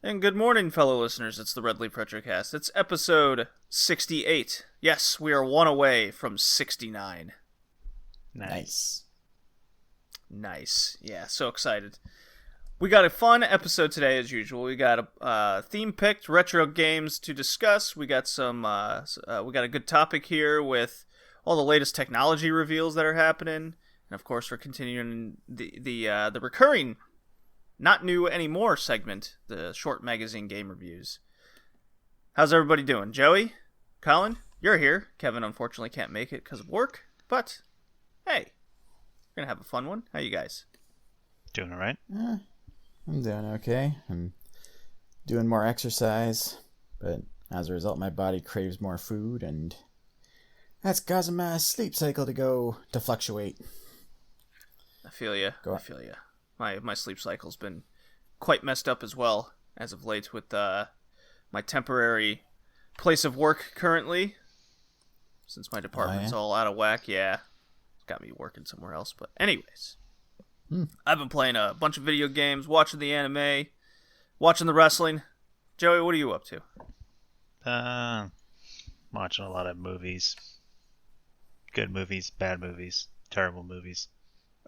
And good morning, fellow listeners. It's the RedLeafRetrocast. It's episode 68. Yes, we are one away from 69. Nice. Nice. Yeah, so excited. We got a fun episode today, as usual. We got a theme-picked retro games to discuss. We got we got a good topic here with all the latest technology reveals that are happening, and of course, we're continuing the recurring, not new anymore segment, the short magazine game reviews. How's everybody doing? Joey, Colin, you're here. Kevin unfortunately can't make it because of work, but hey, we're gonna have a fun one. How you guys? Doing all right. I'm doing okay. I'm doing more exercise, but as a result, my body craves more food, and that's causing my sleep cycle to fluctuate. I feel you. My sleep cycle's been quite messed up as well as of late with my temporary place of work currently, since my department's all out of whack. Yeah, it's got me working somewhere else. But anyways. I've been playing a bunch of video games, watching the anime, watching the wrestling. Joey, what are you up to? Watching a lot of movies. Good movies, bad movies, terrible movies.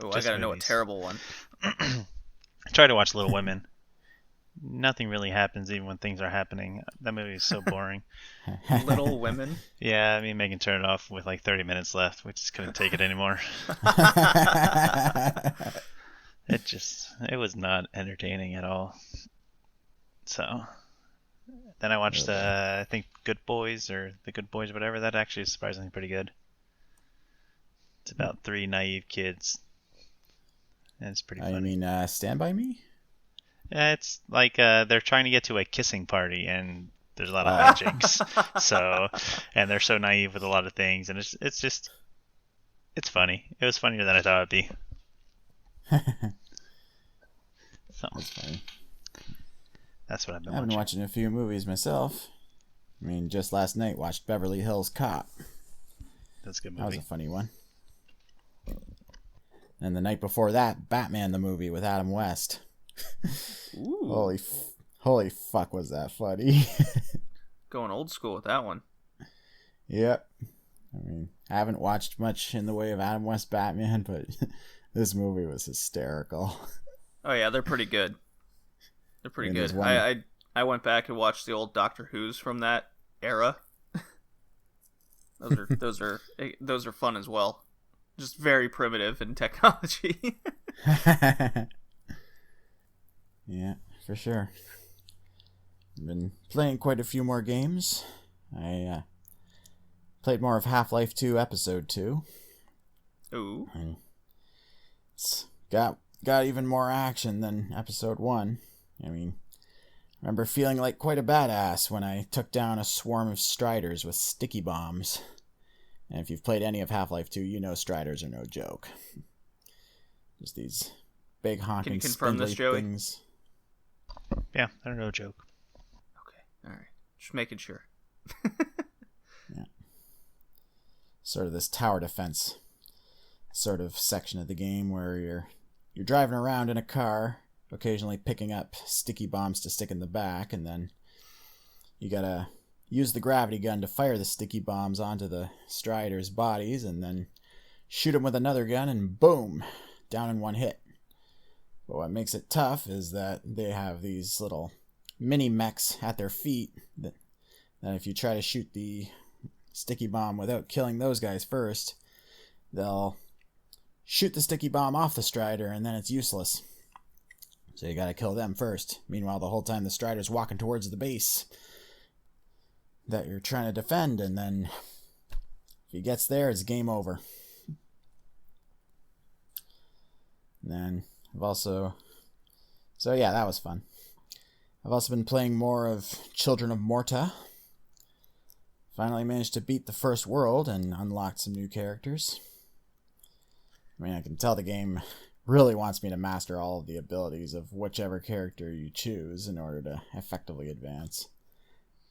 Oh, I gotta know a terrible one. I try to watch Little Women. Nothing really happens even when things are happening. That movie is so boring. Little Women? Yeah, I mean, Megan turned it off with like 30 minutes left. We just couldn't take it anymore. It was not entertaining at all. So, then I watched, I think Good Boys or The Good Boys or whatever. That actually is surprisingly pretty good. It's about three naive kids. And it's pretty funny. You mean Stand By Me? Yeah, it's like they're trying to get to a kissing party, and there's a lot of hijinks. So, and they're so naive with a lot of things, and it's funny. It was funnier than I thought it'd be. So, That's funny. That's what I've been watching. I've been watching a few movies myself. I mean, just last night watched Beverly Hills Cop. That's a good movie. That was a funny one. And the night before that, Batman the movie with Adam West. Ooh. Holy fuck, was that funny. Going old school with that one. Yep. I mean, I haven't watched much in the way of Adam West Batman, but this movie was hysterical. Oh yeah, they're pretty good. They're pretty good. I went back and watched the old Doctor Who's from that era. Those are fun as well. Just very primitive in technology. Yeah, for sure. I've been playing quite a few more games. I played more of Half-Life 2 Episode 2. Ooh. And it's got even more action than Episode 1. I mean, I remember feeling like quite a badass when I took down a swarm of Striders with sticky bombs. And if you've played any of Half-Life 2, you know Striders are no joke. Just these big honking spindly things. Yeah, they're no joke. Okay, alright. Just making sure. Yeah. Sort of this tower defense sort of section of the game where you're driving around in a car, occasionally picking up sticky bombs to stick in the back, and then you gotta use the gravity gun to fire the sticky bombs onto the Striders' bodies, and then shoot them with another gun, and boom, down in one hit. But what makes it tough is that they have these little mini mechs at their feet that if you try to shoot the sticky bomb without killing those guys first, they'll shoot the sticky bomb off the Strider, and then it's useless. So you gotta kill them first. Meanwhile, the whole time the Strider's walking towards the base that you're trying to defend, and then if he gets there, it's game over. And then so yeah, that was fun. I've also been playing more of Children of Morta. Finally managed to beat the first world and unlocked some new characters. I mean, I can tell the game really wants me to master all of the abilities of whichever character you choose in order to effectively advance.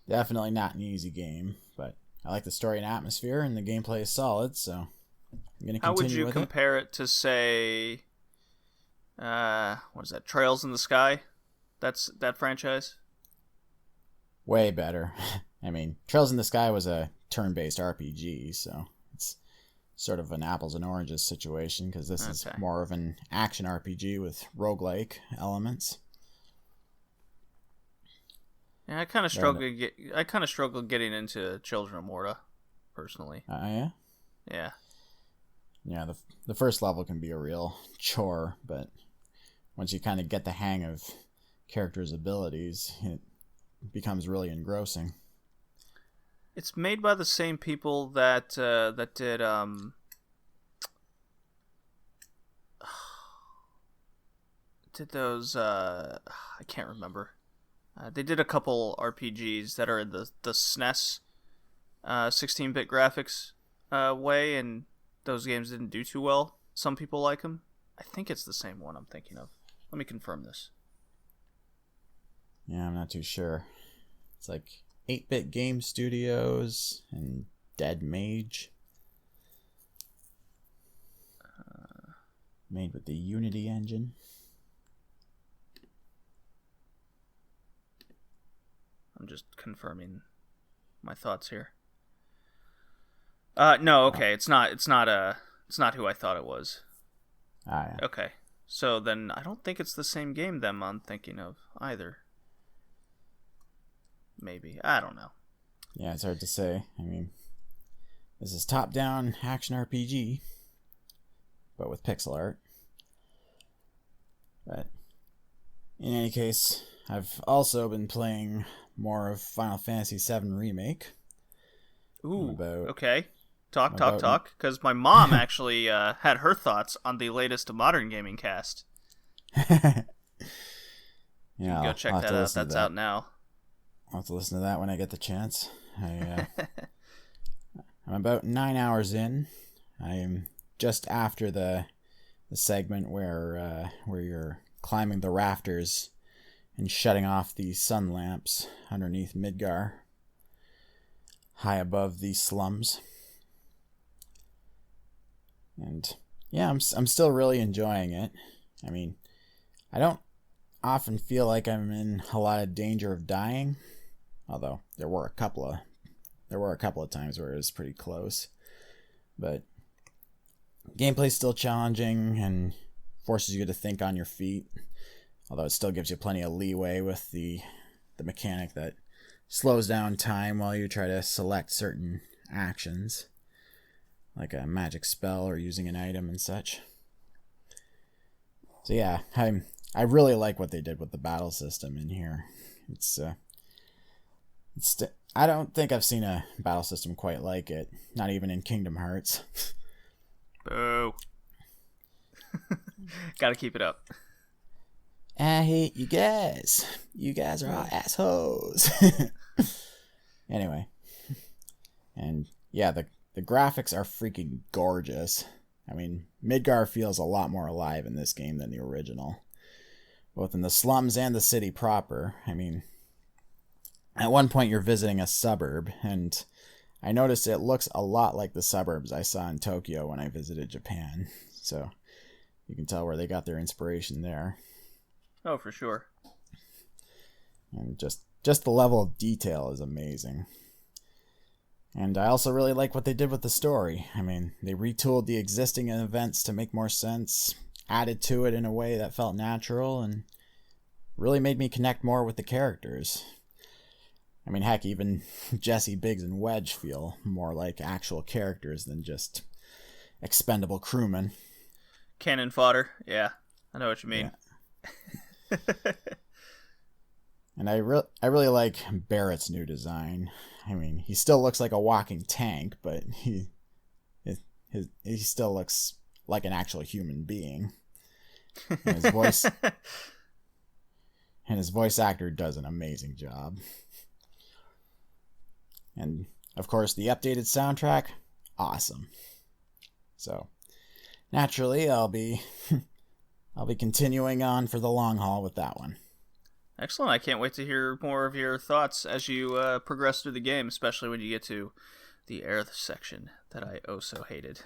Definitely not an easy game, but I like the story and atmosphere, and the gameplay is solid, so I'm going to continue with it. How would you compare it to, say, what is that, Trails in the Sky? That's that franchise? way better. I mean, Trails in the Sky was a turn-based RPG, so it's sort of an apples and oranges situation, because this is more of an action RPG with roguelike elements. Yeah, I kind of struggled getting into Children of Morta, personally. Yeah? Yeah. Yeah, the first level can be a real chore, but once you kind of get the hang of characters' abilities, it becomes really engrossing. It's made by the same people that did those I can't remember. They did a couple RPGs that are in the SNES 16-bit graphics way, and those games didn't do too well. Some people like them. I think it's the same one I'm thinking of. Let me confirm this. Yeah, I'm not too sure. It's like 8-Bit Game Studios and Dead Mage. Made with the Unity engine. I'm just confirming my thoughts here. No, okay, it's not who I thought it was. Yeah. Okay. So then I don't think it's the same game then I'm thinking of either. Maybe. I don't know. Yeah, it's hard to say. I mean, this is top-down action RPG, but with pixel art. But in any case, I've also been playing more of Final Fantasy VII Remake. Ooh, okay. Talk, because my mom actually had her thoughts on the latest Modern Gaming cast. Yeah, go check that out. That's out now. I'll have to listen to that when I get the chance. I'm about 9 hours in. I am just after the segment where you're climbing the rafters and shutting off the sun lamps underneath Midgar, high above the slums. And yeah, I'm still really enjoying it. I mean, I don't often feel like I'm in a lot of danger of dying, although there were a couple of times where it was pretty close. But gameplay's still challenging and forces you to think on your feet, although it still gives you plenty of leeway with the mechanic that slows down time while you try to select certain actions, like a magic spell or using an item and such. So yeah, I really like what they did with the battle system in here. I don't think I've seen a battle system quite like it, not even in Kingdom Hearts. Boo. Gotta keep it up. I hate you guys. You guys are all assholes. Anyway. And yeah, the graphics are freaking gorgeous. I mean, Midgar feels a lot more alive in this game than the original, both in the slums and the city proper. I mean, at one point you're visiting a suburb, and I noticed it looks a lot like the suburbs I saw in Tokyo when I visited Japan. So you can tell where they got their inspiration there. Oh, for sure. And just the level of detail is amazing. And I also really like what they did with the story. I mean, they retooled the existing events to make more sense, added to it in a way that felt natural, and really made me connect more with the characters. I mean, heck, even Jesse, Biggs, and Wedge feel more like actual characters than just expendable crewmen. Cannon fodder, yeah. I know what you mean. Yeah. And I really like Barrett's new design. I mean, he still looks like a walking tank, but he still looks like an actual human being. And his voice actor does an amazing job. And of course, the updated soundtrack, awesome. So naturally, I'll be continuing on for the long haul with that one. Excellent. I can't wait to hear more of your thoughts as you progress through the game, especially when you get to the Earth section that I oh so hated.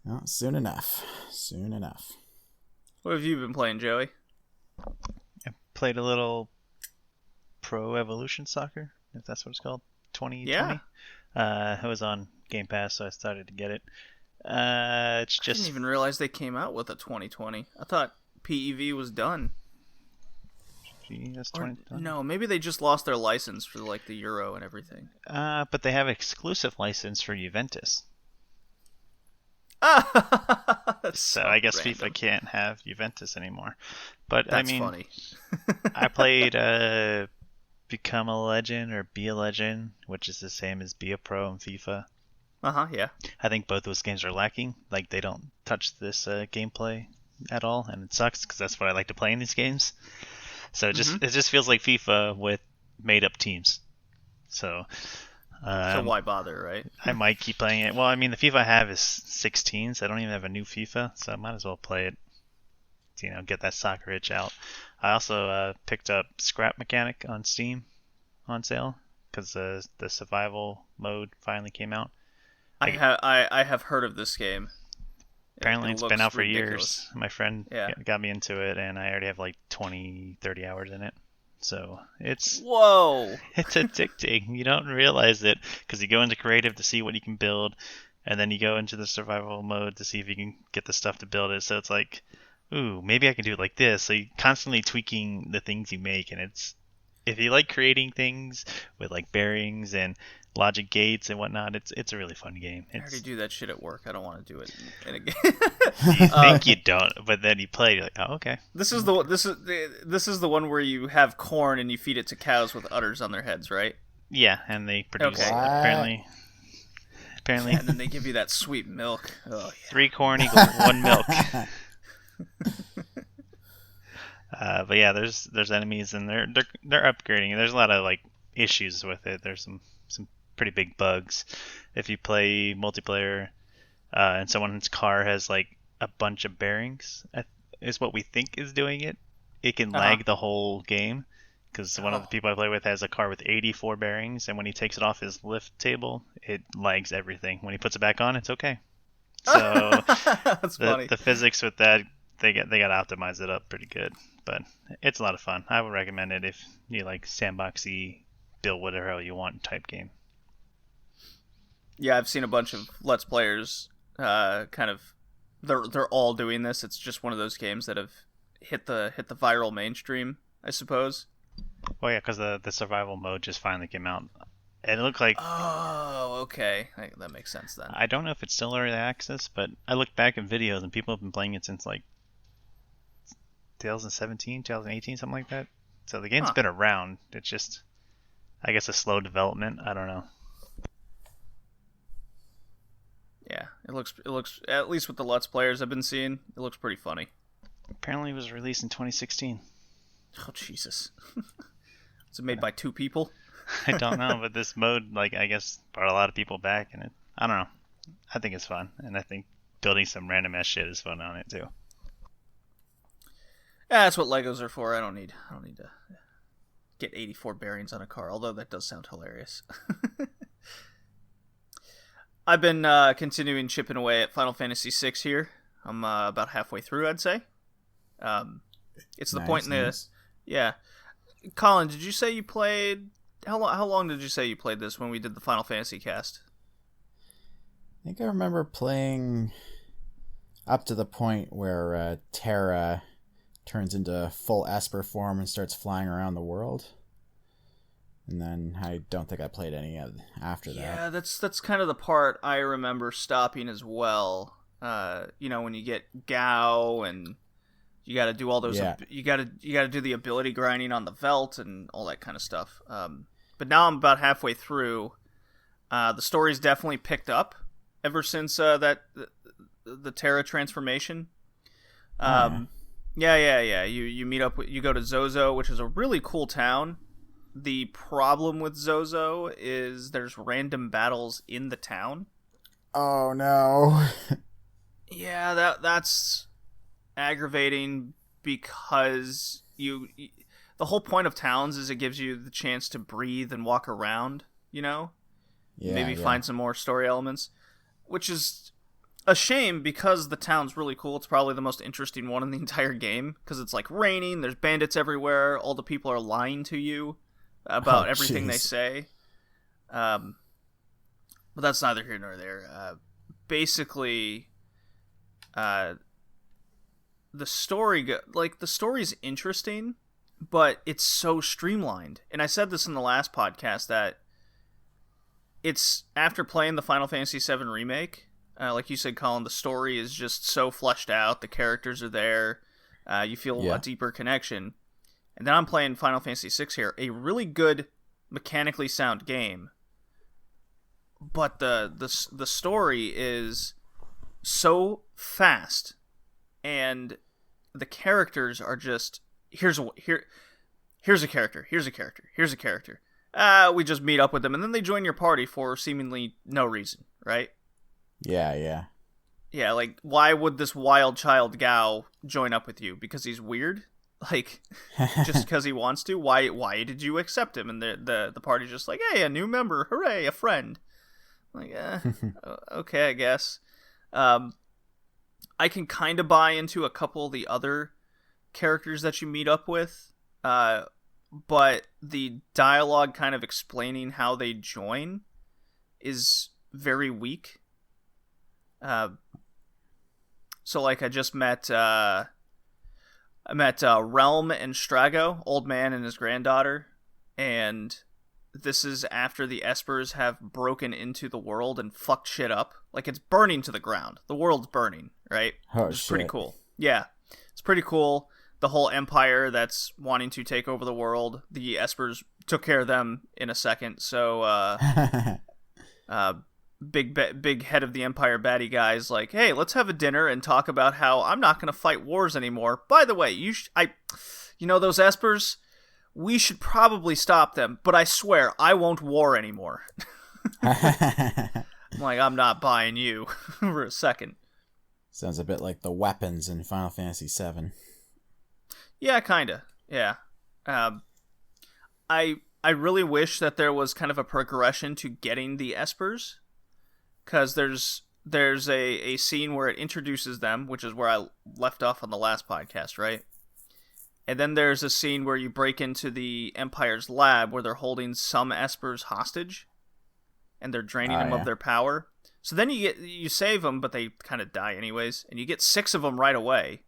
Well, soon enough. Soon enough. What have you been playing, Joey? I played a little Pro Evolution Soccer, if that's what it's called, 2020. Yeah. It was on Game Pass, so I started to get it. It's I just didn't even realize they came out with a 2020. I thought PEV was done. that's Or, 2020. no, maybe they just lost their license for like the Euro and everything. But they have exclusive license for Juventus. That's So so I guess random. FIFA can't have Juventus anymore. But That's I mean, funny. I played Become a Legend or Be a Legend, which is the same as Be a Pro in FIFA. Yeah. I think both those games are lacking. Like, they don't touch this gameplay at all, and it sucks because that's what I like to play in these games. So it just feels like FIFA with made up teams. So why bother, right? I might keep playing it. Well, I mean, the FIFA I have is 16, so I don't even have a new FIFA, so I might as well play it. To, get that soccer itch out. I also picked up Scrap Mechanic on Steam on sale because the survival mode finally came out. I have heard of this game. Apparently it's been out for ridiculous. years. My friend got me into it, and I already have like 20, 30 hours in it. So it's addicting. You don't realize it because you go into creative to see what you can build, and then you go into the survival mode to see if you can get the stuff to build it. So it's like, ooh, maybe I can do it like this. So you're constantly tweaking the things you make, and if you like creating things with like bearings and logic gates and whatnot, it's a really fun game. I already do that shit at work. I don't want to do it in a game. You think you don't, but then you play, you're like, oh, okay. This is the one where you have corn and you feed it to cows with udders on their heads, right? Yeah, and they produce Okay. apparently, and then they give you that sweet milk. Oh, yeah. 3 corn equals 1 milk. But yeah, there's enemies, and they're upgrading. There's a lot of like issues with it. There's some pretty big bugs. If you play multiplayer, and someone's car has like a bunch of bearings, is what we think is doing it. It can lag the whole game because one of the people I play with has a car with 84 bearings, and when he takes it off his lift table, it lags everything. When he puts it back on, it's okay. So That's funny. The physics with that, they got to optimize it up pretty good, but it's a lot of fun. I would recommend it if you like sandboxy, build whatever hell you want type game. Yeah, I've seen a bunch of Let's Players. Kind of, they're all doing this. It's just one of those games that have hit the viral mainstream, I suppose. Well, yeah, because the survival mode just finally came out. And it looked like... Oh, okay. That makes sense then. I don't know if it's still early access, but I looked back at videos and people have been playing it since like 2017, 2018, something like that. So the game's been around. It's just, I guess, a slow development. I don't know. Yeah, it looks at least with the Let's Players I've been seeing, it looks pretty funny. Apparently it was released in 2016. Oh, Jesus. Is it made by 2 people? I don't know, but this mode, like, I guess, brought a lot of people back, and I don't know. I think it's fun, and I think building some random ass shit is fun on it too. Yeah, that's what Legos are for. I don't need to get 84 bearings on a car, although that does sound hilarious. I've been continuing chipping away at Final Fantasy VI here. I'm about halfway through, I'd say. It's the point in the... Yeah. Colin, did you say you played... How long did you say you played this when we did the Final Fantasy cast? I think I remember playing up to the point where Terra turns into full Esper form and starts flying around the world. And then I don't think I played any after that. Yeah, that's kind of the part I remember stopping as well. When you get Gao and you got to do all those. Yeah. You got to do the ability grinding on the Velt and all that kind of stuff. But now I'm about halfway through. The story's definitely picked up ever since the Terra transformation. Yeah. You meet up. You go to Zozo, which is a really cool town. The problem with Zozo is there's random battles in the town. Oh no. Yeah, that's aggravating because the whole point of towns is it gives you the chance to breathe and walk around, Yeah, maybe find some more story elements, which is a shame because the town's really cool. It's probably the most interesting one in the entire game because it's like raining, there's bandits everywhere, all the people are lying to you about everything they say. But that's neither here nor there. Basically, the story's interesting, but it's so streamlined. And I said this in the last podcast that it's after playing the Final Fantasy VII Remake, like you said, Colin, the story is just so fleshed out. The characters are there. You feel a deeper connection. And then I'm playing Final Fantasy VI here, a really good, mechanically sound game. But the story is so fast, and the characters are just here's a character, here's a character, here's a character. We just meet up with them, and then they join your party for seemingly no reason, right? Yeah. Yeah, like, why would this wild child Gao join up with you? Because he's weird? Like, just because he wants to? Why did you accept him? And the party's just like, hey, a new member, hooray, a friend. Like, okay, I guess. I can kind of buy into a couple of the other characters that you meet up with, but the dialogue kind of explaining how they join is very weak. So like I just met Realm and Strago, old man and his granddaughter, and this is after the Espers have broken into the world and fucked shit up. Like, it's burning to the ground. The world's burning, right? Oh, Which is pretty cool. Yeah, it's pretty cool. The whole empire that's wanting to take over the world, the Espers took care of them in a second. So, big head of the empire baddie guy's like, hey, let's have a dinner and talk about how I'm not going to fight wars anymore. By the way, you know those Espers? We should probably stop them, but I swear I won't war anymore. I'm like, I'm not buying you for a second. Sounds a bit like the weapons in Final Fantasy VII. Yeah, kinda. Yeah. I really wish that there was kind of a progression to getting the Espers, because there's a scene where it introduces them, which is where I left off on the last podcast, right? And then there's a scene where you break into the Empire's lab where they're holding some Espers hostage, and they're draining them of their power. So then you save them, but they kind of die anyways, and you get 6 of them right away,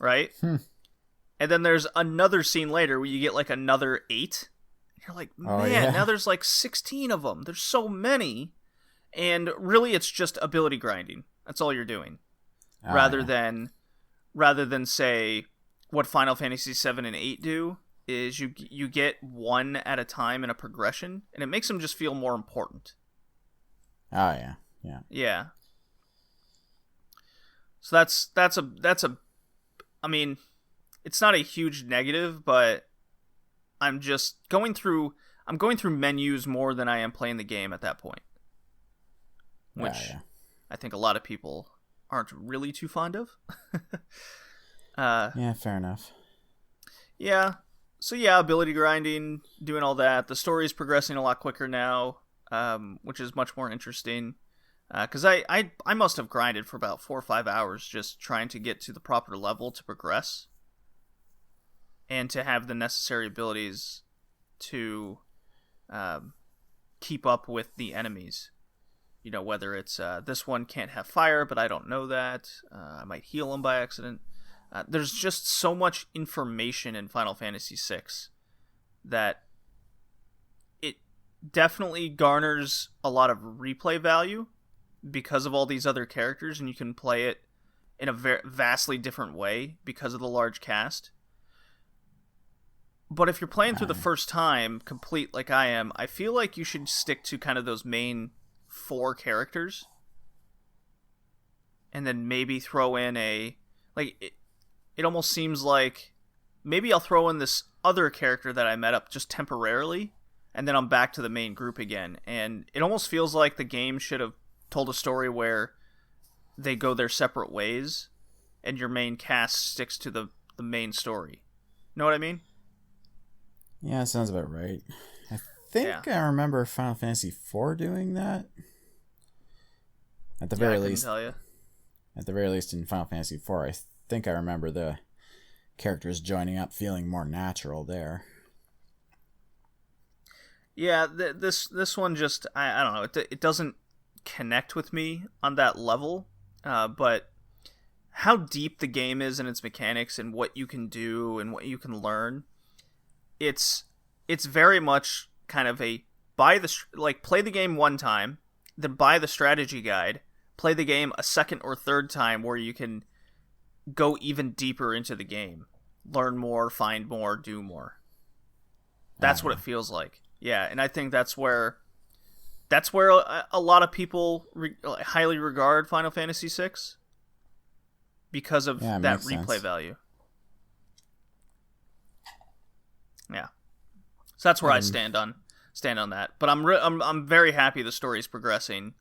right? And then there's another scene later where you get like another 8. And you're like, man, now there's like 16 of them. There's so many, and really it's just ability grinding. That's all you're doing, rather than say what Final Fantasy 7 and 8 do is you get one at a time in a progression, and it makes them just feel more important. Oh yeah. So that's a I mean, it's not a huge negative, but I'm just going through menus more than I am playing the game at that point. Which I think a lot of people aren't really too fond of. Yeah, fair enough. Yeah. So yeah, ability grinding, doing all that. The story is progressing a lot quicker now, which is much more interesting. Because I must have grinded for about 4 or 5 hours just trying to get to the proper level to progress, and to have the necessary abilities to keep up with the enemies. You know, whether it's this one can't have fire, but I don't know that. I might heal him by accident. There's just so much information in Final Fantasy VI that it definitely garners a lot of replay value because of all these other characters, and you can play it in a vastly different way because of the large cast. But if you're playing through the first time, complete like I am, I feel like you should stick to kind of those main 4 characters, and then maybe throw in it almost seems like maybe I'll throw in this other character that I met up just temporarily, and then I'm back to the main group again. And it almost feels like the game should have told a story where they go their separate ways, and your main cast sticks to the main story. Know what I mean? Yeah, sounds about right. I think I remember Final Fantasy IV doing that. At the Yeah, very I couldn't least, tell you. at the very least in Final Fantasy IV, I think I remember the characters joining up feeling more natural there. Yeah, this one just I don't know. It doesn't connect with me on that level. But how deep the game is in its mechanics and what you can do and what you can learn, it's very much kind of a play the game one time, then buy the strategy guide, play the game a second or third time where you can go even deeper into the game, learn more, find more, do more. That's what it feels like. Yeah, and I think that's where a lot of people highly regard Final Fantasy VI because of that replay sense. value. Yeah, so that's where I stand on that. But I'm very happy the story's progressing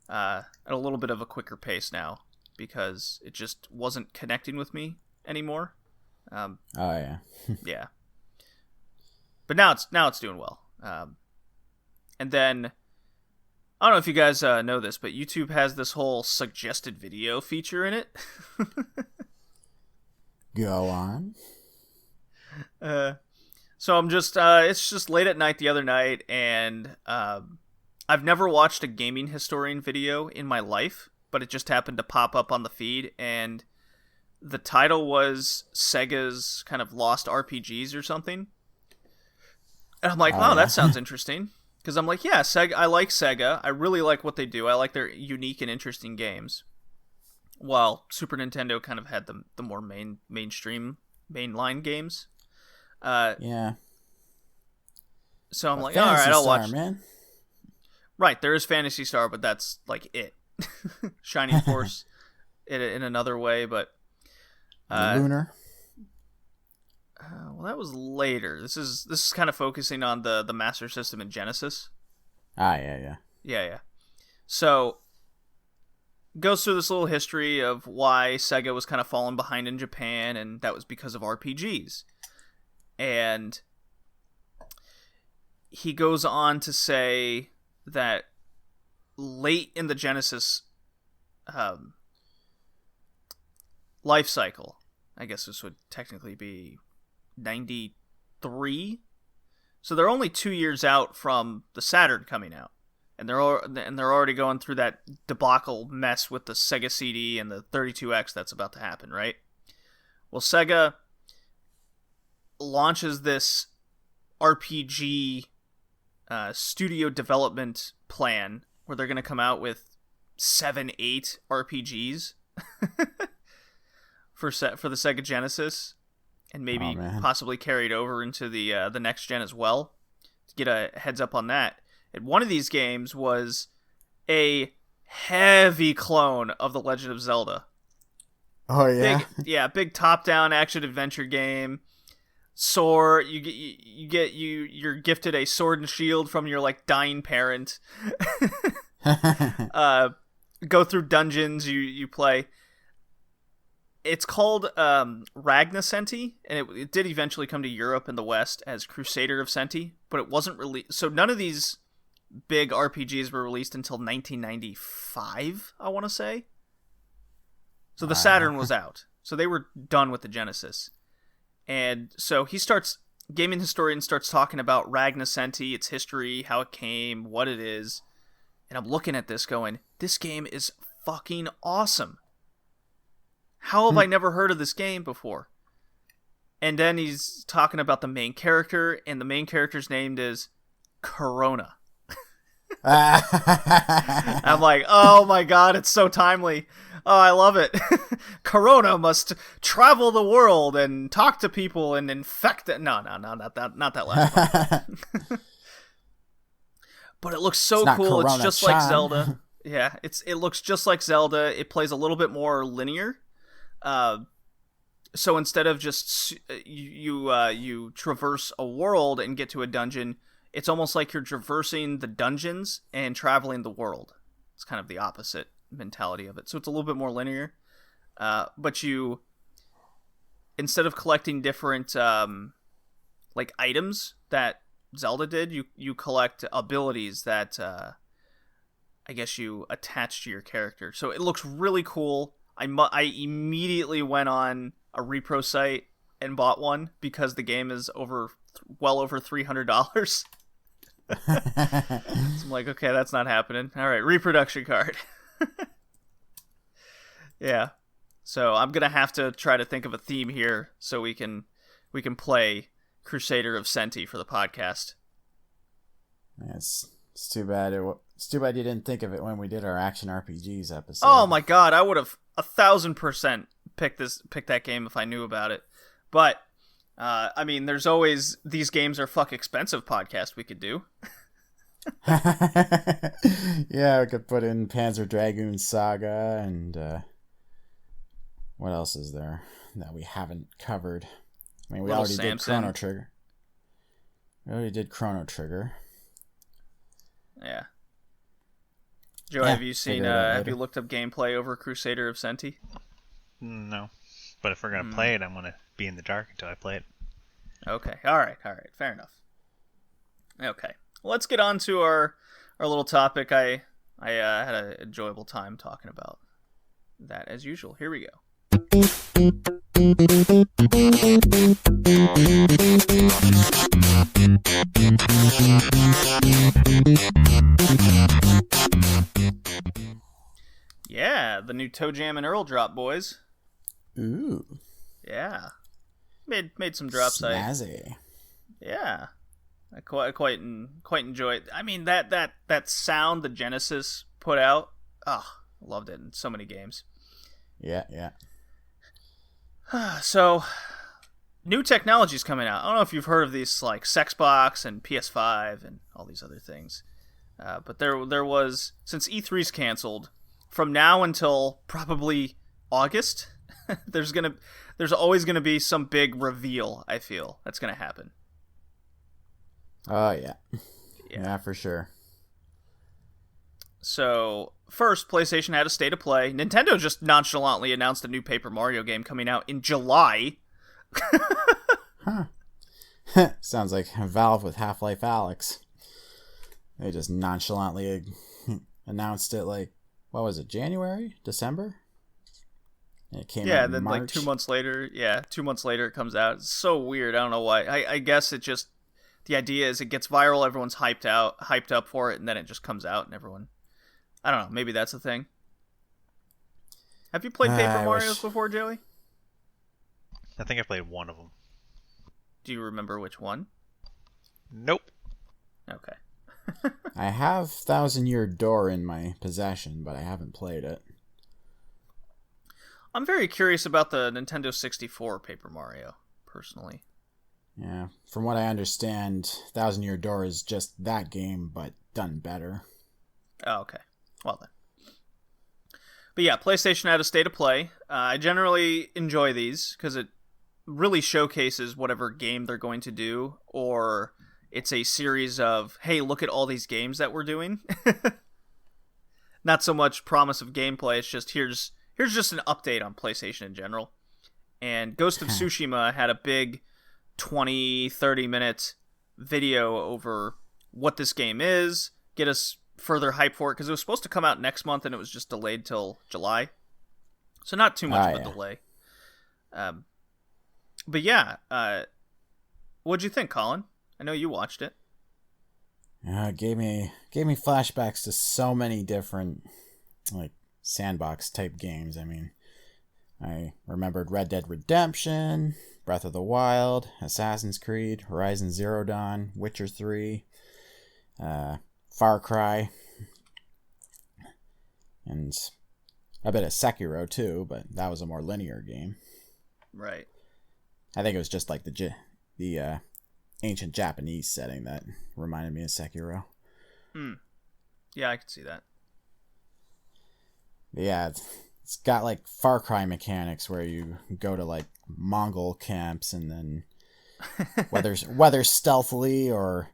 at a little bit of a quicker pace now because it just wasn't connecting with me anymore. Yeah. Yeah, but now it's doing well. And then I don't know if you guys know this, but YouTube has this whole suggested video feature in it. Go on. So I'm just it's just late at night the other night, and I've never watched a gaming historian video in my life, but it just happened to pop up on the feed, and the title was Sega's kind of lost RPGs or something. And I'm like, wow, that sounds interesting. Because I'm like, yeah, I like Sega. I really like what they do. I like their unique and interesting games. While Super Nintendo kind of had the more mainstream, mainline games. Yeah. So I'm like, all right, I'll watch. Man. Right, there is Phantasy Star, but that's like it. Shining Force in another way, but... Lunar. Well, that was later. This is kind of focusing on the Master System and Genesis. Yeah. So, goes through this little history of why Sega was kind of falling behind in Japan, and that was because of RPGs. And he goes on to say that late in the Genesis life cycle, I guess this would technically be 93, so they're only 2 years out from the Saturn coming out, and they're already going through that debacle mess with the Sega CD and the 32X that's about to happen, right? Well, Sega launches this RPG studio development plan where they're going to come out with 7-8 RPGs for the Sega Genesis, and maybe possibly carried over into the next gen as well, to get a heads up on that. And one of these games was a heavy clone of The Legend of Zelda. Oh yeah, big top-down action adventure game. Sword, you're gifted a sword and shield from your like dying parent. Go through dungeons. You play. It's called Ragna-Senti, and it did eventually come to Europe and the West as Crusader of Senti, but it wasn't released. So none of these big RPGs were released until 1995, I want to say. So the Saturn was out. So they were done with the Genesis. And so Gaming Historian starts talking about Ragna-Senti, its history, how it came, what it is. And I'm looking at this going, this game is fucking awesome. How have I never heard of this game before? And then he's talking about the main character, and the main character's name is Corona. I'm like, oh my god, it's so timely. Oh, I love it. Corona must travel the world and talk to people and infect it. No, not that last one. But it looks so cool. It's just like Zelda. Yeah, it looks just like Zelda. It plays a little bit more linear. So instead of just you traverse a world and get to a dungeon, it's almost like you're traversing the dungeons and traveling the world. It's kind of the opposite mentality of it. So it's a little bit more linear. But you, instead of collecting different like items that Zelda did, you collect abilities that I guess you attach to your character. So it looks really cool. I immediately went on a repro site and bought one because the game is well over $300. So I'm like, okay, that's not happening. All right, reproduction card. Yeah. So I'm gonna have to try to think of a theme here so we can play Crusader of Senti for the podcast. Yeah, it's too bad. It's too bad you didn't think of it when we did our action RPGs episode. Oh my god, I would have 1,000% picked that game if I knew about it. But I mean, there's always these games are fuck expensive podcast we could do. Yeah, we could put in Panzer Dragoon Saga and what else is there that we haven't covered? I mean, we Little already Samson. did Chrono Trigger. We already did Chrono Trigger. Yeah. Joe, Yeah, have you seen? figure it out Have you later. looked up gameplay over Crusader of Senti? No. But if we're going to play it, I'm going to be in the dark until I play it. Okay. All right. Fair enough. Okay. Well, let's get on to our little topic. I had an enjoyable time talking about that as usual. Here we go. Yeah, the new Toe Jam and Earl drop, boys. Ooh. Yeah. Made some drops. Snazzy. Yeah. I quite enjoy it. I mean, that sound the Genesis put out, loved it in so many games. Yeah, yeah. So, new technology's coming out. I don't know if you've heard of these, like SeXbox and PS5 and all these other things. But there was, since E3's canceled, from now until probably August, there's always gonna be some big reveal. I feel that's gonna happen. Oh yeah. Yeah, for sure. So, first, PlayStation had a state of play. Nintendo just nonchalantly announced a new Paper Mario game coming out in July. Huh. Sounds like Valve with Half-Life Alyx. They just nonchalantly announced it like, what was it, January? December? And it came out in then March. like 2 months later, 2 months later it comes out. It's so weird. I don't know why. I guess it just, the idea is it gets viral, everyone's hyped up for it, and then it just comes out and everyone, I don't know, maybe that's the thing. Have you played Paper Marios before, Joey? I think I played one of them. Do you remember which one? Nope. Okay. I have Thousand Year Door in my possession, but I haven't played it. I'm very curious about the Nintendo 64 Paper Mario, personally. Yeah, from what I understand, Thousand Year Door is just that game, but done better. Oh, okay. Well then. But yeah, PlayStation had a state of play. I generally enjoy these because it really showcases whatever game they're going to do, or it's a series of, hey, look at all these games that we're doing. Not so much promise of gameplay, it's just here's just an update on PlayStation in general. And Ghost of Tsushima had a big 20-30 minute video over what this game is, get us further hype for it, because it was supposed to come out next month and it was just delayed till July. So not too much of a delay. But yeah, what'd you think, Colin? I know you watched it. Yeah, it gave me flashbacks to so many different like sandbox type games. I mean, I remembered Red Dead Redemption, Breath of the Wild, Assassin's Creed, Horizon Zero Dawn, Witcher 3, Far Cry, and a bit of Sekiro too, but that was a more linear game. Right. I think it was just like the ancient Japanese setting that reminded me of Sekiro. Yeah, I could see that. Yeah, it's got like Far Cry mechanics where you go to like Mongol camps and then whether stealthily or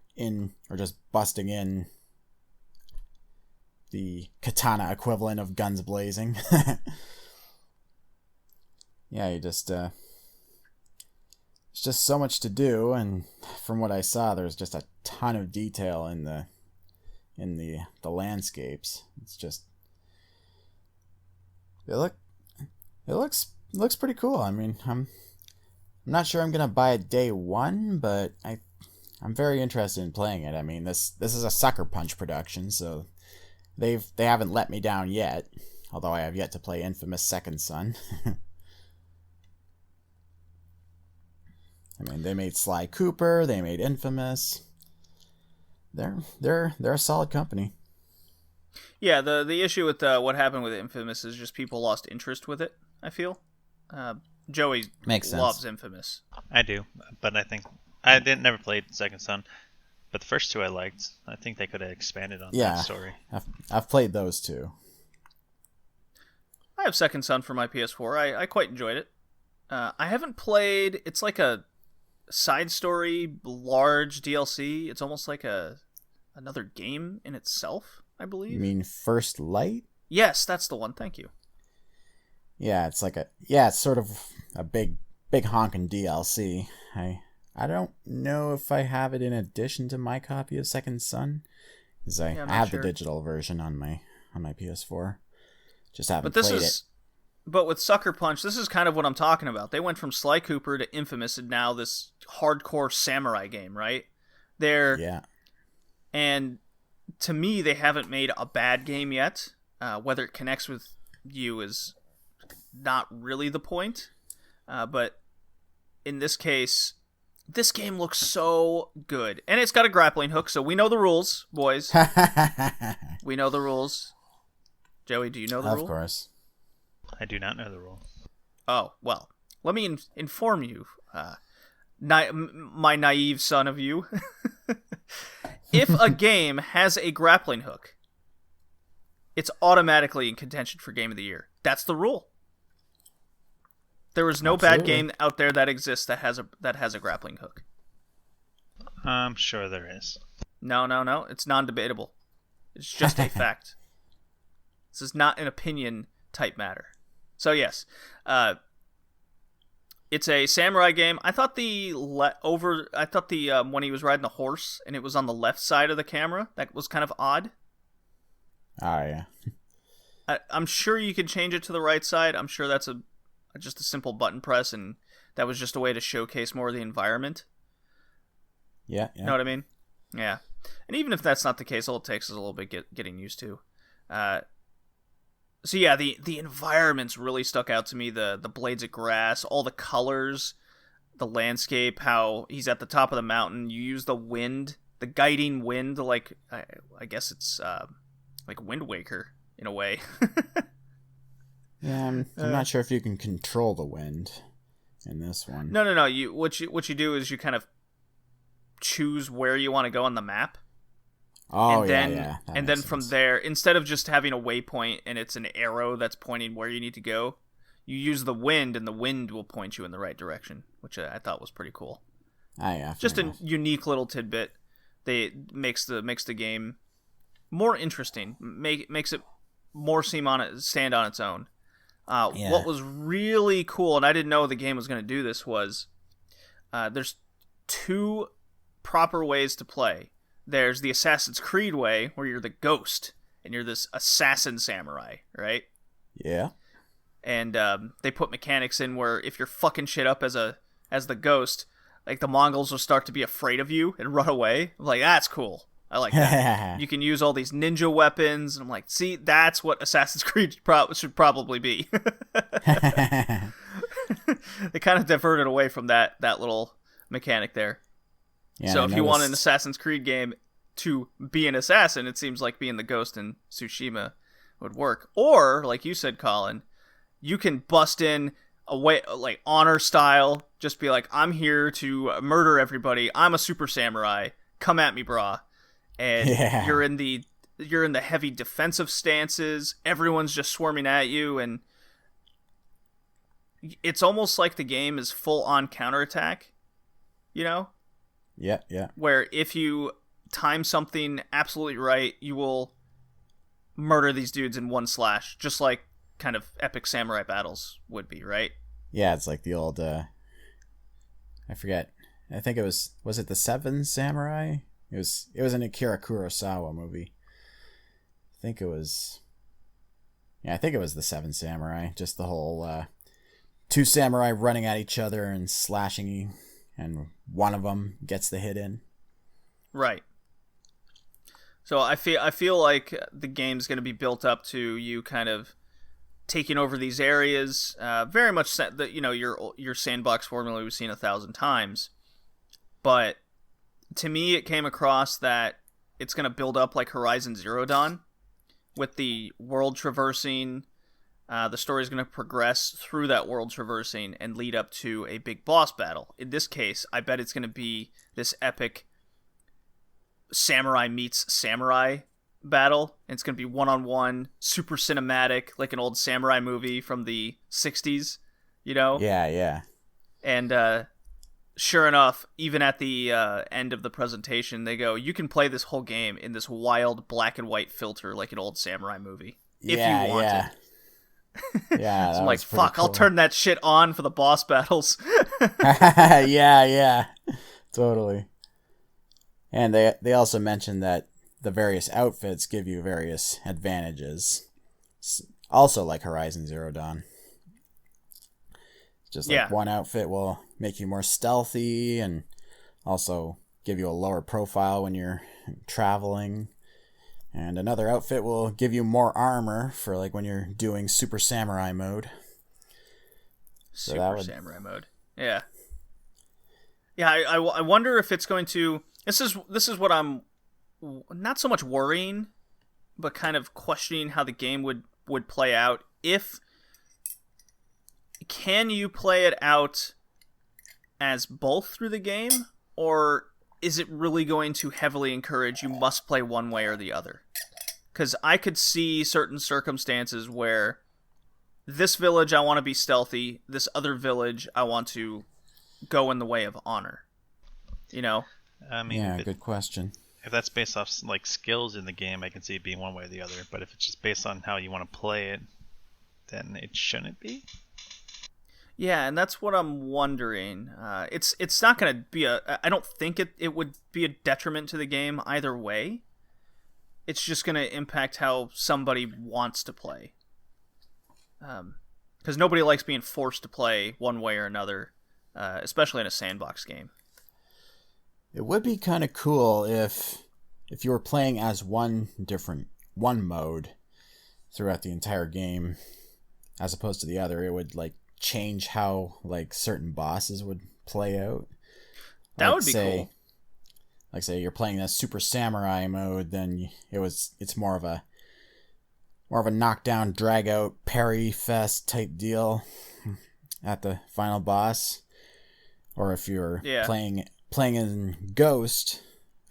just busting in, the katana equivalent of guns blazing. Yeah, you just it's just so much to do, and from what I saw, there's just a ton of detail in in the landscapes. It's just it looks pretty cool. I mean, I'm not sure I'm gonna buy it day one, but I'm very interested in playing it. I mean, this is a Sucker Punch production, so they haven't let me down yet. Although I have yet to play Infamous Second Son. I mean, they made Sly Cooper, they made Infamous. They're a solid company. Yeah, the issue with what happened with Infamous is just people lost interest with it, I feel. Joey loves Infamous. I do, but I think I never played Second Son, but the first two I liked. I think they could have expanded on that story. I've played those two. I have Second Son for my PS4. I quite enjoyed it. I haven't played. It's like a side story, large DLC. It's almost like another game in itself, I believe. You mean First Light? Yes, that's the one. Thank you. Yeah, it's it's sort of a big honkin' DLC. I don't know if I have it in addition to my copy of Second Son, because I have the digital version on my PS4. Just haven't played it. But with Sucker Punch, this is kind of what I'm talking about. They went from Sly Cooper to Infamous and now this hardcore samurai game, right? And to me, they haven't made a bad game yet. Whether it connects with you is not really the point. But in this case, this game looks so good. And it's got a grappling hook, so we know the rules, boys. We know the rules. Joey, do you know the rule? Of course. I do not know the rule. Oh, well, let me inform you, my naive son of you. If a game has a grappling hook, it's automatically in contention for Game of the Year. That's the rule. There is no bad game out there that exists that has a grappling hook. I'm sure there is. No. It's non-debatable. It's just a fact. This is not an opinion type matter. So yes, it's a samurai game. I thought when he was riding the horse and it was on the left side of the camera, that was kind of odd. Oh yeah. I'm sure you can change it to the right side. I'm sure that's just a simple button press, and that was just a way to showcase more of the environment. Yeah. You know what I mean? Yeah. And even if that's not the case, all it takes is a little bit getting used to. So yeah, the environments really stuck out to me. The blades of grass, all the colors, the landscape, how he's at the top of the mountain. You use the wind, the guiding wind, like I guess it's like Wind Waker in a way. Yeah, I'm not sure if you can control the wind in this one. No. What you do is you kind of choose where you want to go on the map. Oh, and then, yeah. And then from there, instead of just having a waypoint and it's an arrow that's pointing where you need to go, you use the wind, and the wind will point you in the right direction, which I thought was pretty cool. Yeah. Just a unique little tidbit. Makes the game more interesting. Makes it more stand on its own. What was really cool, and I didn't know the game was going to do this, was there's two proper ways to play. There's the Assassin's Creed way, where you're the ghost, and you're this assassin samurai, right? Yeah. And they put mechanics in where if you're fucking shit up as the ghost, like the Mongols will start to be afraid of you and run away. I'm like, that's cool. I like that. You can use all these ninja weapons, and I'm like, see, that's what Assassin's Creed should probably be. They kind of diverted away from that little mechanic there. Yeah, so if you want an Assassin's Creed game to be an assassin, it seems like being the ghost in Tsushima would work. Or, like you said, Colin, you can bust in a way, like honor style, just be like, I'm here to murder everybody. I'm a super samurai. Come at me, brah. And you're in the heavy defensive stances. Everyone's just swarming at you, and it's almost like the game is full on counterattack. You know? Yeah. Where if you time something absolutely right, you will murder these dudes in one slash, just like kind of epic samurai battles would be, right? Yeah, it's like the old, I forget. I think it was it the Seven Samurai? It was an Akira Kurosawa movie. think it was... Yeah, I think it was the Seven Samurai. Just the whole 2 samurai running at each other and slashing, and one of them gets the hit in. Right. So I feel like the game's going to be built up to you kind of taking over these areas. Very much that, you know, your sandbox formula we've seen 1,000 times. But to me, it came across that it's going to build up like Horizon Zero Dawn, with the world traversing. The story is going to progress through that world traversing and lead up to a big boss battle. In this case, I bet it's going to be this epic samurai meets samurai battle. And it's going to be one-on-one, super cinematic, like an old samurai movie from the 60s, you know? Yeah. And sure enough, even at the end of the presentation, they go, you can play this whole game in this wild black and white filter like an old samurai movie. If you want it. Yeah, so I'm like, fuck, cool. I'll turn that shit on for the boss battles. yeah. Totally. And they also mentioned that the various outfits give you various advantages. Also like Horizon Zero Dawn. Just like one outfit will make you more stealthy and also give you a lower profile when you're traveling. And another outfit will give you more armor for like when you're doing Super Samurai mode. Samurai mode. Yeah. Yeah, I wonder if it's going to... This is what I'm not so much worrying, but kind of questioning how the game would play out. Can you play it out as both through the game, or is it really going to heavily encourage you must play one way or the other? Because I could see certain circumstances where this village I want to be stealthy, this other village I want to go in the way of honor. You know? I mean, yeah, good question. If that's based off like skills in the game, I can see it being one way or the other. But if it's just based on how you want to play it, then it shouldn't be. Yeah, and that's what I'm wondering. It's not going to be I don't think it would be a detriment to the game either way. It's just going to impact how somebody wants to play. Because nobody likes being forced to play one way or another, especially in a sandbox game. It would be kind of cool if you were playing as one mode throughout the entire game, as opposed to the other. It would like change how like certain bosses would play out. That would be cool. Like say you're playing that Super Samurai mode, then it's more of a knockdown, drag out, parry fest type deal at the final boss. Or if you're playing in Ghost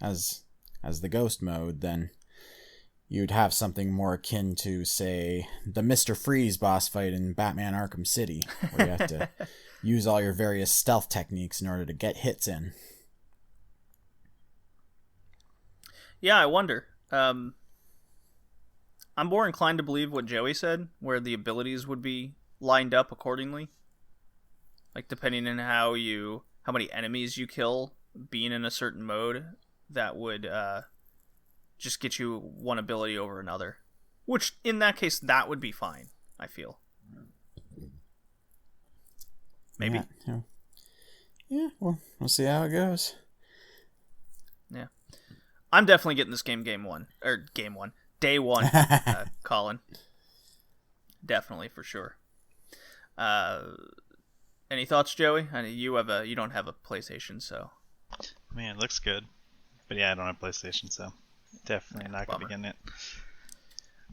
as the Ghost mode, then you'd have something more akin to, say, the Mr. Freeze boss fight in Batman Arkham City, where you have to use all your various stealth techniques in order to get hits in. Yeah, I wonder. I'm more inclined to believe what Joey said, where the abilities would be lined up accordingly. Like, depending on how many enemies you kill being in a certain mode, that would just get you one ability over another. Which, in that case, that would be fine, I feel. Maybe. Yeah, well, we'll see how it goes. Yeah. I'm definitely getting this game day one, Colin. Definitely, for sure. Any thoughts, Joey? I know you don't have a PlayStation, so. Man, it looks good. But yeah, I don't have PlayStation, so definitely not going to be getting it.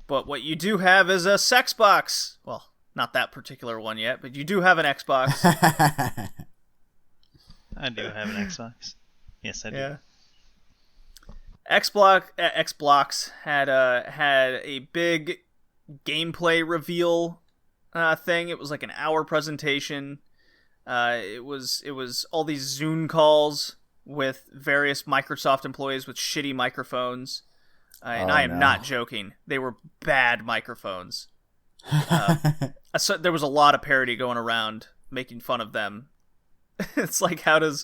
But what you do have is a SeXbox. Well, not that particular one yet, but you do have an Xbox. I do have an Xbox. Yes, I do. Yeah. Xbox had a big gameplay reveal thing. It was like an hour presentation. It was all these Zoom calls with various Microsoft employees with shitty microphones. And I am not joking. They were bad microphones. So there was a lot of parody going around making fun of them. It's like, how do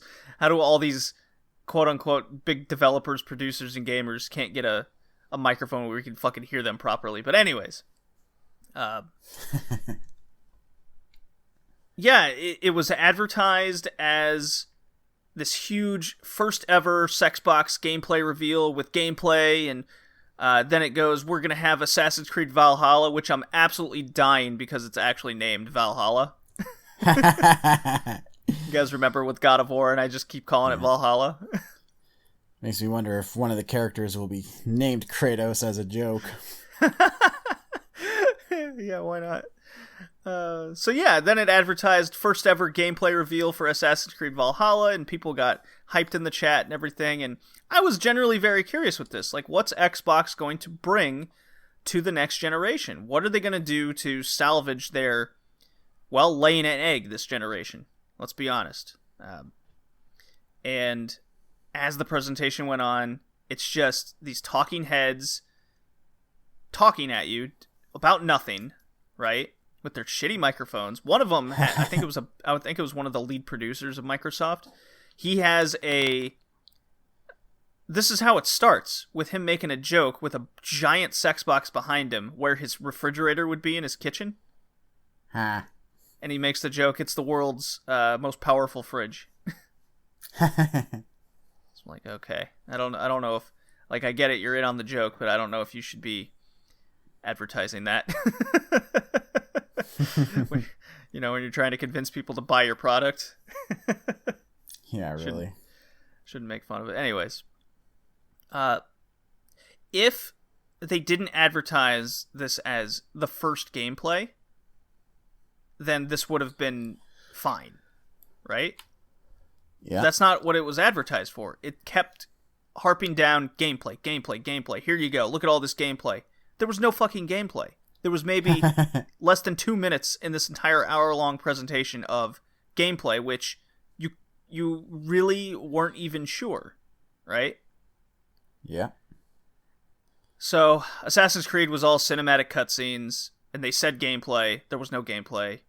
all these quote unquote big developers, producers, and gamers can't get a a microphone where we can fucking hear them properly. But anyways, yeah, it was advertised as this huge first ever SeXbox gameplay reveal with gameplay, and then it goes, we're going to have Assassin's Creed Valhalla, which I'm absolutely dying because it's actually named Valhalla. You guys remember with God of War, and I just keep calling it Valhalla? Makes me wonder if one of the characters will be named Kratos as a joke. Yeah, why not? So yeah, then it advertised first ever gameplay reveal for Assassin's Creed Valhalla, and people got hyped in the chat and everything, and I was generally very curious with this. Like, what's Xbox going to bring to the next generation? What are they going to do to salvage their, well, laying an egg this generation? Let's be honest. And as the presentation went on, it's just these talking heads talking at you about nothing, right? With their shitty microphones. One of them, I think it was one of the lead producers of Microsoft. He has this is how it starts, with him making a joke with a giant SeXbox behind him where his refrigerator would be in his kitchen. Huh. And he makes the joke, it's the world's most powerful fridge. So I'm like, okay. I don't know if, like, I get it, you're in on the joke, but I don't know if you should be advertising that. when you're trying to convince people to buy your product. Yeah, really. Shouldn't make fun of it. Anyways, if they didn't advertise this as the first gameplay, then this would have been fine, right? Yeah. That's not what it was advertised for. It kept harping down gameplay. Here you go. Look at all this gameplay. There was no fucking gameplay. There was maybe less than 2 minutes in this entire hour-long presentation of gameplay, which you really weren't even sure, right? Yeah. So, Assassin's Creed was all cinematic cutscenes, and they said gameplay. There was no gameplay.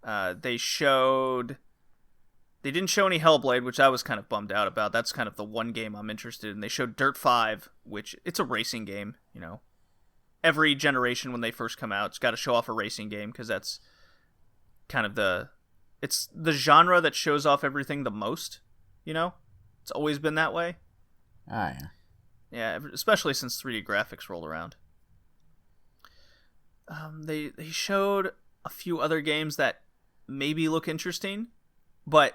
They didn't show any Hellblade, which I was kind of bummed out about. That's kind of the one game I'm interested in. They showed Dirt 5, which, it's a racing game, you know. Every generation when they first come out, it's got to show off a racing game, because that's kind of it's the genre that shows off everything the most, you know? It's always been that way. Ah, yeah. Yeah, especially since 3D graphics rolled around. They showed a few other games that maybe look interesting, but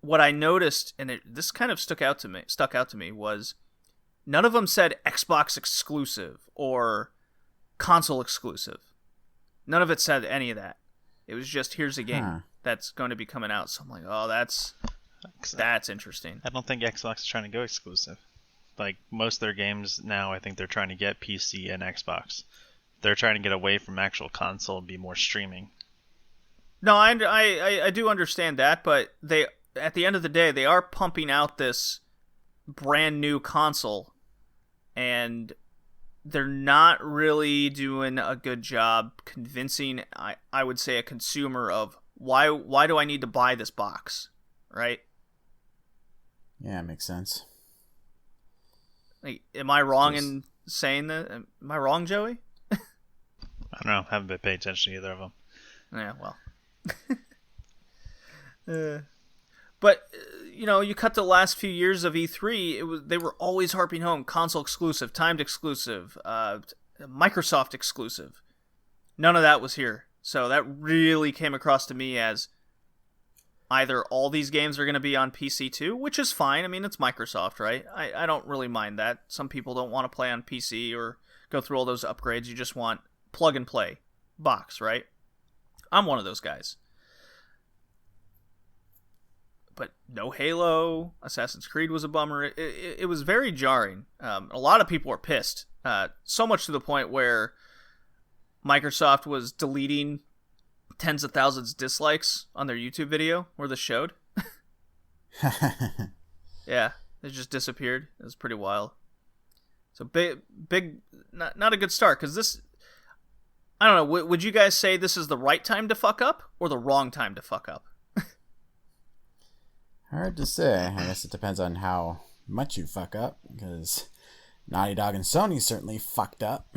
what I noticed, and this kind of stuck out to me, was none of them said Xbox exclusive or console exclusive. None of it said any of that. It was just, here's a game that's going to be coming out. So I'm like, oh, that's interesting. I don't think Xbox is trying to go exclusive. Like, most of their games now, I think they're trying to get PC and Xbox. They're trying to get away from actual console and be more streaming. No, I do understand that, but they, at the end of the day, they are pumping out this brand new console, and they're not really doing a good job convincing, I would say, a consumer of why do I need to buy this box, right? Yeah, it makes sense. Like, am I wrong in saying that? Am I wrong, Joey? I don't know. Haven't been paying attention to either of them. Yeah, well. But, you cut the last few years of E3, they were always harping home, console exclusive, timed exclusive, Microsoft exclusive. None of that was here. So that really came across to me as either all these games are going to be on PC too, which is fine. I mean, it's Microsoft, right? I don't really mind that. Some people don't want to play on PC or go through all those upgrades. You just want plug and play box, right? I'm one of those guys. But no Halo, Assassin's Creed was a bummer. It was very jarring. A lot of people were pissed. So much to the point where Microsoft was deleting tens of thousands of dislikes on their YouTube video where this showed. Yeah, it just disappeared. It was pretty wild. So big, not a good start, because this, I don't know, would you guys say this is the right time to fuck up or the wrong time to fuck up? Hard to say. I guess it depends on how much you fuck up, because Naughty Dog and Sony certainly fucked up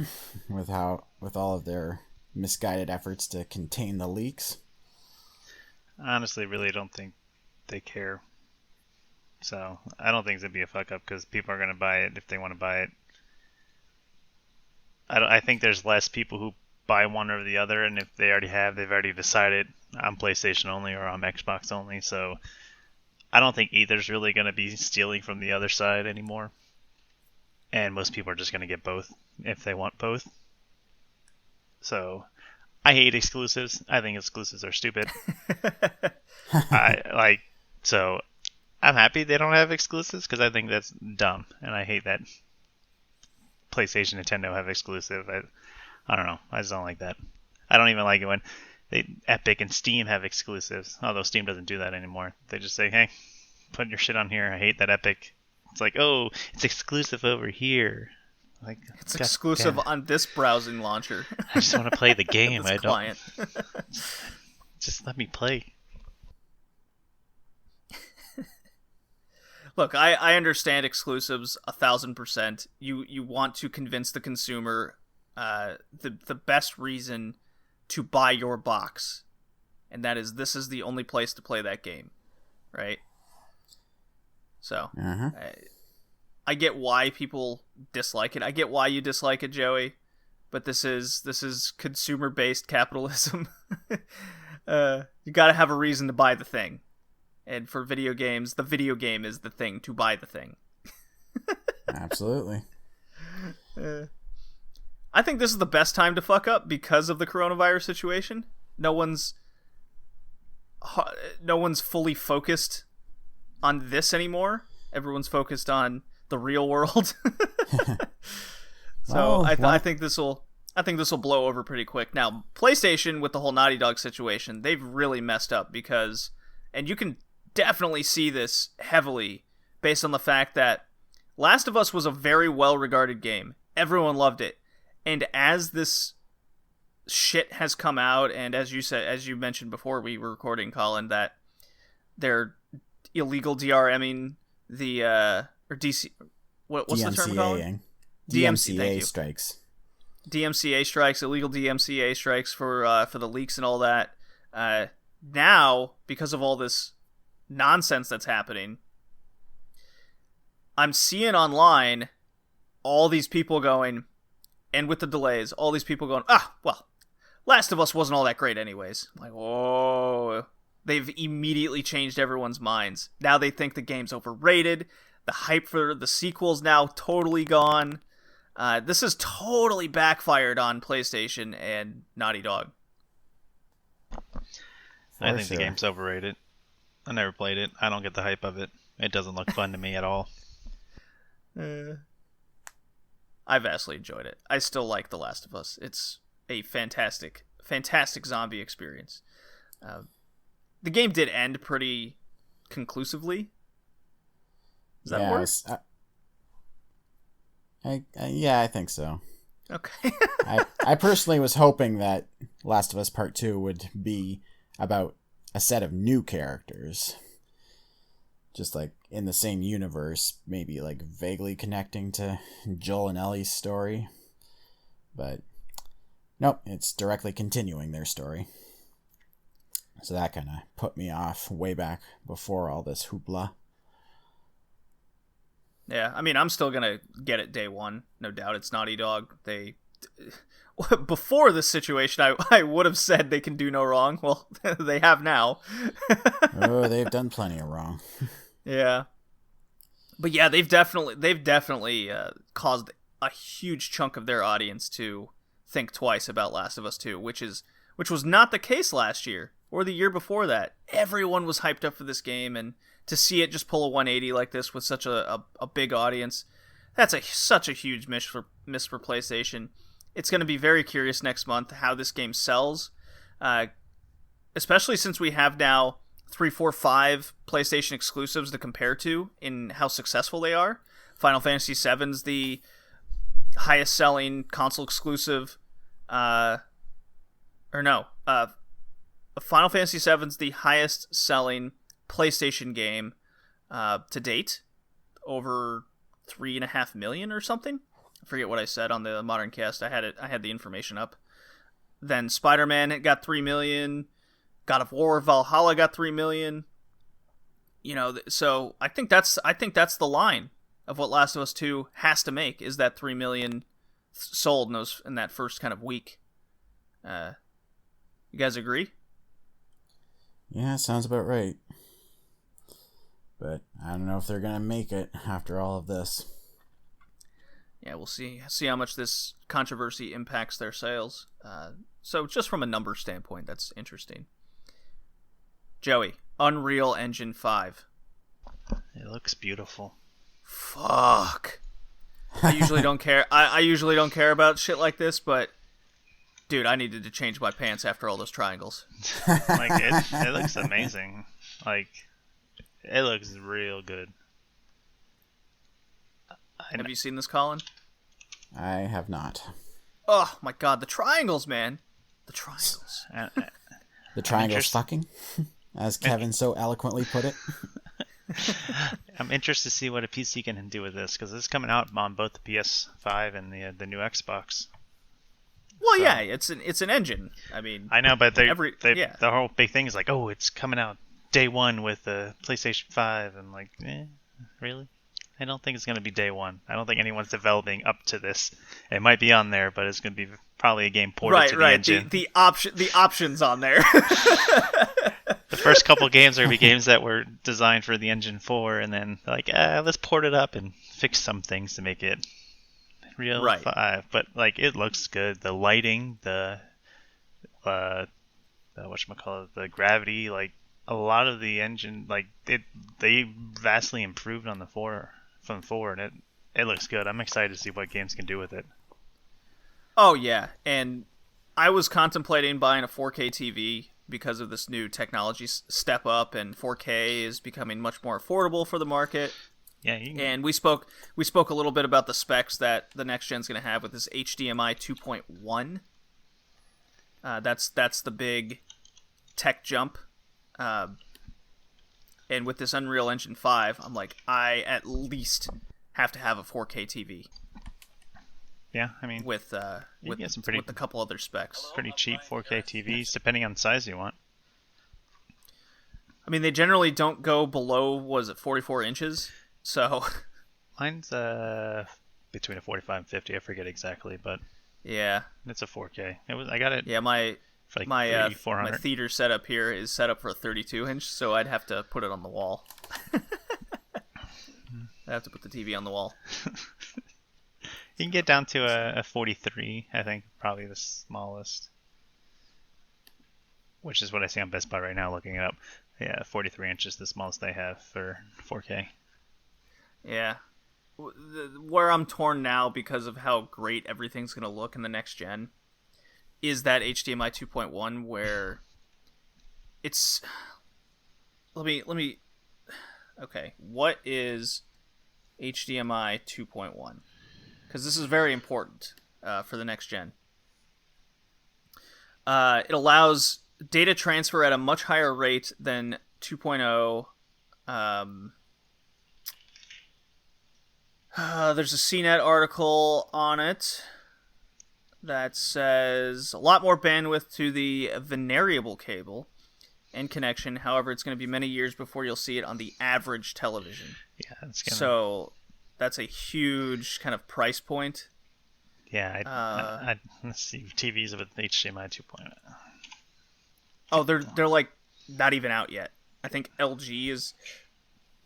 with all of their misguided efforts to contain the leaks. I honestly really don't think they care. So I don't think it'd be a fuck up because people are going to buy it if they want to buy it. I think there's less people who buy one or the other, and if they already have, they've already decided I'm PlayStation only or I'm Xbox only. So I don't think either's really going to be stealing from the other side anymore. And most people are just going to get both if they want both. So I hate exclusives. I think exclusives are stupid. So I'm happy they don't have exclusives because I think that's dumb, and I hate that PlayStation, Nintendo have exclusive. I don't know. I just don't like that. I don't even like it when Epic and Steam have exclusives. Although Steam doesn't do that anymore. They just say, "Hey, put your shit on here." I hate that Epic. It's like, oh, it's exclusive over here. Like, it's exclusive on this browsing launcher. I just want to play the game. I don't. Client. Just let me play. Look, I understand exclusives 1,000%. You want to convince the consumer the best reason to buy your box, and that is this is the only place to play that game, right? So I get why people dislike it. I get why you dislike it, Joey. But this is consumer-based capitalism. You got to have a reason to buy the thing. And for video games, the video game is the thing to buy the thing. Absolutely. I think this is the best time to fuck up because of the coronavirus situation. No one's fully focused on this anymore. Everyone's focused on the real world. So I think this will blow over pretty quick. Now, PlayStation with the whole Naughty Dog situation, they've really messed up because, and you can definitely see this heavily based on the fact that Last of Us was a very well-regarded game. Everyone loved it. And as this shit has come out, and as you mentioned before we were recording, Colin, that they're illegal DRMing the or DC what's the term called? DMCA strikes. DMCA strikes, illegal DMCA strikes for the leaks and all that. Now, because of all this nonsense that's happening, I'm seeing online all these people going, and with the delays, all these people going, well, Last of Us wasn't all that great anyways. I'm like, whoa. They've immediately changed everyone's minds. Now they think the game's overrated. The hype for the sequel's now totally gone. This has totally backfired on PlayStation and Naughty Dog. I think the game's overrated. I never played it. I don't get the hype of it. It doesn't look fun to me at all. I vastly enjoyed it. I still like The Last of Us. It's a fantastic zombie experience. The game did end pretty conclusively. Does that work? I think so. Okay. I personally was hoping that Last of Us Part 2 would be about a set of new characters. Just like in the same universe, maybe like vaguely connecting to Joel and Ellie's story. But nope, it's directly continuing their story. So that kind of put me off way back before all this hoopla. Yeah, I mean, I'm still going to get it day one. No doubt. It's Naughty Dog. Before this situation, I would have said they can do no wrong. Well, they have now. Oh, they've done plenty of wrong. Yeah. But yeah, they've definitely caused a huge chunk of their audience to think twice about Last of Us 2, which was not the case last year or the year before that. Everyone was hyped up for this game, and to see it just pull a 180 like this with such a big audience, that's such a huge miss for PlayStation. It's going to be very curious next month how this game sells, especially since we have now 3, 4, 5 PlayStation exclusives to compare to in how successful they are. Final Fantasy VII's the highest selling console exclusive, Final Fantasy VII's the highest selling PlayStation game to date, over 3.5 million or something. I forget what I said on the Modern Cast. I had the information up. Then Spider-Man got 3 million. God of War Valhalla got 3 million. So I think that's the line of what Last of Us 2 has to make, is that 3 million sold in that first kind of week. You guys agree? Yeah, sounds about right. But I don't know if they're gonna make it after all of this. Yeah, we'll see how much this controversy impacts their sales. So just from a number standpoint, that's interesting. Joey, Unreal Engine 5. It looks beautiful. Fuck. I usually don't care. I usually don't care about shit like this, but dude, I needed to change my pants after all those triangles. Like it looks amazing. Like it looks real good. Have you seen this, Colin? I have not. Oh my god, the triangles, man. The triangles. The triangles fucking, as Kevin so eloquently put it. I'm interested to see what a PC can do with this, because this is coming out on both the PS5 and the new Xbox. Well, so, yeah, it's an engine. I mean, I know, but the whole big thing is like, oh, it's coming out day one with the PlayStation 5. I'm like, really? I don't think it's going to be day one. I don't think anyone's developing up to this. It might be on there, but it's going to be probably a game ported to the engine. The options on there. The first couple games are going to be games that were designed for the Engine 4, and then like, let's port it up and fix some things to make it real 5. But like, it looks good. The lighting, the whatchamacallit, the gravity, like a lot of the engine, like they vastly improved on the 4 from 4, and it looks good. I'm excited to see what games can do with it. Oh yeah, and I was contemplating buying a 4K TV because of this new technology step up, and 4K is becoming much more affordable for the market. Yeah, and we spoke a little bit about the specs that the next gen's going to have with this HDMI 2.1. That's the big tech jump. And with this Unreal Engine 5, I'm like, I at least have to have a 4K TV. Yeah, I mean, with a couple other specs. Pretty cheap 4K TVs, depending on the size you want. I mean, they generally don't go below, 44 inches? So mine's between a 45 and 50. I forget exactly, but yeah, it's a 4K. I got it. Yeah, my my theater setup here is set up for a 32 inch, so I'd have to put it on the wall. I'd have to put the TV on the wall. You can get down to a 43, I think, probably the smallest, which is what I see on Best Buy right now. Looking it up, yeah, 43 inches, the smallest they have for 4K. Yeah. Where I'm torn now because of how great everything's going to look in the next gen is that HDMI 2.1, where it's... Let me... Okay, what is HDMI 2.1? Because this is very important for the next gen. It allows data transfer at a much higher rate than 2.0. There's a CNET article on it that says a lot more bandwidth to the variable cable and connection. However, it's going to be many years before you'll see it on the average television. Yeah, so that's a huge kind of price point. Yeah, let's see TVs with HDMI 2.0. Oh, they're like not even out yet. I think LG is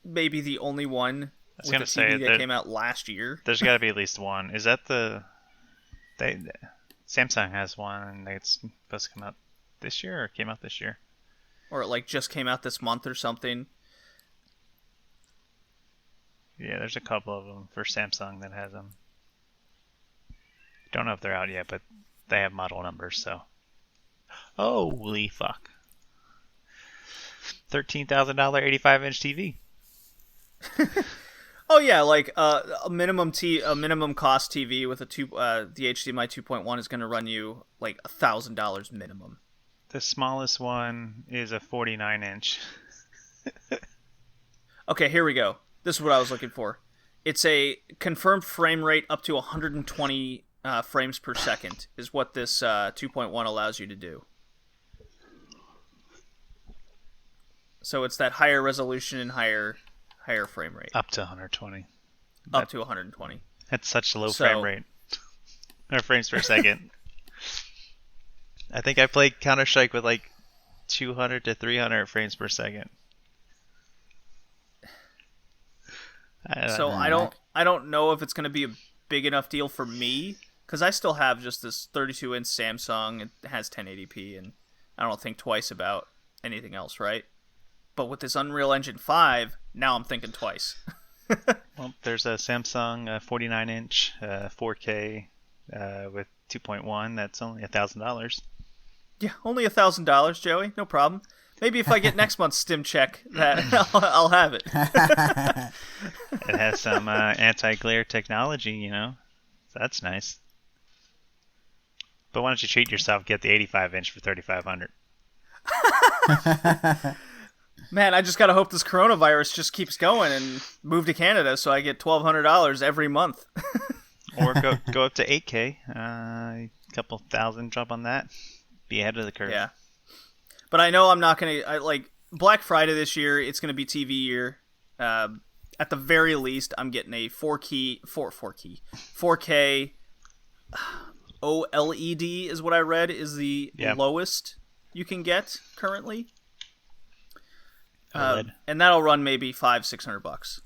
maybe the only one. I was going to say that came out last year. There's got to be at least one. Is that Samsung has one, and it's supposed to come out this year, or came out this year? Or it like just came out this month or something. Yeah, there's a couple of them for Samsung that has them. Don't know if they're out yet, but they have model numbers, so. Holy fuck. $13,000 85-inch TV. Oh yeah, like a minimum cost TV with the HDMI 2.1 is going to run you like $1,000 minimum. The smallest one is a 49-inch. Okay, here we go. This is what I was looking for. It's a confirmed frame rate up to 120 frames per second is what this 2.1 allows you to do. So it's that higher resolution and higher frame rate. Up to 120. Up to 120. That's such a low frame rate. Or frames per second. I think I played Counter-Strike with like 200 to 300 frames per second. I don't know if it's going to be a big enough deal for me, because I still have just this 32-inch Samsung. It has 1080p, and I don't think twice about anything else, right? But with this Unreal Engine 5, now I'm thinking twice. Well, there's a Samsung 49-inch 4K with 2.1. That's only $1,000. Yeah, only $1,000, Joey. No problem. Maybe if I get next month's Stim check, that I'll have it. It has some anti-glare technology, you know. So that's nice. But why don't you treat yourself? Get the 85-inch for $3,500. Man, I just gotta hope this coronavirus just keeps going and move to Canada so I get $1,200 every month. Or go up to 8K. A couple thousand, drop on that. Be ahead of the curve. Yeah. But I know I'm not going to... Like, Black Friday this year, it's going to be TV year. At the very least, I'm getting a 4K OLED is what I read is the lowest you can get currently. And that'll run maybe $500-$600.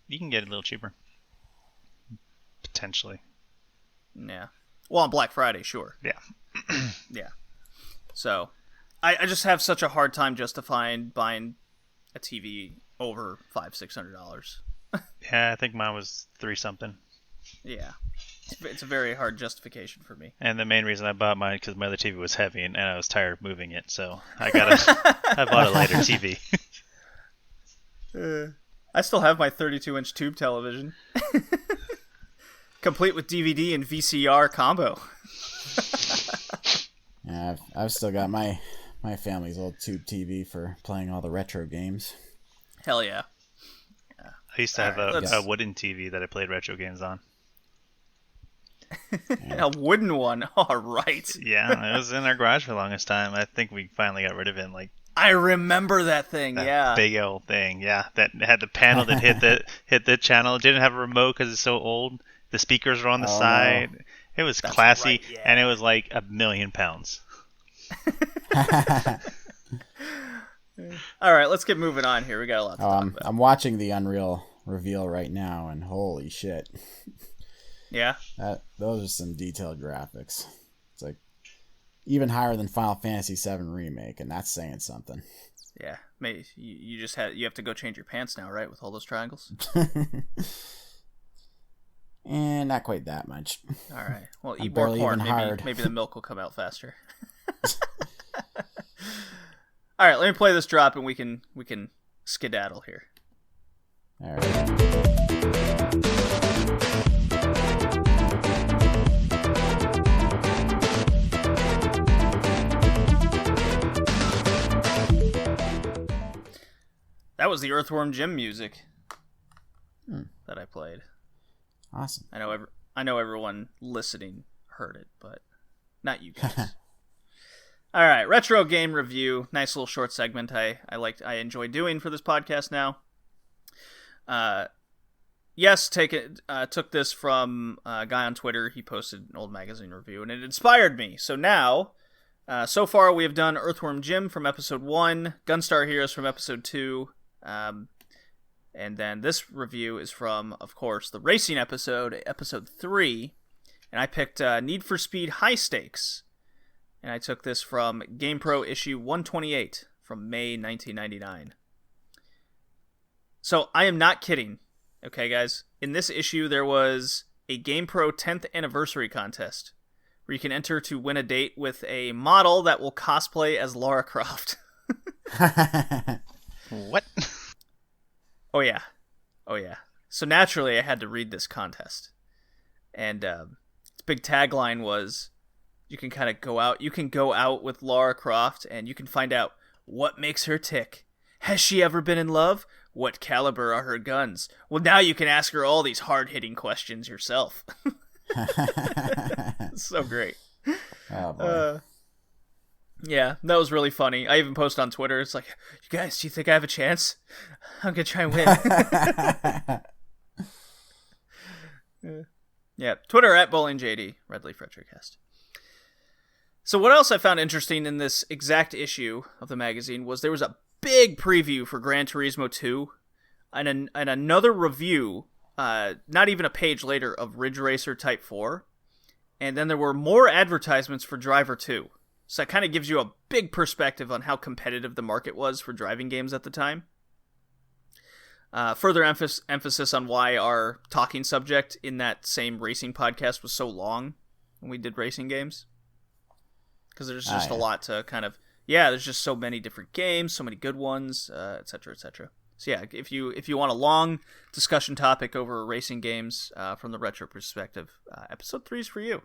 You can get it a little cheaper. Potentially. Yeah. Well, on Black Friday, sure. Yeah. Yeah. So, I just have such a hard time justifying buying a TV over $500-$600. Yeah, I think mine was $3-something. Yeah. It's a very hard justification for me. And the main reason I bought mine because my other TV was heavy and I was tired of moving it, so I bought a lighter TV. I still have my 32-inch tube television. Complete with DVD and VCR combo. Yeah, I've still got my family's old tube TV for playing all the retro games. Hell yeah. I used to have a wooden TV that I played retro games on. A wooden one? All right. Yeah, it was in our garage for the longest time. I think we finally got rid of it. I remember that thing, that big old thing, yeah. That had the panel that hit the channel. It didn't have a remote because it's so old. The speakers were on the side. No. It was classy, right, and it was like 1,000,000 pounds. All right, let's get moving on here. We got a lot to talk about. I'm watching the Unreal reveal right now, and holy shit. Yeah? Those are some detailed graphics. It's like even higher than Final Fantasy VII Remake, and that's saying something. Yeah, maybe you have to go change your pants now, right, with all those triangles? And not quite that much. All right. Well, eat more corn. Maybe the milk will come out faster. All right, let me play this drop, and we can skedaddle here. All right. That was the Earthworm Jim music that I played. Awesome. I know everyone listening heard it, but not you guys. All right, retro game review. Nice little short segment. I enjoy doing for this podcast now. Took this from a guy on Twitter. He posted an old magazine review, and it inspired me. So now, so far we have done Earthworm Jim from episode 1, Gunstar Heroes from episode 2, and then this review is from, of course, the racing episode 3, and I picked Need for Speed High Stakes, and I took this from GamePro issue 128 from May 1999. So I am not kidding, okay, guys? In this issue, there was a GamePro 10th anniversary contest where you can enter to win a date with a model that will cosplay as Lara Croft. What? Oh yeah. So naturally, I had to read this contest, and its big tagline was, "You can kind of go out. You can go out with Lara Croft, and you can find out what makes her tick. Has she ever been in love? What caliber are her guns? Well, now you can ask her all these hard-hitting questions yourself. So great. Oh, boy. Yeah, that was really funny. I even posted on Twitter. It's like, you guys, do you think I have a chance? I'm going to try and win. Yeah, Twitter at BowlingJD, RedLeafRetrocast. So what else I found interesting in this exact issue of the magazine was there was a big preview for Gran Turismo 2 and another review, not even a page later, of Ridge Racer Type 4. And then there were more advertisements for Driver 2. So that kind of gives you a big perspective on how competitive the market was for driving games at the time. Further emphasis on why our talking subject in that same racing podcast was so long when we did racing games. Because there's just a lot to kind of... Yeah, there's just so many different games, so many good ones, etc., etc. So yeah, if you want a long discussion topic over racing games from the retro perspective, episode 3 is for you.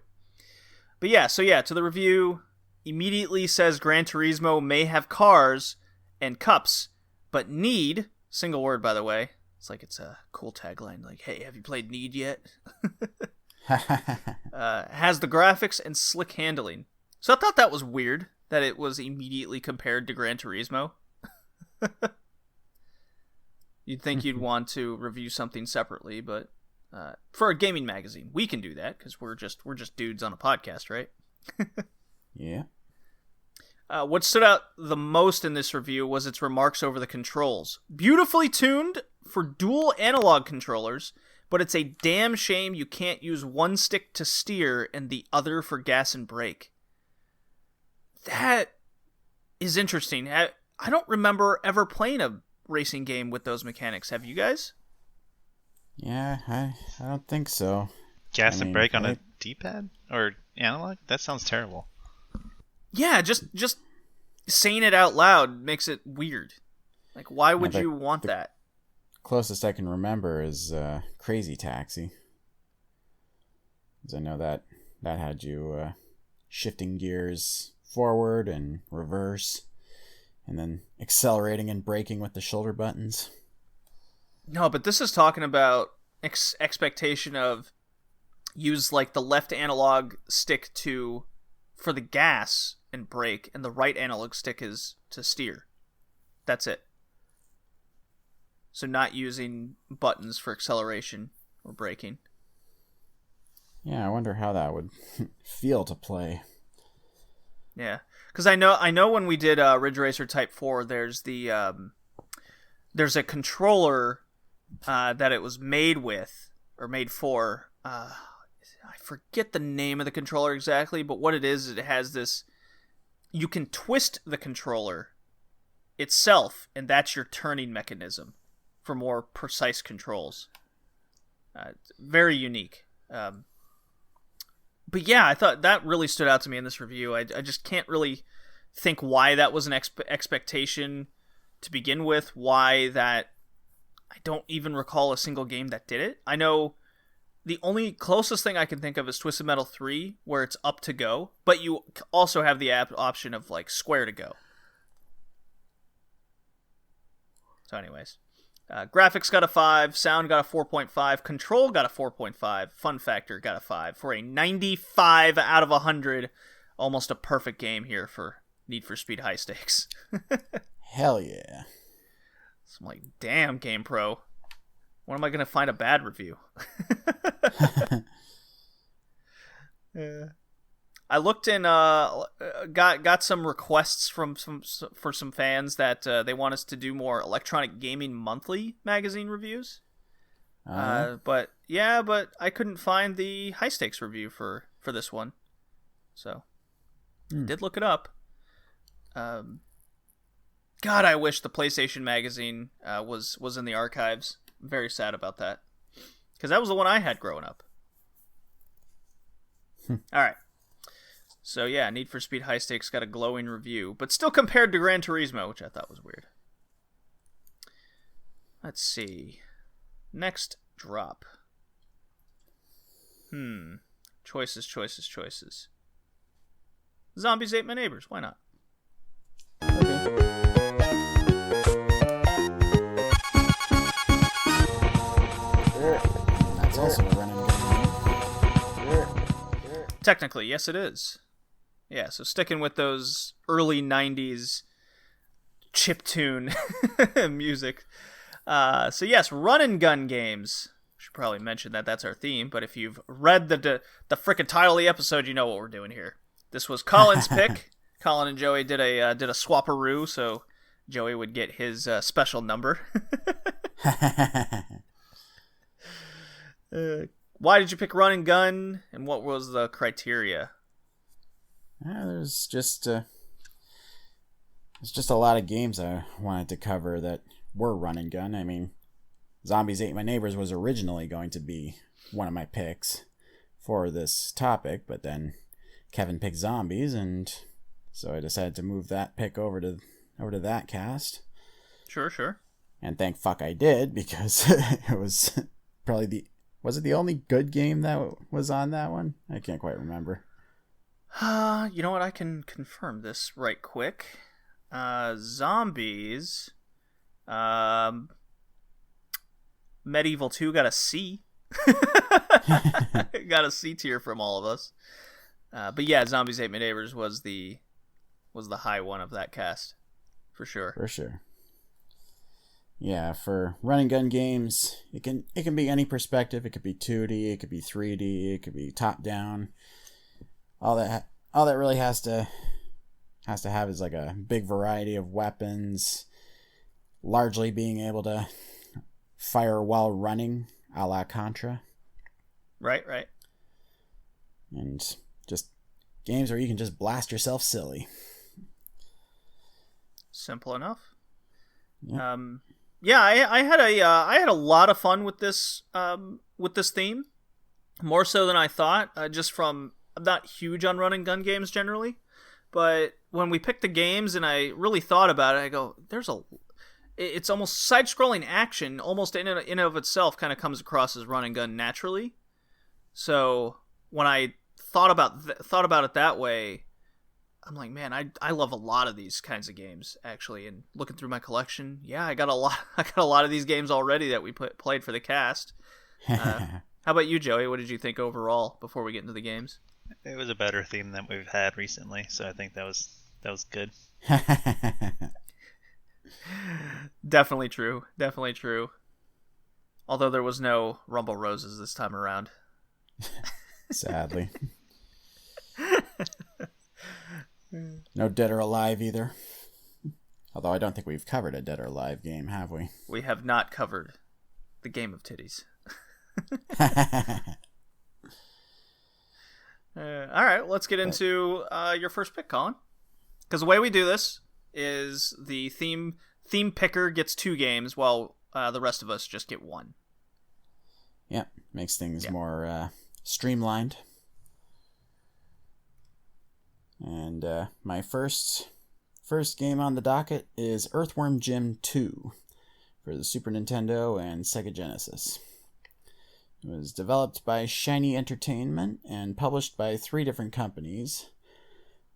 But yeah, to the review... Immediately says Gran Turismo may have cars and cups, but Need, single word by the way, it's like it's a cool tagline, like, hey, have you played Need yet? Has the graphics and slick handling. So I thought that was weird, that it was immediately compared to Gran Turismo. You'd think you'd want to review something separately, but for a gaming magazine, we can do that, because we're just dudes on a podcast, right? Yeah. What stood out the most in this review was its remarks over the controls. Beautifully tuned for dual analog controllers, but it's a damn shame you can't use one stick to steer and the other for gas and brake. That is interesting. I don't remember ever playing a racing game with those mechanics. Have you guys? Yeah, I don't think so. Gas and brake on a D-pad? Or analog? That sounds terrible. Yeah, just saying it out loud makes it weird. Like, why would you want that? Closest I can remember is Crazy Taxi. Because I know that had you shifting gears forward and reverse, and then accelerating and braking with the shoulder buttons. No, but this is talking about expectation of use like the left analog stick for the gas and brake, and the right analog stick is to steer. That's it. So not using buttons for acceleration or braking. Yeah, I wonder how that would feel to play. Yeah, because I know when we did Ridge Racer Type 4, there's there's a controller that it was made with, or made for. I forget the name of the controller exactly, but what it is, it has this... You can twist the controller itself, and that's your turning mechanism for more precise controls. Very unique. But yeah, I thought that really stood out to me in this review. I just can't really think why that was an expectation to begin with. Why that... I don't even recall a single game that did it. I know the only closest thing I can think of is Twisted Metal 3, where it's up to go, but you also have the option of like square to go. So anyways, graphics got a 5, sound got a 4.5, control got a 4.5, fun factor got a 5, for a 95 out of 100, almost a perfect game here for Need for Speed High Stakes. Hell yeah. So I'm like, damn, Game Pro. When am I going to find a bad review? Yeah. I looked in, got some requests for some fans that they want us to do more Electronic Gaming Monthly magazine reviews. But I couldn't find the High Stakes review for this one. So, I did look it up. God, I wish the PlayStation magazine was in the archives. I'm very sad about that, because that was the one I had growing up. All right. So yeah, Need for Speed High Stakes got a glowing review, but still compared to Gran Turismo, which I thought was weird. Let's see. Next drop. Choices. Zombies Ate My Neighbors. Why not? Technically, yes, it is. Yeah, so sticking with those early 90s chiptune music. So yes, run and gun games. Should probably mention that that's our theme, but if you've read the frickin' title of the episode, you know what we're doing here. This was Colin's pick. Colin and Joey did a swapperoo, so Joey would get his special number. Why did you pick run and gun, and what was the criteria? There's just a lot of games I wanted to cover that were run and gun. I mean, Zombies Ate My Neighbors was originally going to be one of my picks for this topic, but then Kevin picked Zombies, and so I decided to move that pick over to that cast. Sure. And thank fuck I did, because it was probably was it the only good game that was on that one? I can't quite remember. You know what? I can confirm this right quick. Zombies. Medieval 2 got a C. Got a C tier from all of us. But yeah, Zombies Ate My Neighbors was the high one of that cast. For sure. For sure. Yeah, for run and gun games, it can be any perspective. It could be 2D, it could be 3D, it could be top down. All that really has to have is like a big variety of weapons, largely being able to fire while running, a la Contra. Right. And just games where you can just blast yourself silly. Simple enough. Yep. I had a lot of fun with this theme, more so than I thought. Just from, I'm not huge on run and gun games generally, but when we picked the games and I really thought about it, I go, it's almost side-scrolling action, almost in and of itself, kind of comes across as run and gun naturally. So when I thought about it that way, I'm like, man, I love a lot of these kinds of games actually. And looking through my collection, yeah, I got a lot of these games already that we played for the cast. How about you, Joey? What did you think overall before we get into the games? It was a better theme than we've had recently, so I think that was good. Definitely true. Although there was no Rumble Roses this time around. Sadly. No Dead or Alive either. Although I don't think we've covered a Dead or Alive game, have we? We have not covered the game of titties. All right, let's get into your first pick, Colin. Because the way we do this is the theme picker gets 2 games, while the rest of us just get 1. Yep, makes things more streamlined. And my first game on the docket is Earthworm Jim 2 for the Super Nintendo and Sega Genesis. It was developed by Shiny Entertainment and published by 3 different companies.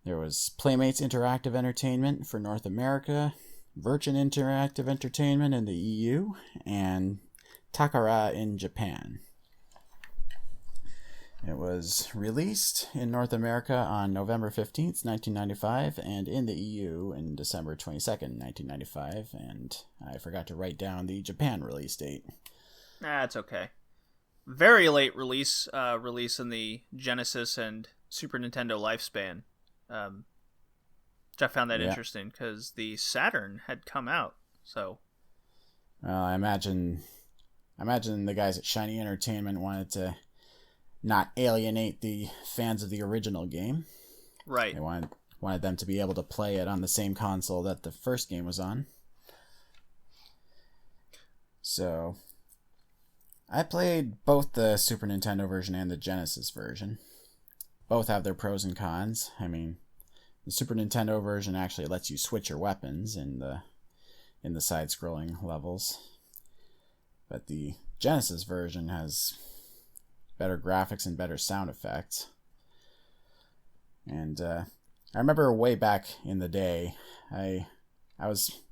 There was Playmates Interactive Entertainment for North America, Virgin Interactive Entertainment in the EU, and Takara in Japan. It was released in North America on November 15th, 1995, and in the EU in December 22nd, 1995, and I forgot to write down the Japan release date. That's okay. Very late release in the Genesis and Super Nintendo lifespan, which I found that interesting, because the Saturn had come out, so... I imagine the guys at Shiny Entertainment wanted to not alienate the fans of the original game. Right. They wanted them to be able to play it on the same console that the first game was on. So, I played both the Super Nintendo version and the Genesis version. Both have their pros and cons. I mean, the Super Nintendo version actually lets you switch your weapons in the side-scrolling levels. But the Genesis version has better graphics and better sound effects. And I remember way back in the day, I was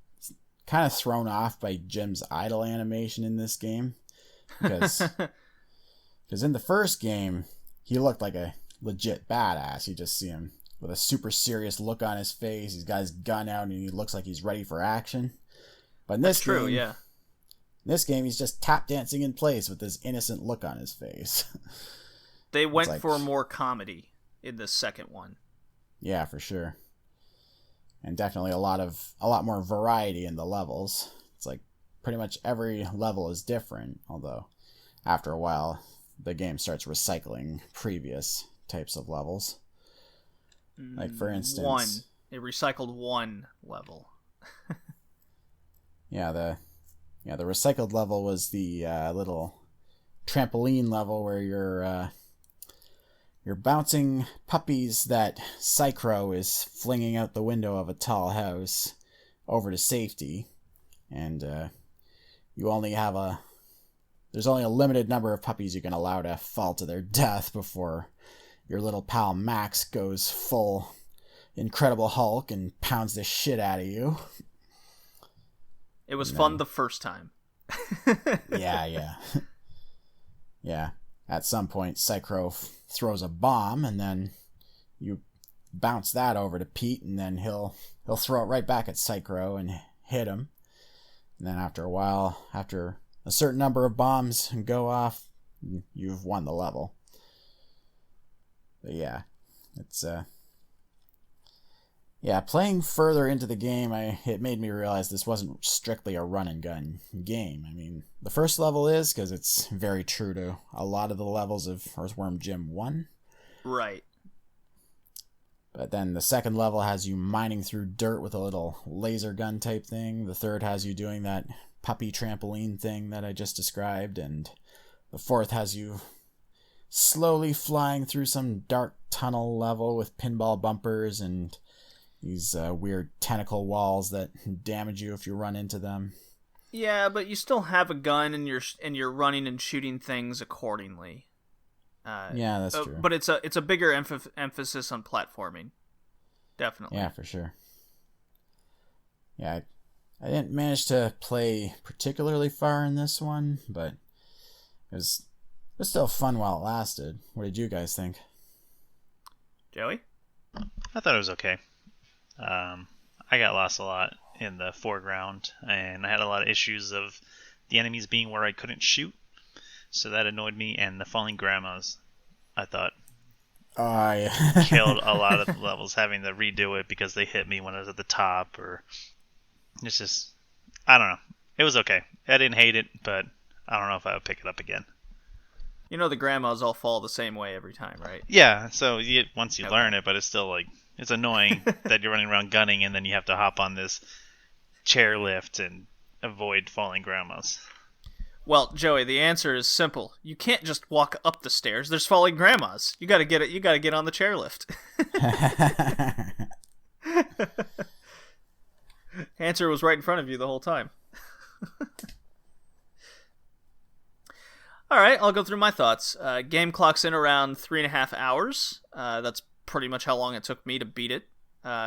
kind of thrown off by Jim's idle animation in this game, because in the first game he looked like a legit badass. You just see him with a super serious look on his face. He's got his gun out and he looks like he's ready for action. But in this That's true, game, yeah. in this game, he's just tap dancing in place with this innocent look on his face. They went for more comedy in the second one. Yeah, for sure. And definitely a lot more variety in the levels. It's like pretty much every level is different, although after a while the game starts recycling previous types of levels. Like for instance, it recycled one level. the recycled level was the little trampoline level where you're bouncing puppies that Psychro is flinging out the window of a tall house over to safety, and there's only a limited number of puppies you can allow to fall to their death before your little pal Max goes full Incredible Hulk and pounds the shit out of you. It was fun the first time. Yeah. Yeah. At some point, Psychro throws a bomb, and then you bounce that over to Pete, and then he'll throw it right back at Psychro and hit him. And then after a while, after a certain number of bombs go off, you've won the level. But yeah, it's playing further into the game, it made me realize this wasn't strictly a run and gun game. I mean, the first level is, because it's very true to a lot of the levels of Earthworm Jim 1. Right. But then the second level has you mining through dirt with a little laser gun type thing. The third has you doing that puppy trampoline thing that I just described. And the fourth has you slowly flying through some dark tunnel level with pinball bumpers and these weird tentacle walls that damage you if you run into them. Yeah, but you still have a gun and you're running and shooting things accordingly. Yeah, that's true. But it's a bigger emphasis on platforming. Definitely. Yeah, for sure. Yeah, I didn't manage to play particularly far in this one, but it was still fun while it lasted. What did you guys think? Joey? I thought it was okay. I got lost a lot in the foreground, and I had a lot of issues of the enemies being where I couldn't shoot, so that annoyed me. And the falling grandmas, I thought, killed a lot of the levels, having to redo it because they hit me when I was at the top, or it's just, I don't know. It was okay. I didn't hate it, but I don't know if I would pick it up again. You know the grandmas all fall the same way every time, right? Yeah, so once you learn it, but it's still like, it's annoying that you're running around gunning and then you have to hop on this chairlift and avoid falling grandmas. Well, Joey, the answer is simple. You can't just walk up the stairs. There's falling grandmas. You got to get it. You got to get on the chairlift. Answer was right in front of you the whole time. All right, I'll go through my thoughts. Game clocks in around 3.5 hours. That's pretty much how long it took me to beat it.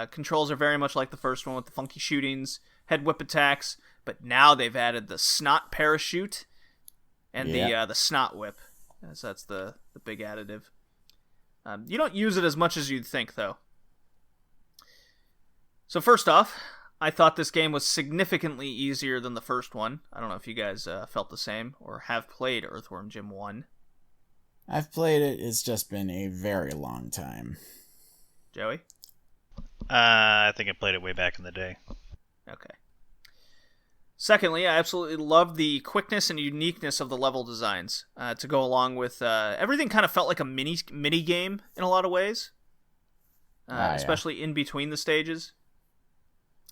Controls are very much like the first one with the funky shootings, head whip attacks, but now they've added the snot parachute and the snot whip. So that's the big additive. You don't use it as much as you'd think, though. So first off, I thought this game was significantly easier than the first one. I don't know if you guys felt the same or have played Earthworm Jim 1. I've played it. It's just been a very long time. Joey? I think I played it way back in the day. Okay. Secondly, I absolutely love the quickness and uniqueness of the level designs to go along with everything. Kind of felt like a mini game in a lot of ways, especially in between the stages,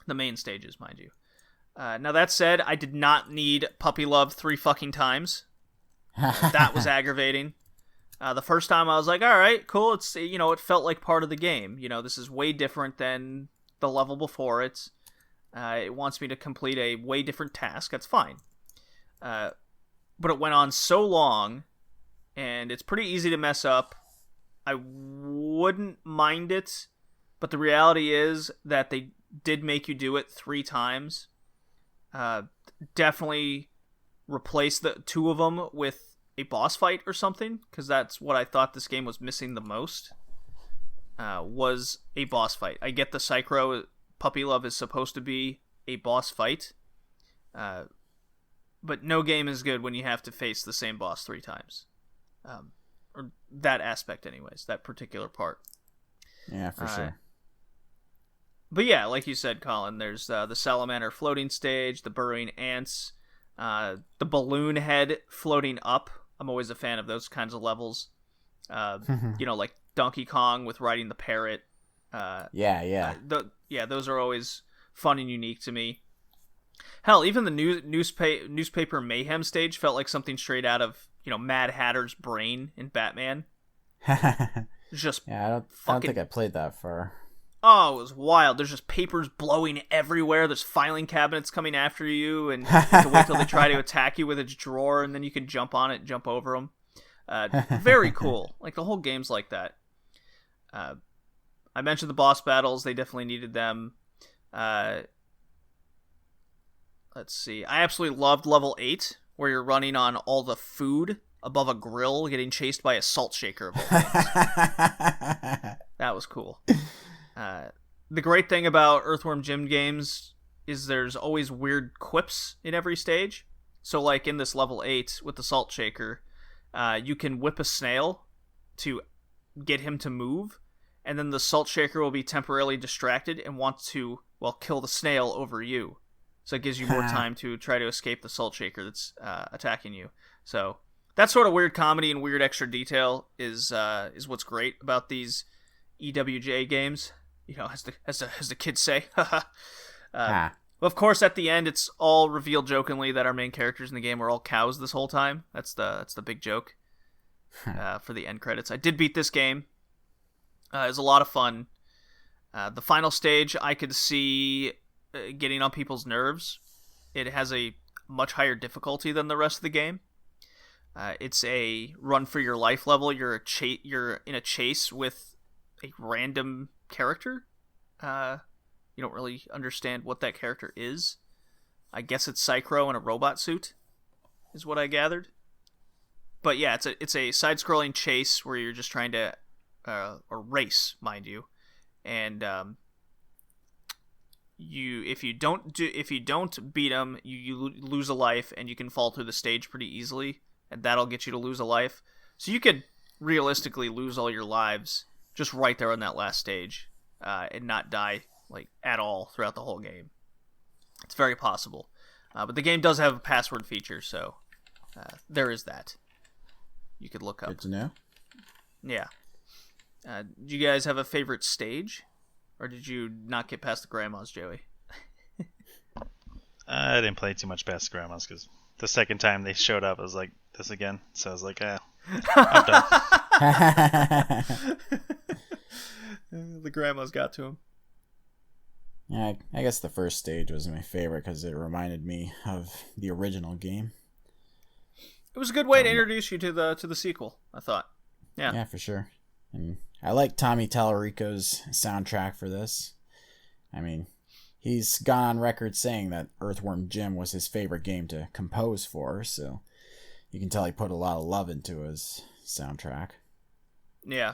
the main stages, mind you. Now that said, I did not need puppy love 3 fucking times. That was aggravating. The first time I was like, all right, cool. It's, it felt like part of the game. This is way different than the level before it. It wants me to complete a way different task. That's fine. But it went on so long, and it's pretty easy to mess up. I wouldn't mind it, but the reality is that they did make you do it 3 times. Definitely replace the 2 of them with a boss fight or something, because that's what I thought this game was missing the most, was a boss fight. I get the Psychro Puppy Love is supposed to be a boss fight, but no game is good when you have to face the same boss 3 times. Or that aspect anyways, that particular part. Yeah, for sure. But yeah, like you said, Colin, there's the salamander floating stage, the burrowing ants, the balloon head floating up. I'm always a fan of those kinds of levels. Like Donkey Kong with riding the parrot. Yeah. Those are always fun and unique to me. Hell, even the newspaper mayhem stage felt like something straight out of Mad Hatter's brain in Batman. Just I don't think I played that far. Oh, it was wild. There's just papers blowing everywhere. There's filing cabinets coming after you, and you have to wait till they try to attack you with its drawer, and then you can jump on it and jump over them. Very cool. Like, the whole game's like that. I mentioned the boss battles. They definitely needed them. Let's see. I absolutely loved level 8, where you're running on all the food above a grill, getting chased by a salt shaker of all things. That was cool. The great thing about Earthworm Jim games is there's always weird quips in every stage. So like in this level 8 with the salt shaker, you can whip a snail to get him to move, and then the salt shaker will be temporarily distracted and want to, kill the snail over you. So it gives you more time to try to escape the salt shaker that's attacking you. So that sort of weird comedy and weird extra detail is what's great about these EWJ games. As the kids say. Of course, at the end, it's all revealed jokingly that our main characters in the game were all cows this whole time. That's the big joke for the end credits. I did beat this game. It was a lot of fun. The final stage, I could see getting on people's nerves. It has a much higher difficulty than the rest of the game. It's a run for your life level. You're in a chase with a random character. You don't really understand what that character is. I guess it's Psychro in a robot suit, is what I gathered. But yeah, it's a side-scrolling chase where you're just trying to, or race, mind you, and if you don't beat them, you lose a life, and you can fall through the stage pretty easily, and that'll get you to lose a life. So you could realistically lose all your lives just right there on that last stage, and not die at all throughout the whole game. It's very possible. But the game does have a password feature, so there is that. You could look up. Good to know. Yeah. Do you guys have a favorite stage? Or did you not get past the grandmas, Joey? I didn't play too much past the grandmas, because the second time they showed up, I was like, this again? So I was like, I'm done. The grandmas got to him. Yeah, I guess the first stage was my favorite because it reminded me of the original game. It was a good way to introduce you to the sequel, I thought. Yeah, for sure. And I like Tommy Tallarico's soundtrack for this. I mean, he's gone on record saying that Earthworm Jim was his favorite game to compose for, so you can tell he put a lot of love into his soundtrack. Yeah.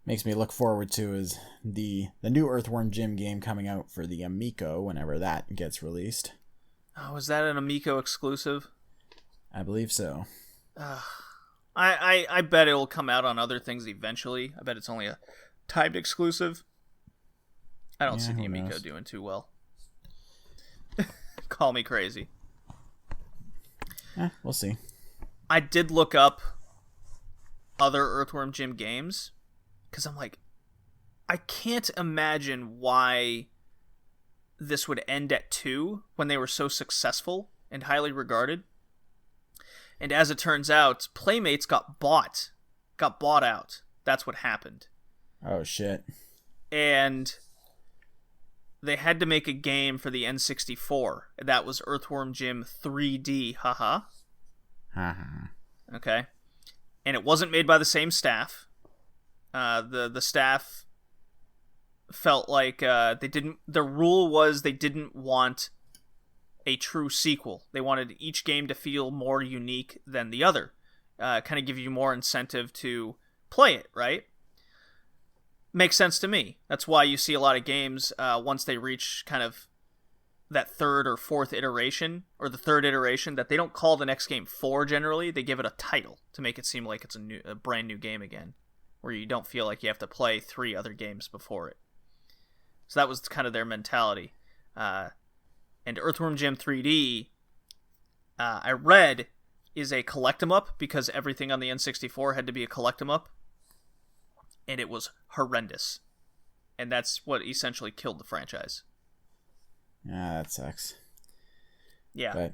Makes me look forward to is the new Earthworm Jim game coming out for the Amico whenever that gets released. Oh, is that an Amico exclusive? I believe so. I bet it will come out on other things eventually. I bet it's only a timed exclusive. I don't see the Amico doing too well. Call me crazy. We'll see. I did look up other Earthworm Jim games, because I'm like, I can't imagine why this would end at 2 when they were so successful and highly regarded. And as it turns out, Playmates got bought out. That's what happened. Oh, shit. And they had to make a game for the N64. That was Earthworm Jim 3D, haha. Okay. And it wasn't made by the same staff. The staff felt like their rule was they didn't want a true sequel. They wanted each game to feel more unique than the other. kind of give you more incentive to play it, right? Makes sense to me. That's why you see a lot of games, once they reach kind of that third or fourth iteration, or the third iteration, that they don't call the next game 4 generally. They give it a title to make it seem like it's a brand new game again, where you don't feel like you have to play 3 other games before it. So that was kind of their mentality. And Earthworm Jim 3D, I read, is a collect-em-up, because everything on the N64 had to be a collect-em-up. And it was horrendous. And that's what essentially killed the franchise. Yeah, that sucks. Yeah. But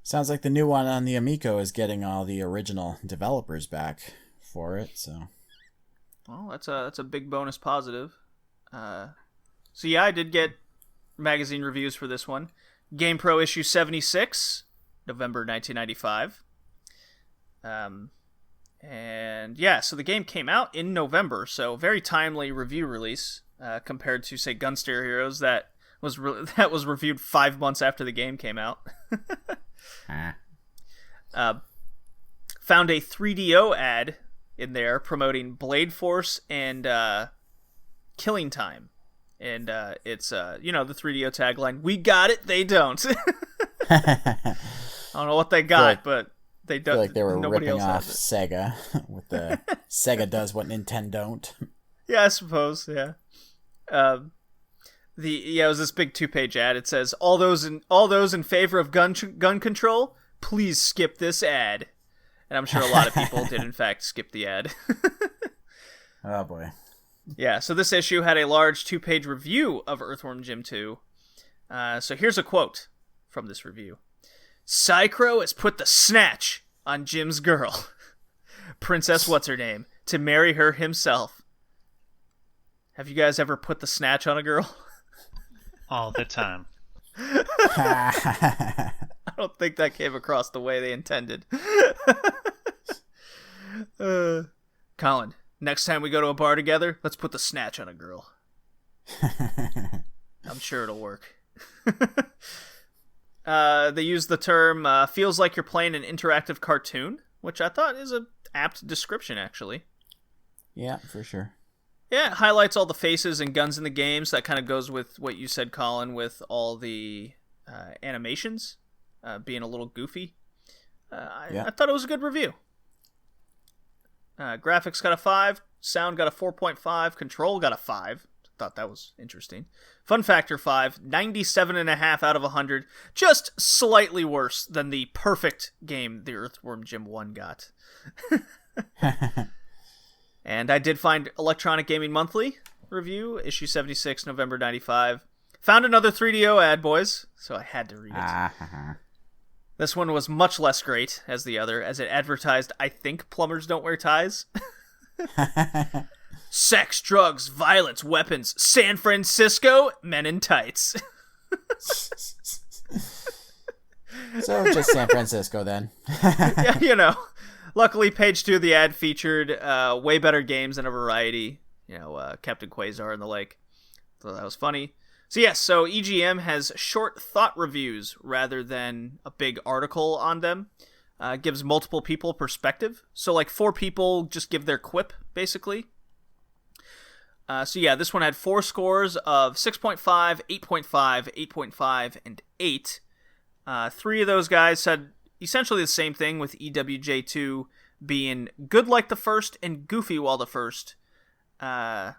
sounds like the new one on the Amico is getting all the original developers back for it, so... Well, that's a big bonus positive. So yeah, I did get magazine reviews for this one. GamePro issue 76, November 1995. And yeah, so the game came out in November, so very timely review release, compared to, say, Gunster Heroes that was reviewed 5 months after the game came out. Found a 3DO ad in there promoting Blade Force and Killing Time. And it's, the 3DO tagline, "We got it, they don't." I don't know what they got, but they don't. I feel like they were nobody ripping else off has Sega with the Sega does what Nintendo don't. Yeah, I suppose, yeah. It was this big 2-page ad. It says, all those in favor of gun control, please skip this ad. And I'm sure a lot of people did, in fact, skip the ad. Oh, boy. Yeah, so this issue had a large 2-page review of Earthworm Jim 2. So here's a quote from this review. "Psychro has put the snatch on Jim's girl, Princess What's-Her-Name, to marry her himself." Have you guys ever put the snatch on a girl? All the time. I don't think that came across the way they intended. Colin, next time we go to a bar together, let's put the snatch on a girl. I'm sure it'll work. They use the term, feels like you're playing an interactive cartoon, which I thought is an apt description, actually. Yeah, for sure. Yeah, it highlights all the faces and guns in the game, so that kind of goes with what you said, Colin, with all the animations being a little goofy. I thought it was a good review. Graphics got a 5, sound got a 4.5, control got a 5. Thought that was interesting. Fun factor 5, 97.5 out of 100. Just slightly worse than the perfect game the Earthworm Jim 1 got. And I did find Electronic Gaming Monthly review, issue 76, November 95. Found another 3DO ad, boys, so I had to read it. This one was much less great as the other, as it advertised, I think plumbers don't wear ties. Sex, drugs, violence, weapons, San Francisco, men in tights. So just San Francisco then. Yeah, Luckily, page 2 of the ad featured way better games than a variety. Captain Quasar and the like. So that was funny. So yes, so EGM has short thought reviews rather than a big article on them. Gives multiple people perspective. So like 4 people just give their quip, basically. So yeah, this one had 4 scores of 6.5, 8.5, 8.5, and 8. 3 of those guys said essentially the same thing, with EWJ2 being good like the first and goofy while the first. But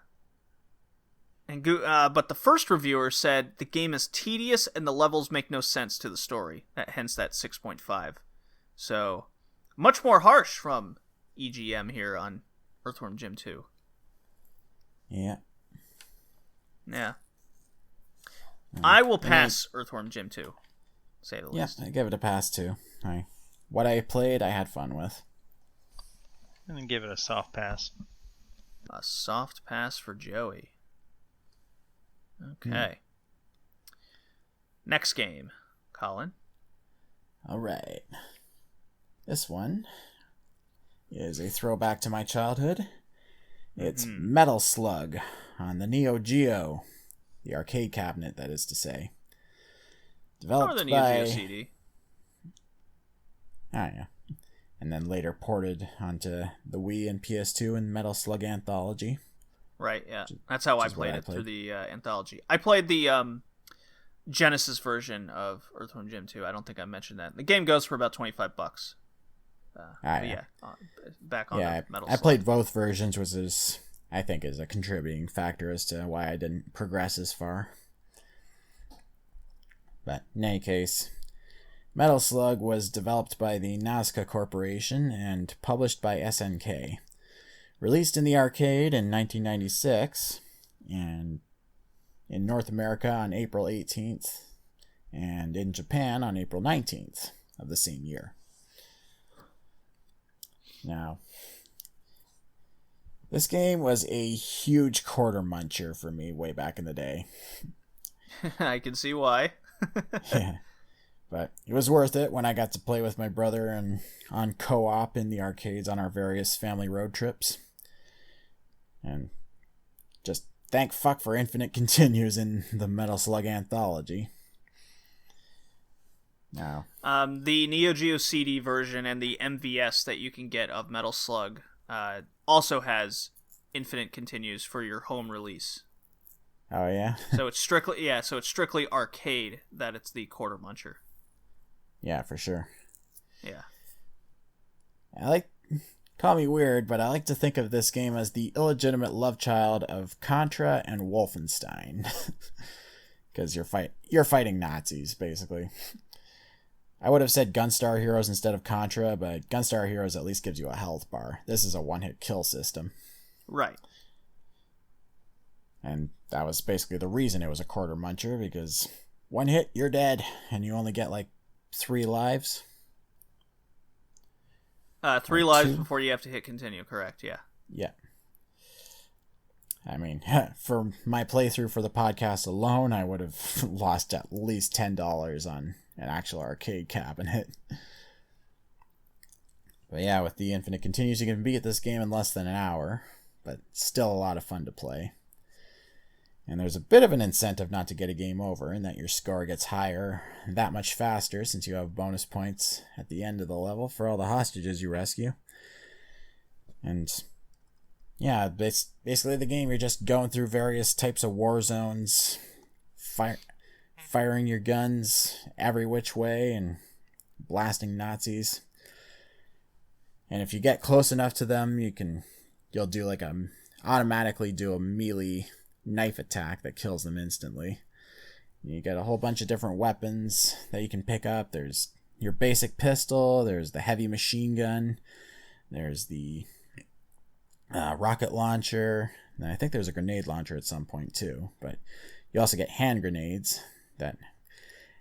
the first reviewer said the game is tedious and the levels make no sense to the story. Hence that 6.5. So, much more harsh from EGM here on Earthworm Jim 2. Yeah. Yeah. I will pass Earthworm Jim 2. Say the least. Yeah, I give it a pass too. What I played, I had fun with. And then give it a soft pass. A soft pass for Joey. Okay. Next game, Colin. All right. This one is a throwback to my childhood. It's Metal Slug on the Neo Geo, the arcade cabinet, that is to say. Developed Or the by... Neo Geo CD. Oh, yeah. and then later ported onto the Wii and PS2 in Metal Slug Anthology. Right, yeah. That's how I played it, through the Anthology. I played the Genesis version of Earthworm Jim too. I don't think I mentioned that. The game goes for about $25. Back on Metal Slug. I played both versions, which is, I think, is a contributing factor as to why I didn't progress as far. But in any case, Metal Slug was developed by the Nazca Corporation and published by SNK. Released in the arcade in 1996, and in North America on April 18th, and in Japan on April 19th of the same year. Now, this game was a huge quarter muncher for me way back in the day. I can see why. Yeah. But it was worth it when I got to play with my brother and on co-op in the arcades on our various family road trips. And just thank fuck for infinite continues in the Metal Slug Anthology. Now, the Neo Geo CD version and the MVS that you can get of Metal Slug also has infinite continues for your home release. Oh yeah. So it's strictly arcade that it's the quarter muncher. Yeah, for sure. Yeah. Call me weird, but I like to think of this game as the illegitimate love child of Contra and Wolfenstein. Because you're fighting Nazis, basically. I would have said Gunstar Heroes instead of Contra, but Gunstar Heroes at least gives you a health bar. This is a one-hit kill system. Right. And that was basically the reason it was a quarter muncher, because one hit, you're dead, and you only get like 3 lives. 3 lives before you have to hit continue, correct, yeah. Yeah. I mean, for my playthrough for the podcast alone, I would have lost at least $10 on an actual arcade cabinet. But yeah, with the infinite continues, you can beat this game in less than an hour, but still a lot of fun to play. And there's a bit of an incentive not to get a game over, in that your score gets higher that much faster since you have bonus points at the end of the level for all the hostages you rescue. And yeah, basically the game, you're just going through various types of war zones, firing your guns every which way and blasting Nazis. And if you get close enough to them, you'll do automatically do a melee knife attack that kills them instantly. You get a whole bunch of different weapons that you can pick up. There's your basic pistol, there's the heavy machine gun, there's the rocket launcher, and I think there's a grenade launcher at some point too. But you also get hand grenades that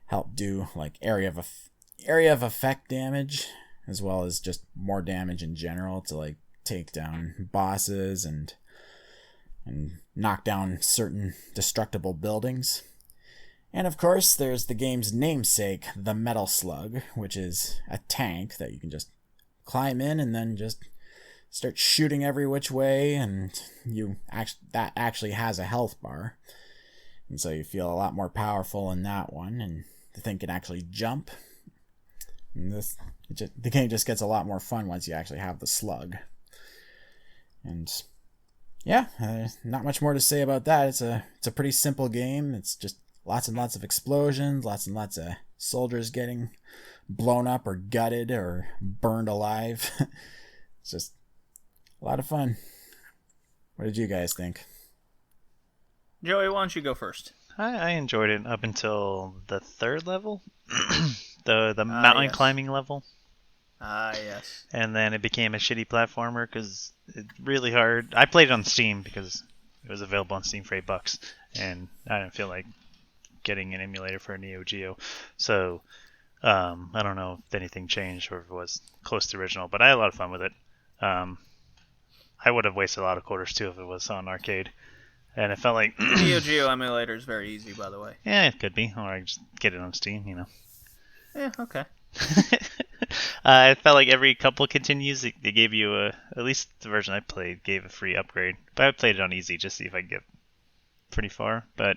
help do like area of effect damage, as well as just more damage in general to like take down bosses and knock down certain destructible buildings. And of course, there's the game's namesake, the Metal Slug, which is a tank that you can just climb in and then just start shooting every which way, and that actually has a health bar. And so you feel a lot more powerful in that one, and the thing can actually jump. And the game just gets a lot more fun once you actually have the slug. And yeah, not much more to say about that. It's a pretty simple game. It's just lots and lots of explosions, lots and lots of soldiers getting blown up or gutted or burned alive. It's just a lot of fun. What did you guys think? Joey, why don't you go first? I enjoyed it up until the 3rd level, the mountain climbing level. Yes. And then it became a shitty platformer because it's really hard. I played it on Steam because it was available on Steam for $8, and I didn't feel like getting an emulator for a Neo Geo. So I don't know if anything changed or if it was close to original, but I had a lot of fun with it. I would have wasted a lot of quarters too if it was on arcade. And it felt like Neo Geo emulator is very easy, by the way. Yeah, it could be, or I just get it on Steam, Yeah, okay. It felt like every couple continues, they gave you at least the version I played gave a free upgrade. But I played it on easy just to see if I could get pretty far. But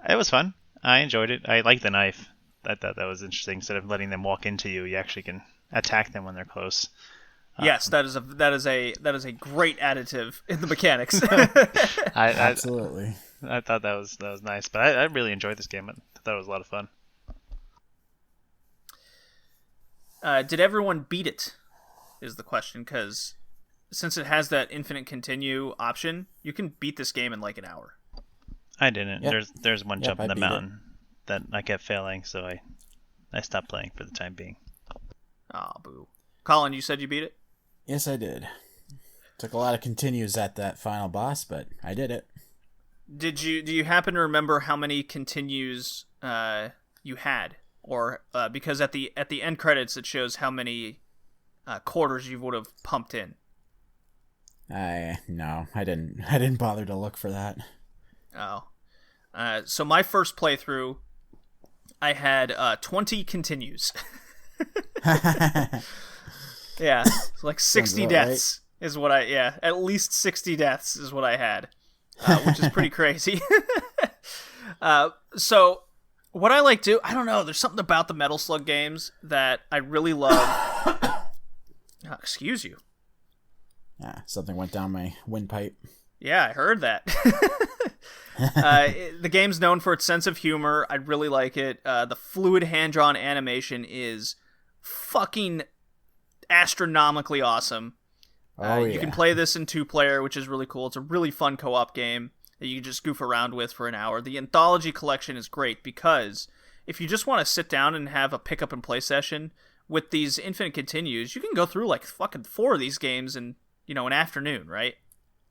it was fun. I enjoyed it. I liked the knife. I thought that was interesting. Instead of letting them walk into you, you actually can attack them when they're close. Yes, that is a great additive in the mechanics. Absolutely. I thought that was nice, but I really enjoyed this game. I thought it was a lot of fun. Did everyone beat it? Is the question, because since it has that infinite continue option, you can beat this game in like an hour. I didn't. Yep. There's one jump in the beat mountain that I kept failing, so I stopped playing for the time being. Aw, boo. Colin, you said you beat it? Yes, I did. Took a lot of continues at that final boss, but I did it. Do you happen to remember how many continues you had, or because at the end credits it shows how many quarters you would have pumped in? No, I didn't bother to look for that. Oh, so my first playthrough, I had 20 continues. Yeah, so like 60 deaths is what at least 60 deaths is what I had, which is pretty crazy. So what I like to, I don't know, there's something about the Metal Slug games that I really love. Excuse you. Something went down my windpipe. Yeah, I heard that. The game's known for its sense of humor. I really like it. The fluid hand-drawn animation is fucking astronomically awesome. You can play this in 2-player, which is really cool. It's a really fun co-op game that you can just goof around with for an hour. The Anthology collection is great because if you just want to sit down and have a pick-up and play session with these infinite continues, you can go through like fucking 4 of these games in, an afternoon, right?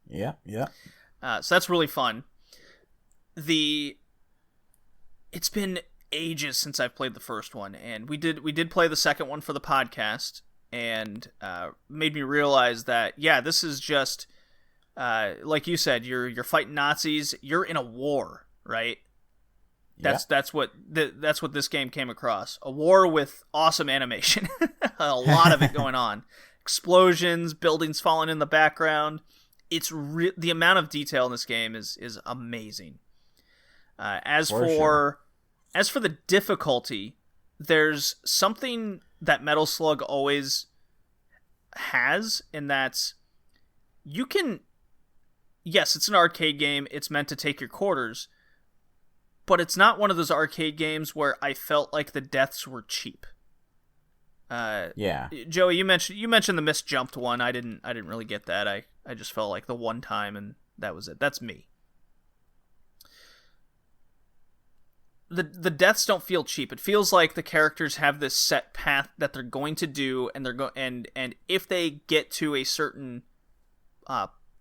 Yeah. So that's really fun. It's been ages since I've played the first one, and we did play the second one for the podcast, and made me realize that this is just like you said, you're fighting Nazis, you're in a war, right? That's what this game came across, a war with awesome animation. A lot of it going on, explosions, buildings falling in the background. It's the amount of detail in this game is amazing. As for the difficulty, there's something that Metal Slug always has, and that's you can. Yes, it's an arcade game. It's meant to take your quarters, but it's not one of those arcade games where I felt like the deaths were cheap. Joey, you mentioned the misjumped one. I didn't really get that. I just felt like the one time and that was it. That's me. The deaths don't feel cheap. It feels like the characters have this set path that they're going to do, and and if they get to a certain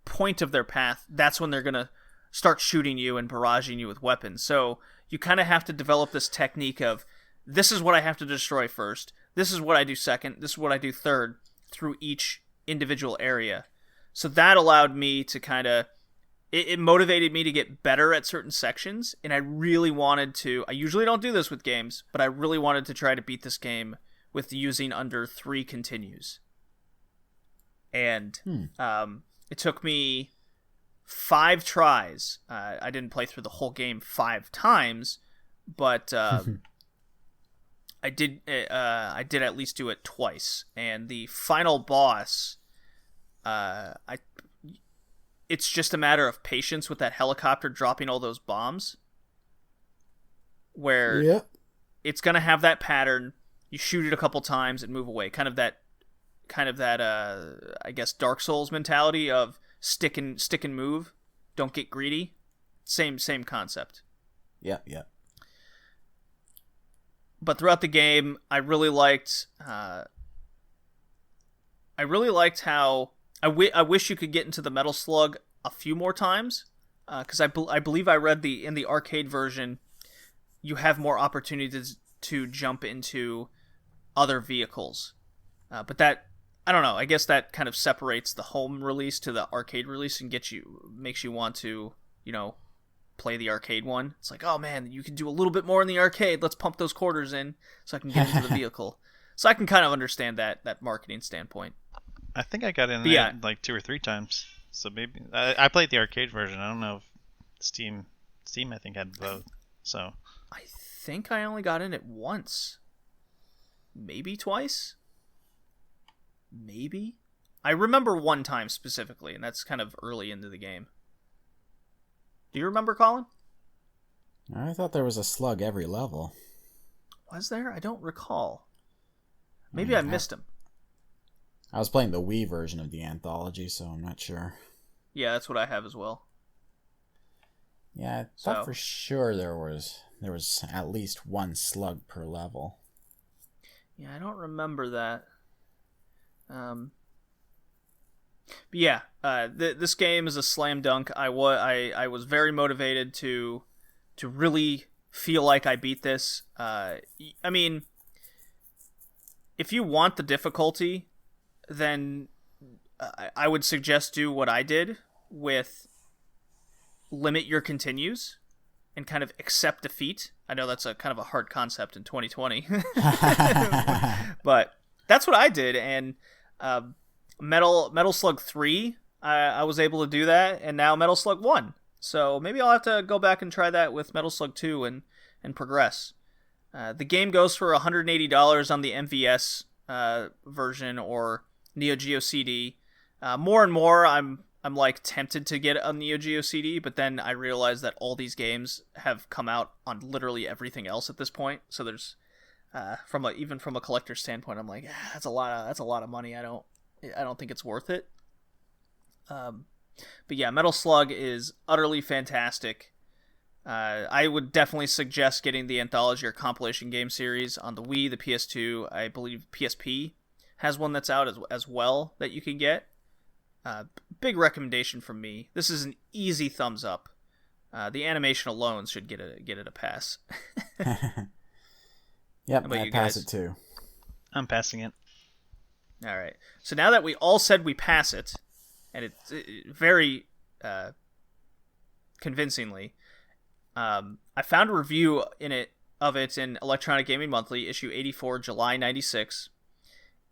point of their path, that's when they're gonna start shooting you and barraging you with weapons. So you kind of have to develop this technique of, this is what I have to destroy first, this is what I do second, this is what I do third, through each individual area. So that allowed me to kind of, it motivated me to get better at certain sections, and I really wanted to, I usually don't do this with games, but I really wanted to try to beat this game with using under 3 continues. And it took me 5 tries. I didn't play through the whole game 5 times, but I did at least do it twice. And the final boss, it's just a matter of patience with that helicopter dropping all those bombs, where it's gonna have that pattern. You shoot it a couple times and move away. Kind of that I guess Dark Souls mentality of stick and move, don't get greedy. Same concept. Yeah. But throughout the game, I really liked how I wish you could get into the Metal Slug a few more times, because I believe I read in the arcade version, you have more opportunities to jump into other vehicles. But that, I don't know, I guess that kind of separates the home release to the arcade release and makes you want to, play the arcade one. It's like, oh man, you can do a little bit more in the arcade. Let's pump those quarters in so I can get into the vehicle. So I can kind of understand that marketing standpoint. I think I got in there like 2 or 3 times. So maybe I played the arcade version. I don't know if Steam I think had both. So I think I only got in it once, maybe twice. maybe. I remember one time specifically, and that's kind of early into the game. Do you remember, Colin? I thought there was a slug every level. Was there? I don't recall. Maybe I missed him. I was playing the Wii version of the Anthology, so I'm not sure. Yeah, that's what I have as well. Yeah, I thought for sure there was at least one slug per level. Yeah, I don't remember that. But yeah, this game is a slam dunk. I was very motivated to really feel like I beat this. I mean, if you want the difficulty, then I would suggest do what I did with limit your continues and kind of accept defeat. I know that's a kind of a hard concept in 2020, but that's what I did. And Metal Slug 3, I was able to do that, and now Metal Slug 1. So maybe I'll have to go back and try that with Metal Slug 2 and progress. The game goes for $180 on the MVS version or Neo Geo CD. More and more, I'm like tempted to get a Neo Geo CD, but then I realize that all these games have come out on literally everything else at this point. So there's even from a collector's standpoint, I'm like, that's a lot of money. I don't think it's worth it. But yeah, Metal Slug is utterly fantastic. I would definitely suggest getting the Anthology or compilation game series on the Wii, the PS2. I believe PSP has one that's out as well that you can get. Big recommendation from me. This is an easy thumbs up. The animation alone should get it a pass. Yep, I pass it too. I'm passing it. All right. So now that we all said we pass it, and it's very convincingly, I found a review of it in Electronic Gaming Monthly, issue 84, July 96.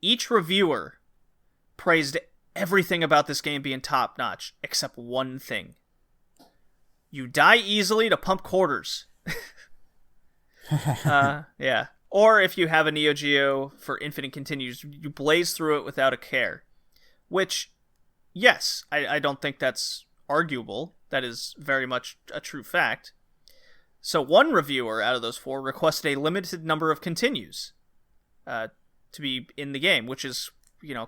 Each reviewer praised everything about this game being top notch, except one thing. You die easily to pump quarters. Yeah. Or if you have a Neo Geo for infinite continues, you blaze through it without a care. Which, yes, I don't think that's arguable. That is very much a true fact. So one reviewer out of those 4 requested a limited number of continues to be in the game, which is,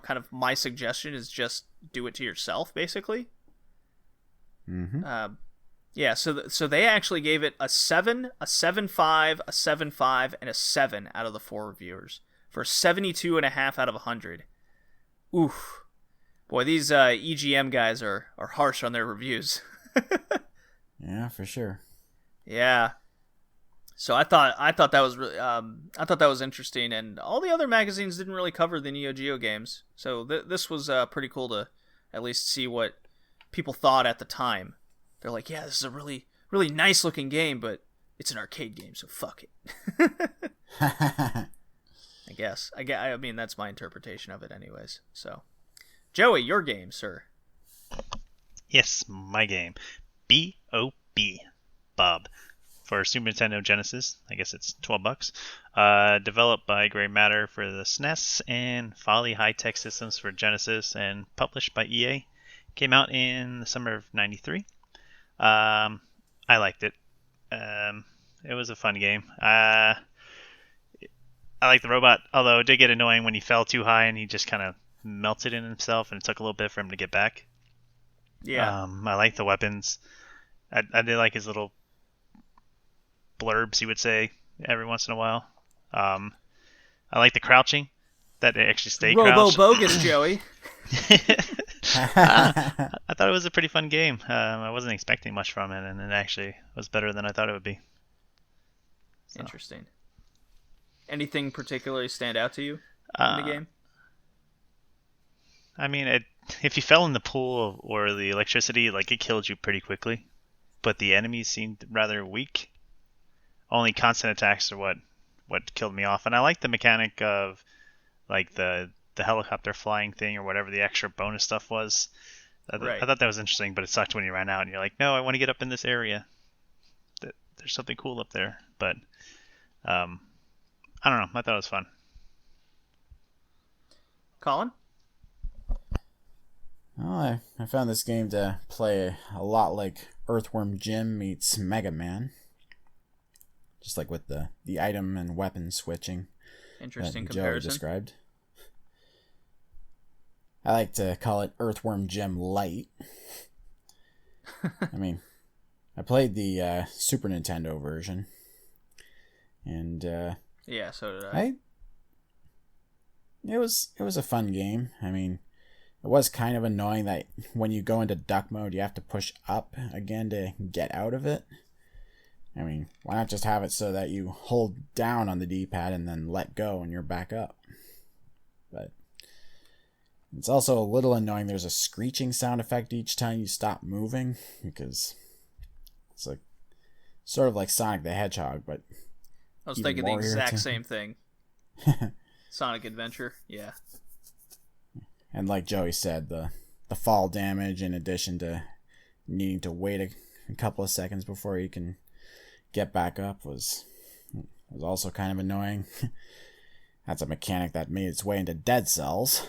kind of my suggestion is just do it to yourself, basically. Mm-hmm. Yeah, so they actually gave it a 7, a 7.5, a 7.5, and a 7 out of the 4 reviewers for 72.5 out of 100. Oof. Boy, these EGM guys are harsh on their reviews. Yeah, for sure. Yeah. So I thought that was really I thought that was interesting, and all the other magazines didn't really cover the Neo Geo games. So this was pretty cool to at least see what people thought at the time. They're like, yeah, this is a really, really nice looking game, but it's an arcade game, so fuck it. I guess. I mean, that's my interpretation of it anyways. So, Joey, your game, sir. Yes, my game. B.O.B. Bob. For Super Nintendo Genesis. I guess it's $12. Developed by Grey Matter for the SNES and Folly High-Tech Systems for Genesis and published by EA. Came out in the summer of 93. I liked it. It was a fun game. I like the robot, although it did get annoying when he fell too high and he just kind of melted in himself, and it took a little bit for him to get back. Yeah. I like the weapons. I did like his little blurbs he would say every once in a while. I like the crouching, that it actually stayed crouched. Bogus, Joey. I thought it was a pretty fun game. I wasn't expecting much from it, and it actually was better than I thought it would be. So. Interesting. Anything particularly stand out to you in the game? I mean, if you fell in the pool or the electricity, it killed you pretty quickly. But the enemies seemed rather weak. Only constant attacks are what killed me off. And I like the mechanic of the helicopter flying thing or whatever the extra bonus stuff was. Right. I thought that was interesting, but it sucked when you ran out and you're like, no, I want to get up in this area. There's something cool up there. But I don't know. I thought it was fun. Colin? Well, I found this game to play a lot like Earthworm Jim meets Mega Man. Just like with the item and weapon switching. Interesting that comparison. Joe described. I like to call it Earthworm Jim Light. I mean, I played the Super Nintendo version. And yeah, so did I. It was a fun game. I mean, it was kind of annoying that when you go into duck mode, you have to push up again to get out of it. I mean, why not just have it so that you hold down on the D-pad and then let go and you're back up? But it's also a little annoying. There's a screeching sound effect each time you stop moving, because it's like sort of like Sonic the Hedgehog, but I was thinking the exact same thing. Sonic Adventure, yeah. And like Joey said, the fall damage, in addition to needing to wait a couple of seconds before you can get back up, was also kind of annoying. That's a mechanic that made its way into Dead Cells.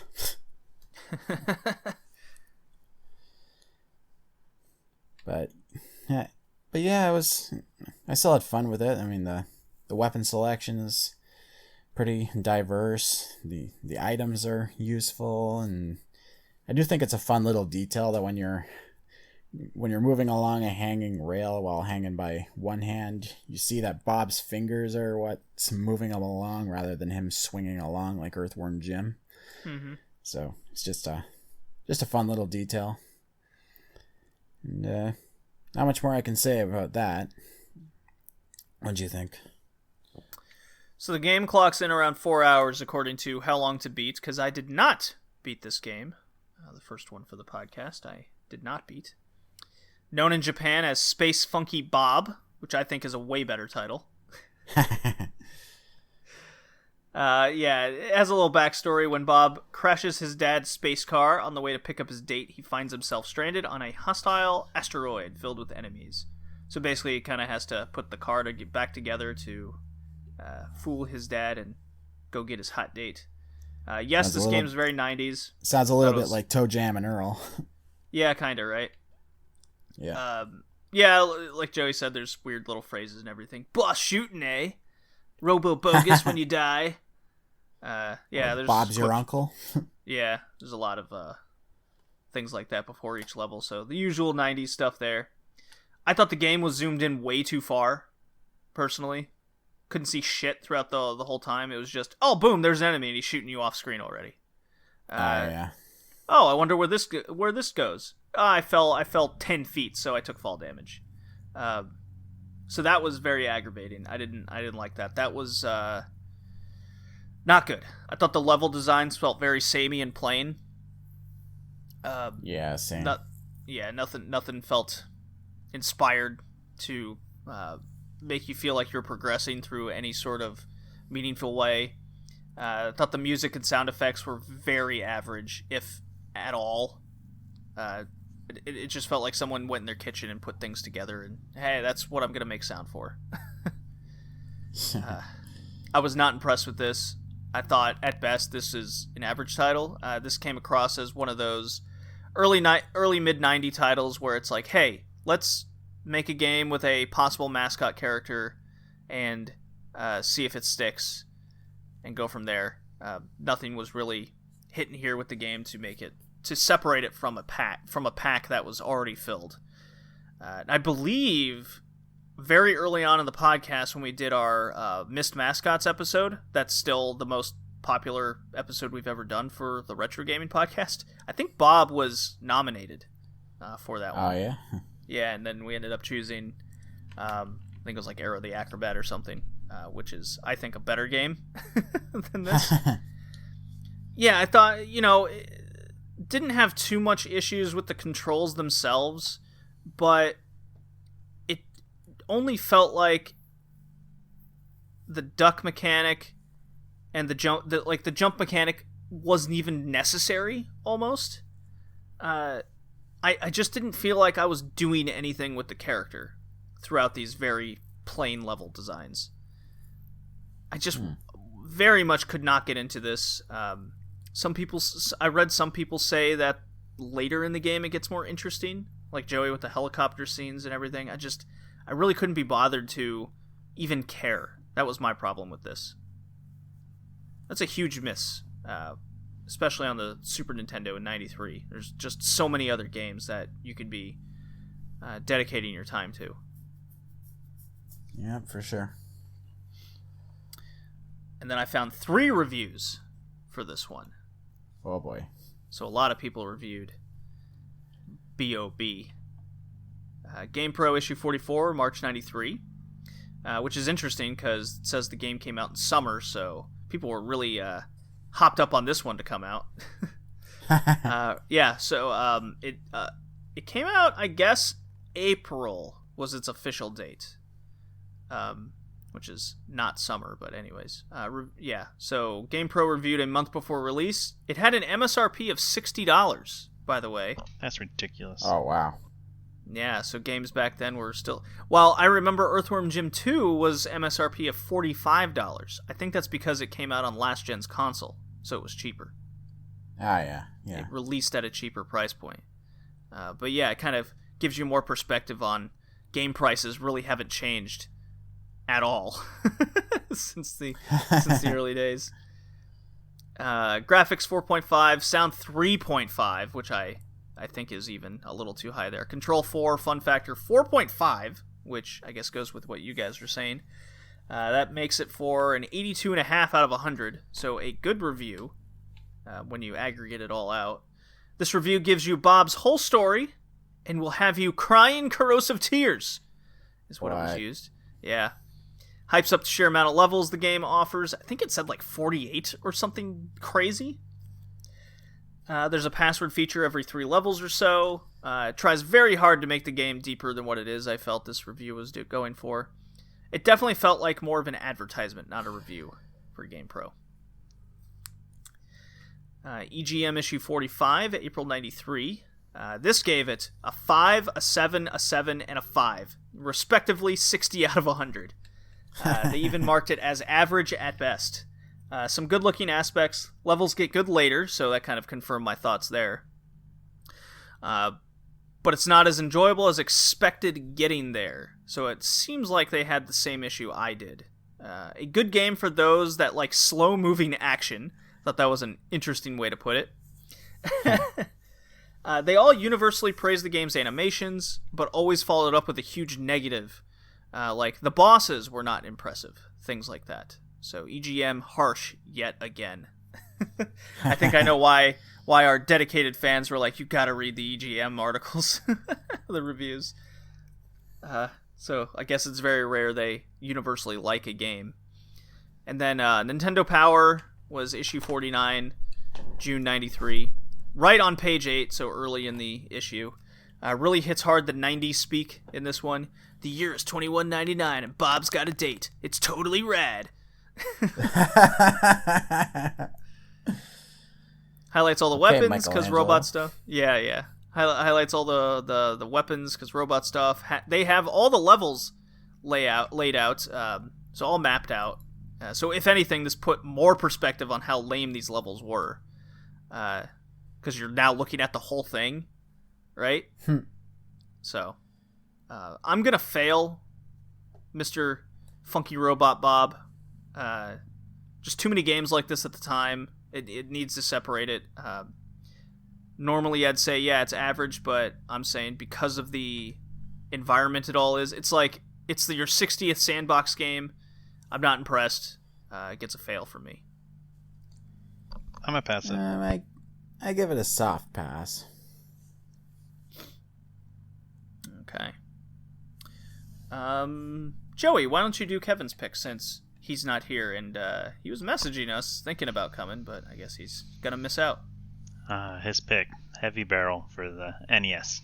But yeah, I still had fun with it. I mean, the weapon selection is pretty diverse. The items are useful, and I do think it's a fun little detail that when you're moving along a hanging rail while hanging by one hand, you see that Bob's fingers are what's moving him along rather than him swinging along like Earthworm Jim. Mm-hmm. So it's just a fun little detail. And not much more I can say about that. What do you think? So the game clocks in around 4 hours according to How Long to Beat, because I did not beat this game. The first one for the podcast I did not beat. Known in Japan as Space Funky Bob, which I think is a way better title. Yeah, it has a little backstory. When Bob crashes his dad's space car on the way to pick up his date, he finds himself stranded on a hostile asteroid filled with enemies. So basically, he kind of has to put the car to get back together to fool his dad and go get his hot date. Yes, this game's very 90s. Sounds a little bit like Toe Jam and Earl. Yeah, kind of, right? Yeah. Yeah, like Joey said, there's weird little phrases and everything. Boss shooting, eh? Robo bogus when you die. Yeah, there's Bob's your uncle. Yeah, there's a lot of things like that before each level. So the usual 90s stuff there. I thought the game was zoomed in way too far, personally. Couldn't see shit throughout the whole time. It was just, oh, boom, there's an enemy, and he's shooting you off screen already. Yeah. Oh, I wonder where this goes. I fell 10 feet, so I took fall damage. So that was very aggravating. I didn't like that. That was not good. I thought the level designs felt very samey and plain. Yeah, same. Nothing felt inspired to make you feel like you're progressing through any sort of meaningful way. I thought the music and sound effects were very average, if at all. It just felt like someone went in their kitchen and put things together, and hey, that's what I'm gonna make sound for. I was not impressed with this. I thought at best this is an average title. This came across as one of those early mid 90 titles where it's like, hey, let's make a game with a possible mascot character and see if it sticks and go from there. Nothing was really hitting here with the game to separate it from a pack that was already filled. I believe very early on in the podcast when we did our Missed Mascots episode, that's still the most popular episode we've ever done for the Retro Gaming podcast. I think Bob was nominated for that one. Oh, yeah? Yeah, and then we ended up choosing, I think it was like Arrow the Acrobat or something, which is, I think, a better game than this. Yeah, I thought, it didn't have too much issues with the controls themselves, but it only felt like the duck mechanic and the jump mechanic wasn't even necessary, almost. I just didn't feel like I was doing anything with the character throughout these very plain level designs. I just very much could not get into this. I read some people say that, later in the game it gets more interesting, like Joey with the helicopter scenes and everything. I really couldn't be bothered to even care. That was my problem with this. That's a huge miss, especially on the Super Nintendo in '93. There's just so many other games that you could be dedicating your time to. Yeah, for sure. And then I found 3 reviews for this one. Oh boy. So a lot of people reviewed B.O.B. GamePro issue 44, March 93, which is interesting because it says the game came out in summer, so people were really hopped up on this one to come out. It came out, I guess, April was its official date, which is not summer, but anyways. So GamePro reviewed a month before release. It had an MSRP of $60, by the way. That's ridiculous. Oh, wow. Yeah, so games back then were still... Well, I remember Earthworm Jim 2 was MSRP of $45. I think that's because it came out on last gen's console, so it was cheaper. Ah, yeah. It released at a cheaper price point. But yeah, it kind of gives you more perspective on game prices really haven't changed at all since the early days. Graphics 4.5, sound 3.5, which I think is even a little too high there. Control 4, fun factor 4.5, which I guess goes with what you guys were saying. That makes it for an 82.5 out of 100, so a good review when you aggregate it all out. This review gives you Bob's whole story and will have you crying corrosive tears, is what it was used. Yeah. Hypes up the sheer amount of levels the game offers. I think it said like 48 or something crazy. There's a password feature every 3 levels or so. It tries very hard to make the game deeper than what it is. I felt this review was going for. It definitely felt like more of an advertisement, not a review for GamePro. EGM issue 45, April 93. This gave it a 5, a 7, a 7, and a 5, respectively 60 out of 100. They even marked it as average at best. Some good-looking aspects. Levels get good later, so that kind of confirmed my thoughts there. But it's not as enjoyable as expected getting there. So it seems like they had the same issue I did. A good game for those that like slow-moving action. Thought that was an interesting way to put it. They all universally praised the game's animations, but always followed up with a huge negative. Like, the bosses were not impressive. Things like that. So, EGM harsh yet again. I think I know why our dedicated fans were like, you gotta read the EGM articles. The reviews. So, I guess it's very rare they universally like a game. And then, Nintendo Power was issue 49, June 93. Right on page 8, so early in the issue. Really hits hard the 90s speak in this one. The year is 2199 and Bob's got a date. It's totally rad. Highlights all the weapons because robot stuff. Yeah. Highlights all the weapons because robot stuff. They have all the levels laid out, so all mapped out. So if anything, this put more perspective on how lame these levels were. Because you're now looking at the whole thing, right? So, I'm going to fail Mr. Funky Robot Bob. Just too many games like this at the time. It needs to separate it. Normally I'd say, yeah, it's average, but I'm saying because of the environment it all is, it's like, it's your 60th sandbox game. I'm not impressed. It gets a fail for me. I'm a pass it. I give it a soft pass. Okay. Joey, why don't you do Kevin's pick since he's not here and he was messaging us thinking about coming, but I guess he's gonna miss out. His pick, Heavy Barrel for the NES.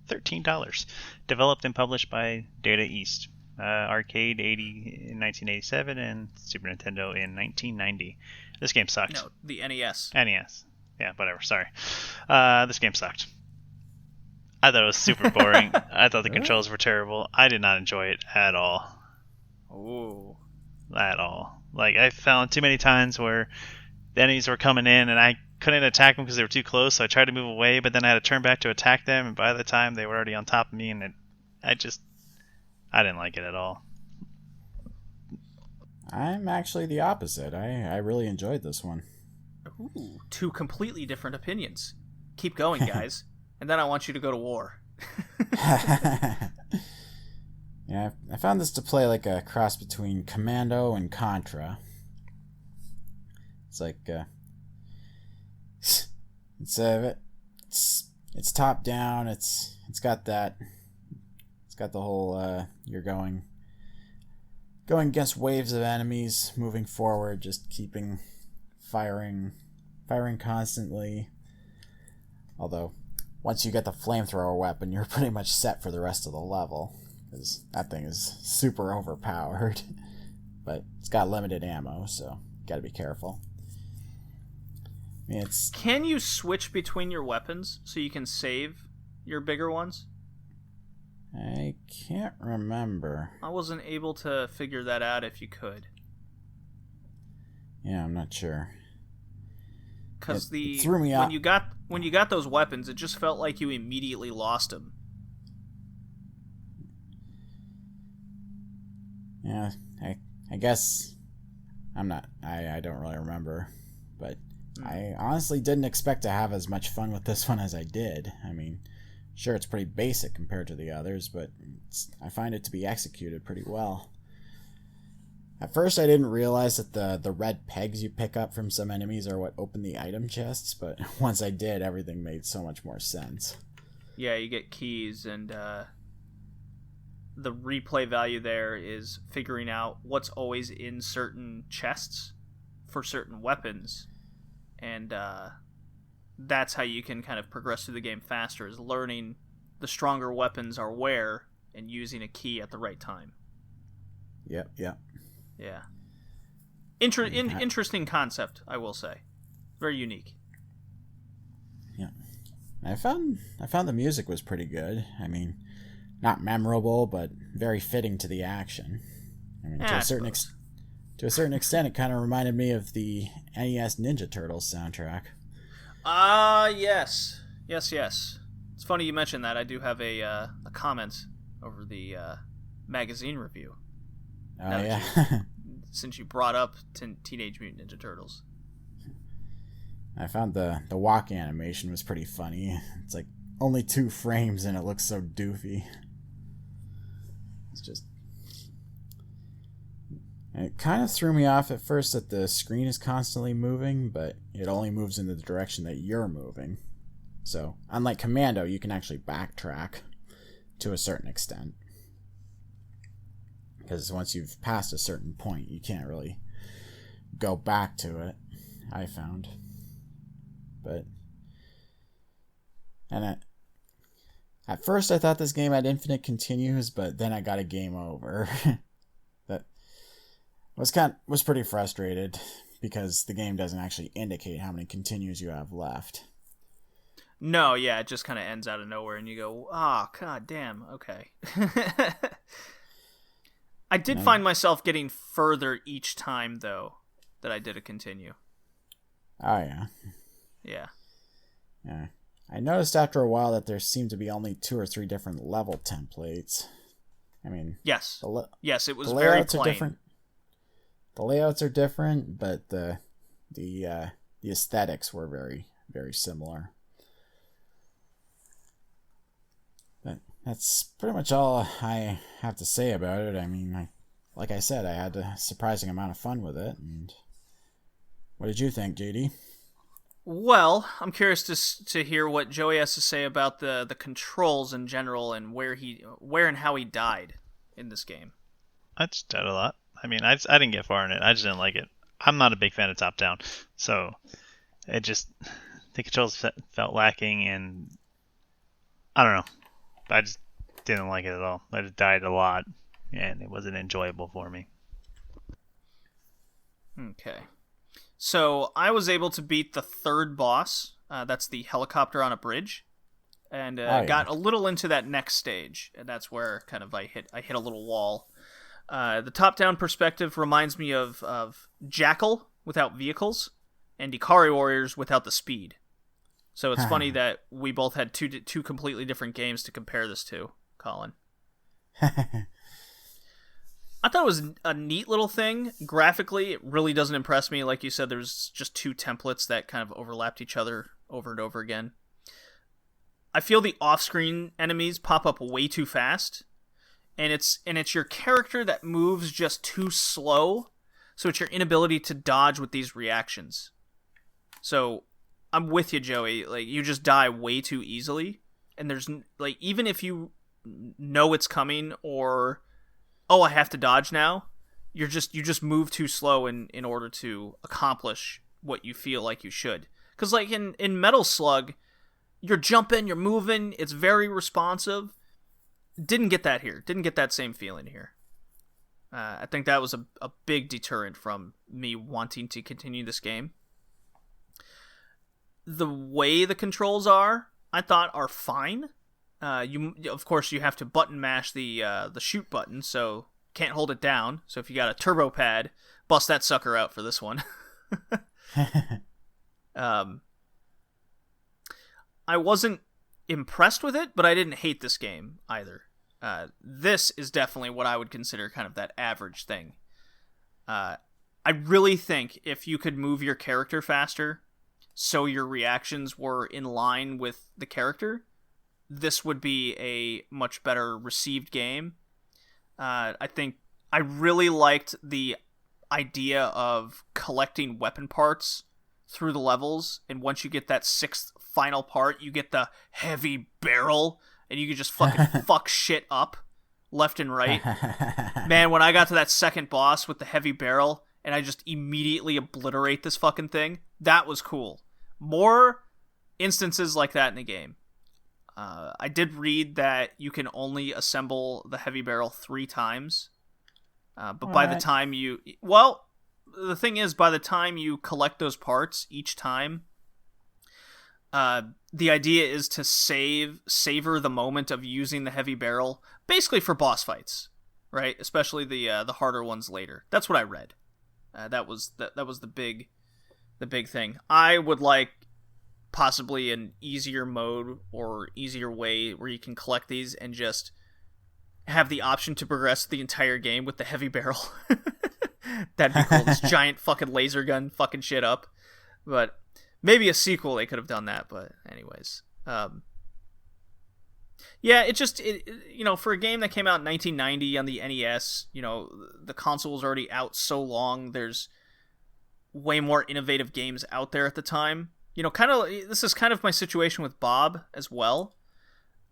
$13. Developed and published by Data East. Arcade 80 in 1987 and Super Nintendo in 1990. This game sucked. No, the NES. NES. Yeah, whatever. Sorry. This game sucked. I thought it was super boring. I thought the controls were terrible. I did not enjoy it at all. Ooh. At all. Like, I found too many times where the enemies were coming in and I couldn't attack them because they were too close, so I tried to move away, but then I had to turn back to attack them, and by the time they were already on top of me, and I didn't like it at all. I'm actually the opposite. I really enjoyed this one. Ooh, two completely different opinions. Keep going, guys. And then I want you to go to war. Yeah, I found this to play like a cross between Commando and Contra. It's like it's top down. It's got the whole you're going against waves of enemies, moving forward, just keeping firing constantly. Although once you get the flamethrower weapon, you're pretty much set for the rest of the level, because that thing is super overpowered. But it's got limited ammo, so gotta be careful. I mean, Can you switch between your weapons so you can save your bigger ones? I can't remember. I wasn't able to figure that out if you could. Yeah, I'm not sure. Because it threw me out. When you got those weapons, it just felt like you immediately lost them. Yeah, I guess I'm not. I don't really remember, but I honestly didn't expect to have as much fun with this one as I did. I mean, sure, it's pretty basic compared to the others, but I find it to be executed pretty well. At first, I didn't realize that the red pegs you pick up from some enemies are what open the item chests, but once I did, everything made so much more sense. Yeah, you get keys, and the replay value there is figuring out what's always in certain chests for certain weapons, and that's how you can kind of progress through the game faster, is learning the stronger weapons are where and using a key at the right time. Yep. Yeah. Interesting concept, I will say. Very unique. Yeah. I found the music was pretty good. I mean, not memorable, but very fitting to the action. I mean, to a certain extent, it kind of reminded me of the NES Ninja Turtles soundtrack. Yes. It's funny you mentioned that. I do have a comment over the magazine review. Oh, yeah. Since you brought up Teenage Mutant Ninja Turtles. I found the walk animation was pretty funny. It's like only 2 frames and it looks so doofy. It's just... It kind of threw me off at first that the screen is constantly moving, but it only moves in the direction that you're moving. So, unlike Commando, you can actually backtrack to a certain extent. Because once you've passed a certain point, you can't really go back to it, I found. At first I thought this game had infinite continues, but then I got a game over. That was pretty frustrated, because the game doesn't actually indicate how many continues you have left. No, yeah, it just kind of ends out of nowhere, and you go, god damn, okay. I did find myself getting further each time, though, that I did a continue. Oh, yeah. Yeah. I noticed after a while that there seemed to be only 2 or 3 different level templates. I mean... Yes, it was the very layouts plain. Are different. The layouts are different, but the aesthetics were very, very similar. But that's pretty much all I have to say about it. I mean, like I said, I had a surprising amount of fun with it. And what did you think, JD? Well, I'm curious to hear what Joey has to say about the controls in general, and where and how he died in this game. I just died a lot. I mean, I didn't get far in it. I just didn't like it. I'm not a big fan of top-down, so the controls felt lacking, and I don't know. I just didn't like it at all. I just died a lot, and it wasn't enjoyable for me. Okay. So I was able to beat the third boss. That's the helicopter on a bridge, and got a little into that next stage, and that's where kind of I hit a little wall. The top-down perspective reminds me of Jackal without vehicles, and Ikari Warriors without the speed. So it's funny that we both had two completely different games to compare this to, Colin. I thought it was a neat little thing. Graphically, it really doesn't impress me. Like you said, there's just two templates that kind of overlapped each other over and over again. I feel the off-screen enemies pop up way too fast, and it's your character that moves just too slow, so it's your inability to dodge with these reactions. So I'm with you, Joey. Like, you just die way too easily, and there's like, even if you know it's coming, or I have to dodge now, you just move too slow in order to accomplish what you feel like you should. Because like in Metal Slug, you're jumping, you're moving, it's very responsive. Didn't get that here. Didn't get that same feeling here. I think that was a big deterrent from me wanting to continue this game. The way the controls are, I thought, are fine. Of course, you have to button mash the shoot button, so can't hold it down. So if you got a turbo pad, bust that sucker out for this one. I wasn't impressed with it, but I didn't hate this game either. This is definitely what I would consider kind of that average thing. I really think if you could move your character faster, so your reactions were in line with the character, this would be a much better received game. I think I really liked the idea of collecting weapon parts through the levels, and once you get that sixth final part, you get the heavy barrel, and you can just fucking fuck shit up left and right. Man, when I got to that second boss with the heavy barrel, and I just immediately obliterate this fucking thing, that was cool. More instances like that in the game. I did read that you can only assemble the heavy barrel 3 times. But by the time you... Well, the thing is, by the time you collect those parts each time, the idea is to savor the moment of using the heavy barrel, basically for boss fights, right? Especially the harder ones later. That's what I read. That was the big thing. I would like possibly an easier mode or easier way where you can collect these and just have the option to progress the entire game with the heavy barrel. That'd be cool. This giant fucking laser gun fucking shit up. But maybe a sequel they could have done that. But anyways, yeah, for a game that came out in 1990 on the NES, the console was already out so long. There's way more innovative games out there at the time. This is kind of my situation with B.O.B as well.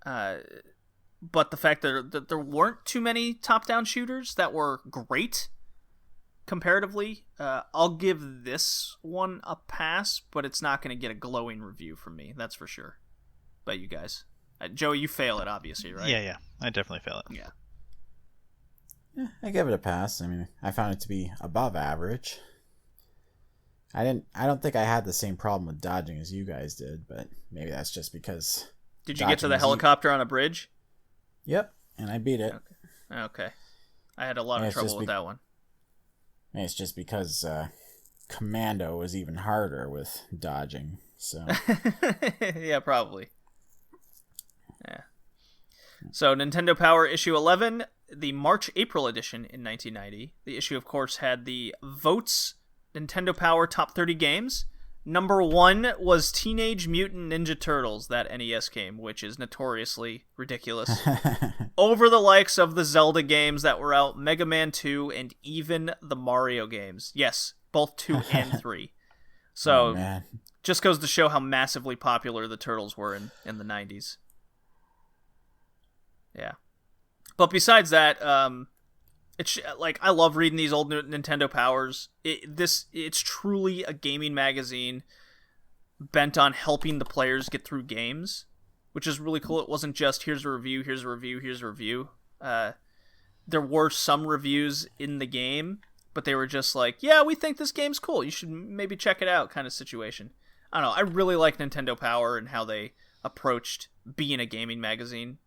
But the fact that there weren't too many top-down shooters that were great comparatively, I'll give this one a pass, but it's not going to get a glowing review from me, that's for sure. But you guys. Joey, you fail it, obviously, right? Yeah, I definitely fail it. Yeah, I give it a pass. I mean, I found it to be above average. I don't think I had the same problem with dodging as you guys did, but maybe that's just because... Did you get to the helicopter on a bridge? Yep, and I beat it. Okay. I had a lot of trouble with that one. It's just because Commando was even harder with dodging, so... Yeah, probably. Yeah. So, Nintendo Power Issue 11, the March-April edition in 1990. The issue, of course, had the votes... Nintendo Power Top 30 Games. Number 1 was Teenage Mutant Ninja Turtles, that NES game, which is notoriously ridiculous. Over the likes of the Zelda games that were out, Mega Man 2, and even the Mario games. Yes, both 2 and 3. So, just goes to show how massively popular the Turtles were in the 90s. Yeah. But besides that, it's like, I love reading these old Nintendo Powers. It's truly a gaming magazine bent on helping the players get through games, which is really cool. It wasn't just here's a review, here's a review, here's a review. There were some reviews in the game, but they were just like, yeah, we think this game's cool, you should maybe check it out kind of situation. I don't know. I really like Nintendo Power and how they approached being a gaming magazine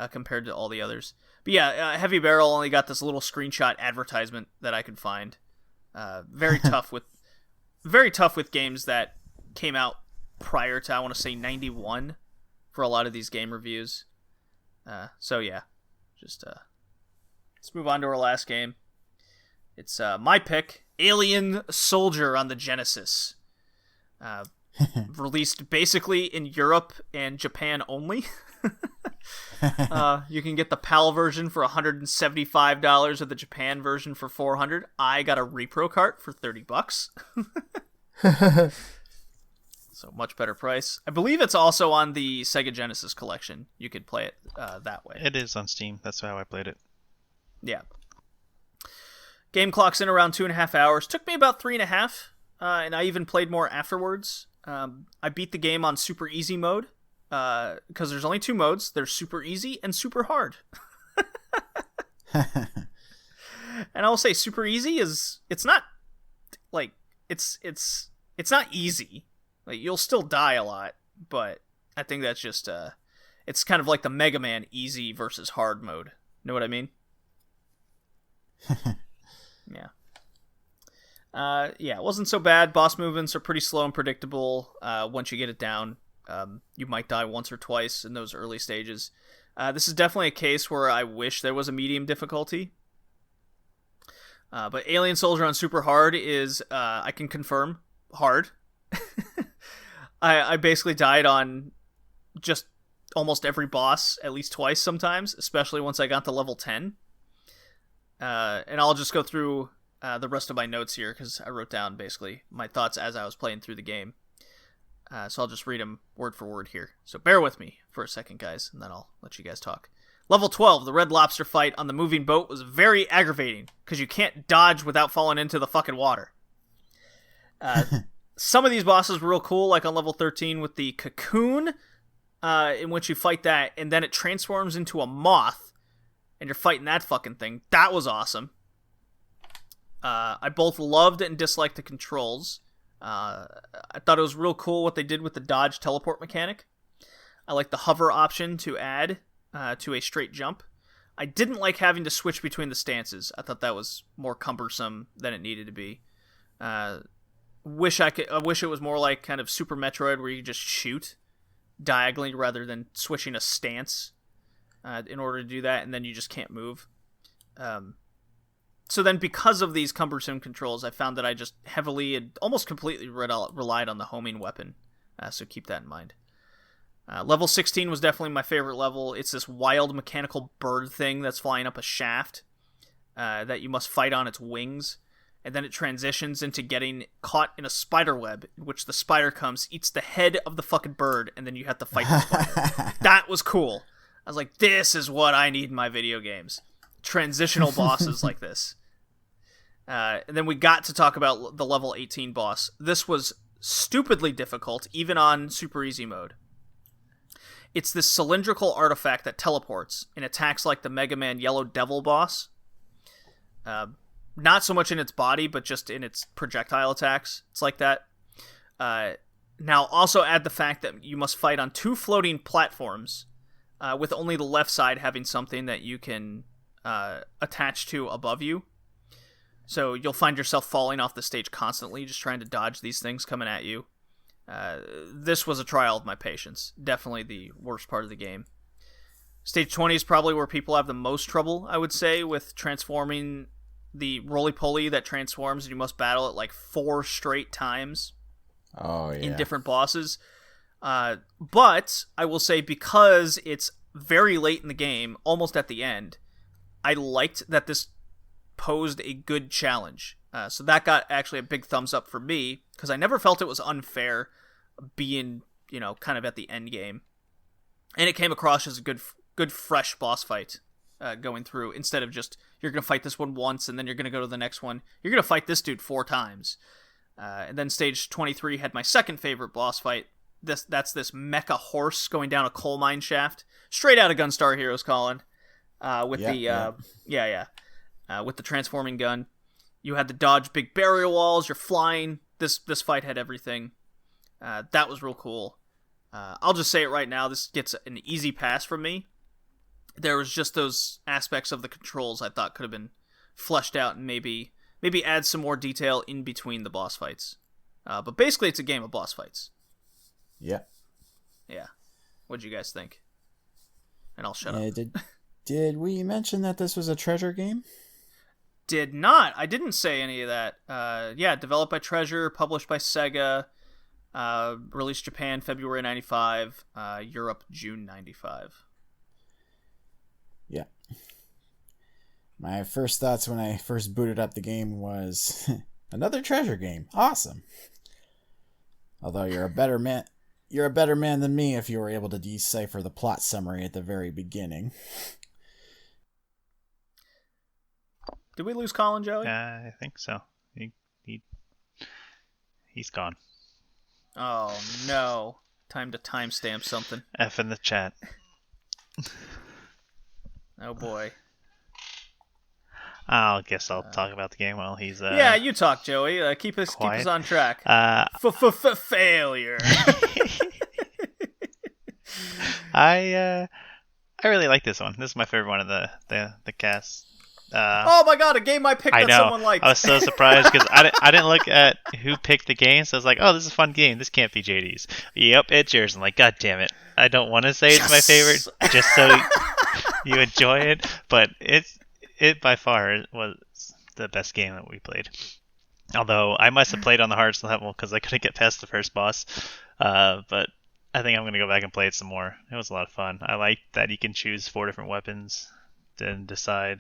compared to all the others. But yeah, Heavy Barrel only got this little screenshot advertisement that I could find. Very tough with very tough with games that came out prior to, I want to say, 91 for a lot of these game reviews. So yeah, just let's move on to our last game. It's my pick, Alien Soldier on the Genesis. Released basically in Europe and Japan only. You can get the PAL version for $175 or the Japan version for $400. I got a repro cart for $30. So much better price. I believe it's also on the Sega Genesis collection. You could play it that way. It is on Steam. That's how I played it. Yeah. Game clocks in around 2.5 hours. Took me about 3.5, and I even played more afterwards. I beat the game on super easy mode, because there's only 2 modes. There's super easy and super hard. And I will say super easy is, it's not like, it's not easy. Like, you'll still die a lot, but I think that's just it's kind of like the Mega Man easy versus hard mode. Know what I mean? Yeah. Yeah, it wasn't so bad. Boss movements are pretty slow and predictable. Once you get it down, you might die once or twice in those early stages. This is definitely a case where I wish there was a medium difficulty. But Alien Soldier on Super Hard is, I can confirm, hard. I basically died on just almost every boss at least twice sometimes, especially once I got to level 10. And I'll just go through the rest of my notes here because I wrote down basically my thoughts as I was playing through the game. So I'll just read them word for word here. So bear with me for a second, guys, and then I'll let you guys talk. Level 12, the Red Lobster fight on the moving boat was very aggravating because you can't dodge without falling into the fucking water. Some of these bosses were real cool, like on level 13 with the cocoon, in which you fight that, and then it transforms into a moth, and you're fighting that fucking thing. That was awesome. I both loved and disliked the controls. I thought it was real cool what they did with the dodge teleport mechanic. I like the hover option to add to a straight jump. I didn't like having to switch between the stances. I thought that was more cumbersome than it needed to be. I wish it was more like kind of Super Metroid where you just shoot diagonally rather than switching a stance in order to do that, and then you just can't move. So then because of these cumbersome controls, I found that I just heavily and almost completely relied on the homing weapon. So keep that in mind. Level 16 was definitely my favorite level. It's this wild mechanical bird thing that's flying up a shaft that you must fight on its wings. And then it transitions into getting caught in a spider web, in which the spider comes, eats the head of the fucking bird, and then you have to fight the spider. That was cool. I was like, this is what I need in my video games. Transitional bosses like this. And then we got to talk about the level 18 boss. This was stupidly difficult, even on super easy mode. It's this cylindrical artifact that teleports and attacks like the Mega Man Yellow Devil boss. Not so much in its body, but just in its projectile attacks. It's like that. Now, also add the fact that you must fight on 2 floating platforms, with only the left side having something that you can attach to above you. So you'll find yourself falling off the stage constantly, just trying to dodge these things coming at you. This was a trial of my patience. Definitely the worst part of the game. Stage 20 is probably where people have the most trouble, I would say, with transforming the roly-poly that transforms, and you must battle it like 4 straight times. Oh, yeah. In different bosses. But I will say, because it's very late in the game, almost at the end, I liked that this posed a good challenge. So that got actually a big thumbs up for me, because I never felt it was unfair being, kind of at the end game. And it came across as a good fresh boss fight going through, instead of just, you're going to fight this one once, and then you're going to go to the next one. You're going to fight this dude 4 times. And then stage 23 had my second favorite boss fight. That's this mecha horse going down a coal mine shaft. Straight out of Gunstar Heroes, Colin. With the transforming gun. You had to dodge big barrier walls. You're flying. This fight had everything. That was real cool. I'll just say it right now. This gets an easy pass from me. There was just those aspects of the controls I thought could have been fleshed out and maybe add some more detail in between the boss fights. But basically, it's a game of boss fights. Yeah. Yeah. What'd you guys think? And I'll shut up. Did we mention that this was a Treasure game? Did not. I didn't say any of that. Yeah, developed by Treasure, published by Sega, released Japan February 95, Europe June 95. Yeah. My first thoughts when I first booted up the game was another Treasure game. Awesome. Although you're a better man than me if you were able to decipher the plot summary at the very beginning. Did we lose Colin, Joey? I think so. He's gone. Oh, no. Time to timestamp something. F in the chat. Oh, boy. I guess I'll talk about the game while he's... Yeah, you talk, Joey. Keep us on track. Failure. I really like this one. This is my favorite one of the cast. Oh my god, a game I picked that someone liked. I was so surprised because I didn't look at who picked the game, so I was like, oh, this is a fun game. This can't be JD's. Yep, it's yours. I'm like, god damn it. I don't want to say it's my favorite just so you enjoy it, but it by far was the best game that we played. Although I must have played on the hardest level because I couldn't get past the first boss. But I think I'm going to go back and play it some more. It was a lot of fun. I like that you can choose 4 different weapons, then decide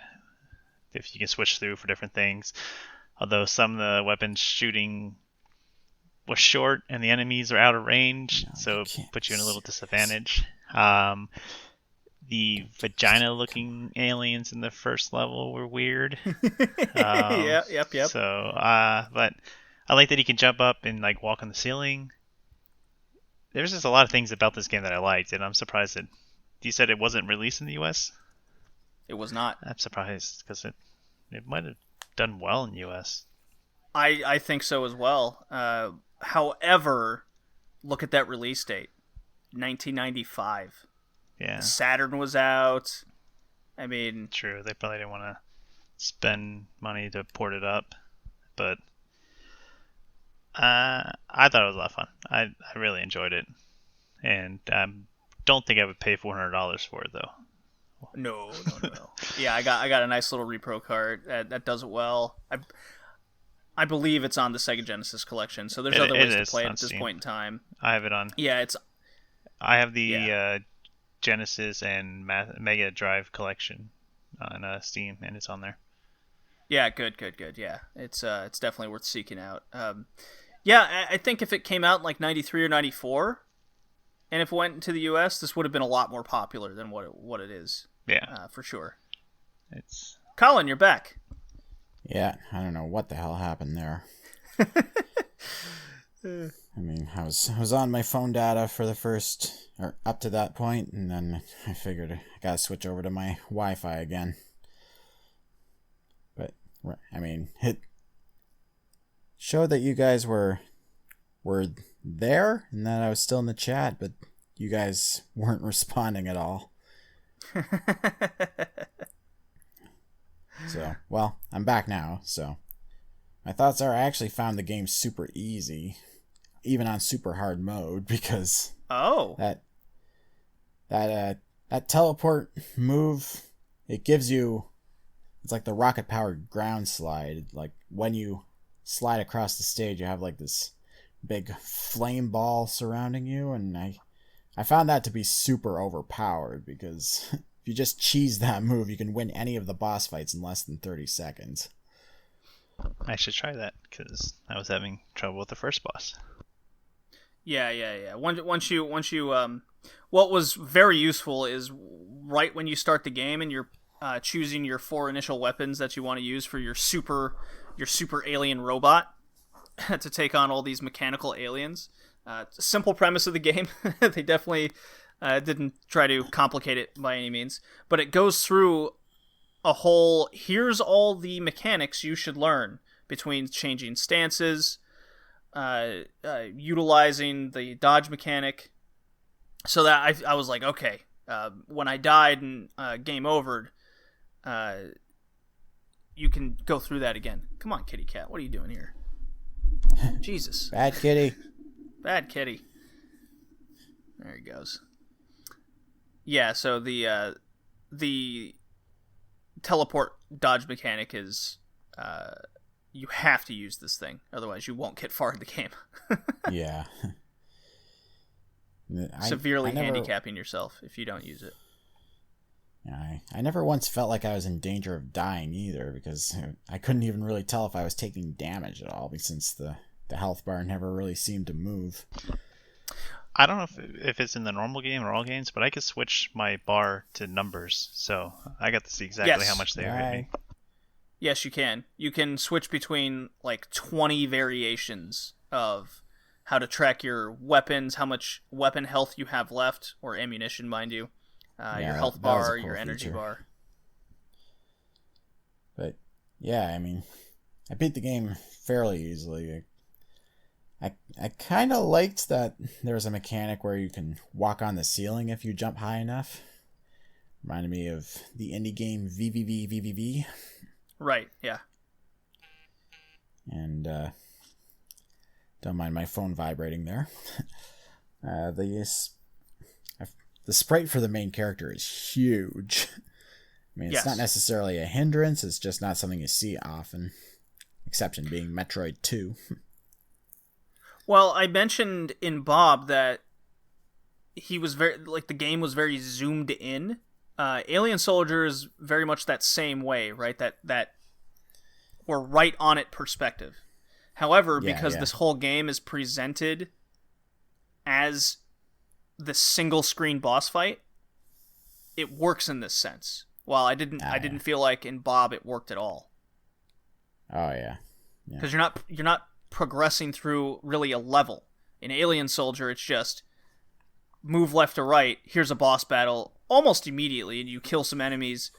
if you can switch through for different things. Although some of the weapons shooting was short and the enemies are out of range, so it puts you in a little disadvantage. The vagina-looking aliens in the first level were weird. Yep. So, but I like that he can jump up and like walk on the ceiling. There's just a lot of things about this game that I liked, and I'm surprised that you said it wasn't released in the US. It was not. I'm surprised because it might have done well in the US. I think so as well. However, look at that release date, 1995. Yeah. Saturn was out. I mean, true. They probably didn't want to spend money to port it up, but I thought it was a lot of fun. I really enjoyed it, and don't think I would pay $400 for it though. No. Yeah, I got a nice little repro card that does it well. I believe it's on the Sega Genesis collection, so there's other ways to play it at this point in time. I have it on. Yeah, I have the Genesis and Mega Drive collection on Steam, and it's on there. Yeah, good. Yeah, it's definitely worth seeking out. Yeah, I think if it came out in like 93 or 94, and if it went into the US, this would have been a lot more popular than what it is. Yeah, for sure. It's Colin, you're back. Yeah, I don't know what the hell happened there. I mean, I was on my phone data for the first, or up to that point, and then I figured I gotta switch over to my Wi-Fi again. But I mean, it showed that you guys were there, and that I was still in the chat, but you guys weren't responding at all. So, well, I'm back now, so my thoughts are I actually found the game super easy, even on super hard mode, because that teleport move, it gives you, it's like the rocket powered ground slide. Like when you slide across the stage, you have like this big flame ball surrounding you, and I found that to be super overpowered, because if you just cheese that move, you can win any of the boss fights in less than 30 seconds. I should try that because I was having trouble with the first boss. Yeah. Once you, what was very useful is right when you start the game and you're choosing your 4 initial weapons that you want to use for your super alien robot to take on all these mechanical aliens. Simple premise of the game. They definitely didn't try to complicate it by any means, but it goes through a whole, here's all the mechanics you should learn between changing stances, utilizing the dodge mechanic, so that I was like, okay, when I died and game overed, you can go through that again. Come on, kitty cat, what are you doing here? Jesus. Bad kitty. Bad kitty. There he goes. Yeah, so the teleport dodge mechanic is you have to use this thing, otherwise you won't get far in the game. Yeah. Severely handicapping yourself if you don't use it. I never once felt like I was in danger of dying either, because I couldn't even really tell if I was taking damage at all, since the health bar never really seemed to move. I don't know if it's in the normal game or all games, but I could switch my bar to numbers, so I got to see exactly how much they are hitting. Yes, you can. You can switch between like 20 variations of how to track your weapons, how much weapon health you have left, or ammunition, mind you, your health bar, your energy bar. But yeah, I mean, I beat the game fairly easily. I kind of liked that there was a mechanic where you can walk on the ceiling if you jump high enough. Reminded me of the indie game VVV. Right, yeah. And don't mind my phone vibrating there. The sprite for the main character is huge. I mean, it's not necessarily a hindrance, it's just not something you see often. Exception being Metroid 2. Well, I mentioned in Bob that he was the game was very zoomed in. Alien Soldier is very much that same way, right? That we're right on it perspective. However, because this whole game is presented as the single screen boss fight, it works in this sense. While I didn't feel like in Bob it worked at all. Oh yeah. Because you're not progressing through really a level. In Alien Soldier, it's just move left to right, here's a boss battle almost immediately, and you kill some enemies,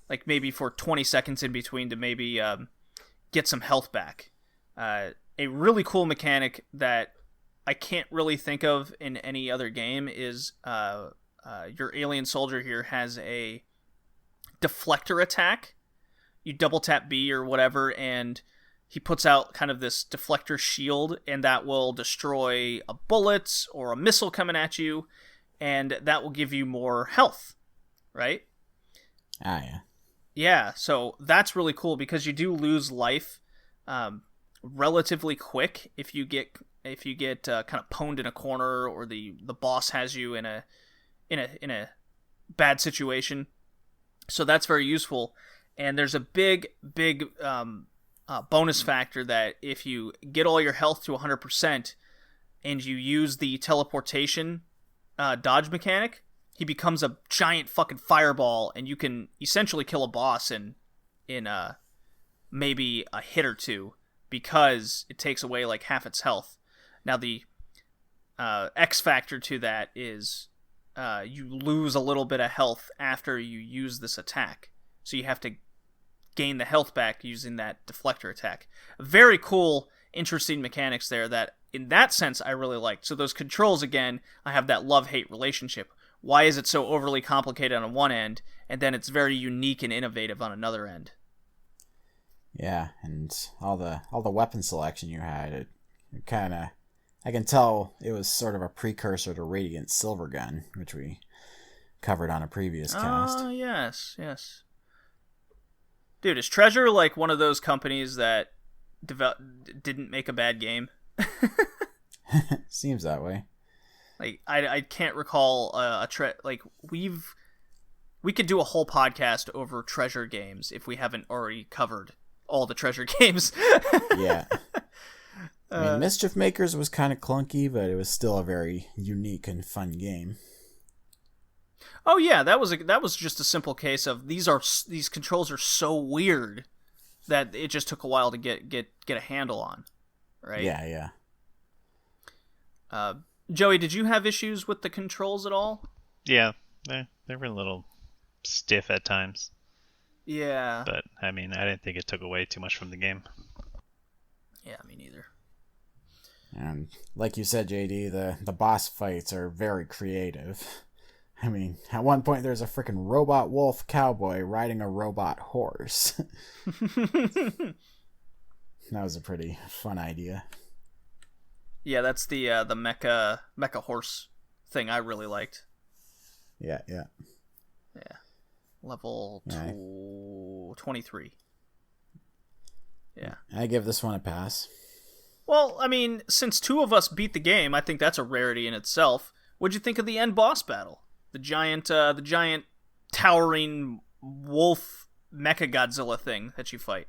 like maybe for 20 seconds in between to maybe get some health back. A really cool mechanic that I can't really think of in any other game is your Alien Soldier here has a deflector attack. You double tap B or whatever, and he puts out kind of this deflector shield, and that will destroy a bullet or a missile coming at you, and that will give you more health, right? Yeah. Yeah, so that's really cool because you do lose life relatively quick if you get kind of pwned in a corner, or the boss has you in a bad situation. So that's very useful, and there's a big bonus factor that if you get all your health to 100% and you use the teleportation dodge mechanic, he becomes a giant fucking fireball, and you can essentially kill a boss in maybe a hit or two because it takes away like half its health. Now the X factor to that is you lose a little bit of health after you use this attack, so you have to gain the health back using that deflector attack. Very cool, interesting mechanics there that, in that sense, I really liked. So those controls, again, I have that love-hate relationship. Why is it so overly complicated on one end, and then it's very unique and innovative on another end? Yeah, and all the weapon selection you had, it kind of, I can tell it was sort of a precursor to Radiant Silvergun, which we covered on a previous cast. Oh, yes. Dude, is Treasure like one of those companies that didn't make a bad game? Seems that way. Like, I can't recall we could do a whole podcast over Treasure games if we haven't already covered all the Treasure games. Yeah. I mean, Mischief Makers was kind of clunky, but it was still a very unique and fun game. Oh yeah, that was just a simple case of these controls are so weird that it just took a while to get a handle on, right? Yeah. Joey, did you have issues with the controls at all? Yeah, they were a little stiff at times. Yeah. But I mean, I didn't think it took away too much from the game. Yeah, me neither. And like you said, JD, the boss fights are very creative. I mean, at one point there's a freaking robot wolf cowboy riding a robot horse. That was a pretty fun idea. Yeah, that's the mecha horse thing I really liked. Yeah. Yeah. Level 23. Yeah. I give this one a pass. Well, I mean, since 2 of us beat the game, I think that's a rarity in itself. What'd you think of the end boss battle? The giant towering wolf mecha Godzilla thing that you fight.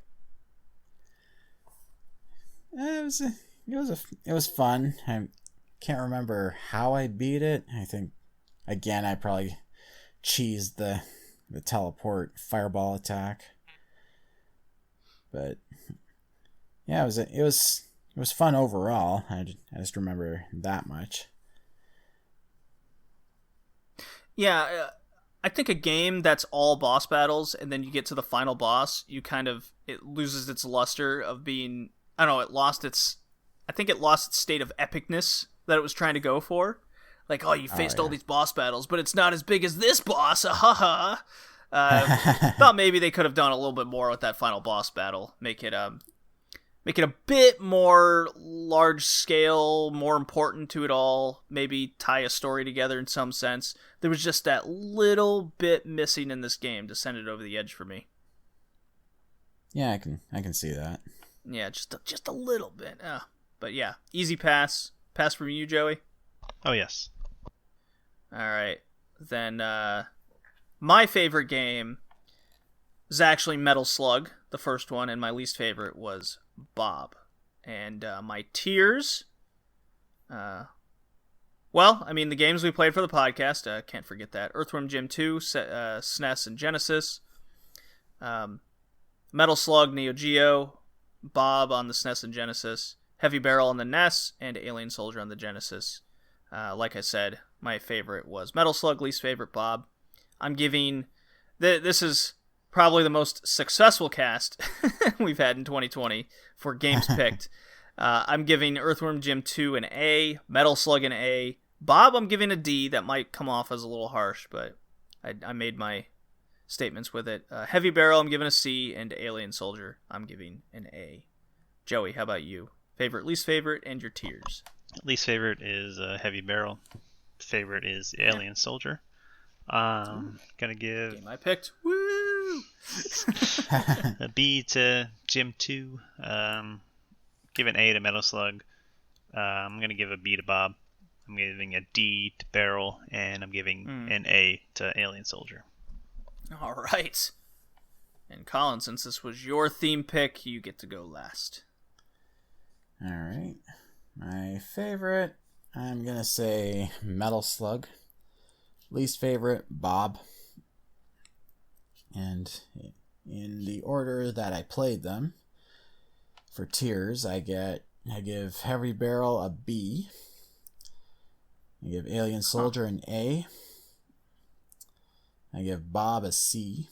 It was fun. I can't remember how I beat it. I think again I probably cheesed the teleport fireball attack. But yeah, it was fun overall. I just remember that much. Yeah, I think a game that's all boss battles and then you get to the final boss, it loses its luster of being, I don't know, it lost its state of epicness that it was trying to go for. Like, oh, you faced all these boss battles, but it's not as big as this boss. Thought maybe they could have done a little bit more with that final boss battle. Make it a bit more large scale, more important to it all. Maybe tie a story together in some sense. There was just that little bit missing in this game to send it over the edge for me. Yeah, I can see that. Yeah, just a little bit. But yeah, easy pass. Pass from you, Joey. Oh yes. All right, then. My favorite game is actually Metal Slug, the first one, and my least favorite was B.O.B. And my tiers, well, I mean, the games we played for the podcast, can't forget that. Earthworm Jim 2, SNES and Genesis. Metal Slug, Neo Geo. B.O.B. on the SNES and Genesis. Heavy Barrel on the NES, and Alien Soldier on the Genesis. Like I said, my favorite was Metal Slug, least favorite B.O.B. I'm giving... This is probably the most successful cast we've had in 2020 for games picked. I'm giving Earthworm Jim 2 an A, Metal Slug an A. B.O.B. I'm giving a D. That might come off as a little harsh, but I made my statements with it. Heavy Barrel I'm giving a C, and Alien Soldier I'm giving an A. Joey, how about you? Favorite, least favorite, and your tiers. Least favorite is Heavy Barrel. Favorite is Alien Soldier. Gonna give Game I picked. Woo! a B to Jim 2. Give an A to Metal Slug. I'm gonna give a B to B.O.B. I'm giving a D to Barrel, and I'm giving an A to Alien Soldier. All right. And Colin, since this was your theme pick, you get to go last. All right. My favorite, I'm going to say Metal Slug. Least favorite, B.O.B. And in the order that I played them, for tiers, I give Heavy Barrel a B. I give Alien Soldier an A. I give B.O.B. a C.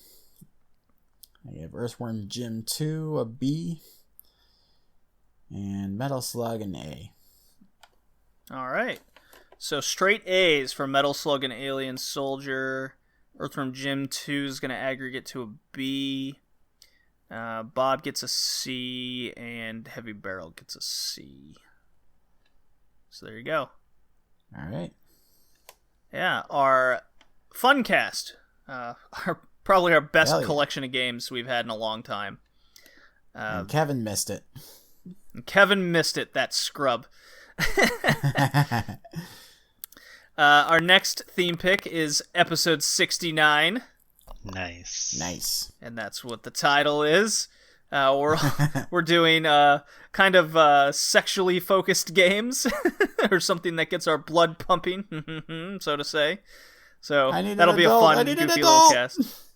I give Earthworm Jim 2 a B. And Metal Slug an A. All right. So straight A's for Metal Slug and Alien Soldier. Earthworm Jim 2 is going to aggregate to a B. B.O.B. gets a C, and Heavy Barrel gets a C. So there you go. All right. Yeah, our fun cast. Probably our best Hell yeah. collection of games we've had in a long time. And Kevin missed it. Kevin missed it, that scrub. Our next theme pick is episode 69. Nice. And that's what the title is. We're doing kind of sexually focused games, or something that gets our blood pumping, so to say. So that'll be a fun, goofy little cast.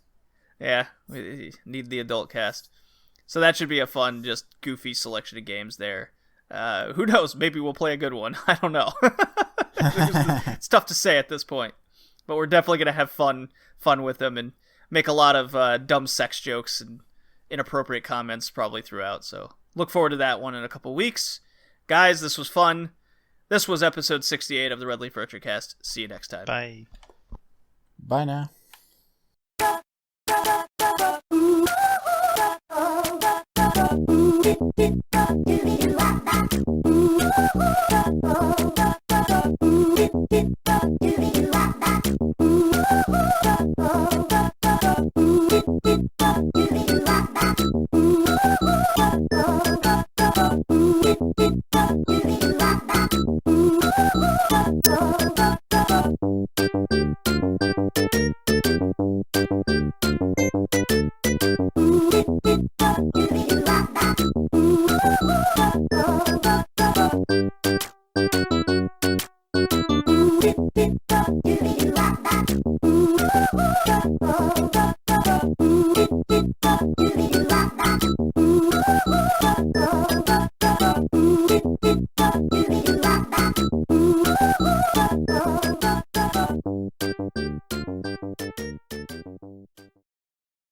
Yeah, we need the adult cast. So that should be a fun, just goofy selection of games there. Who knows? Maybe we'll play a good one. I don't know. It's tough to say at this point. But we're definitely going to have fun with them and make a lot of dumb sex jokes and inappropriate comments probably throughout. So look forward to that one in a couple weeks. Guys, this was fun. This was episode 68 of the Red Leaf Retrocast. See you next time. Bye. Bye now. Ooh, oh, oh.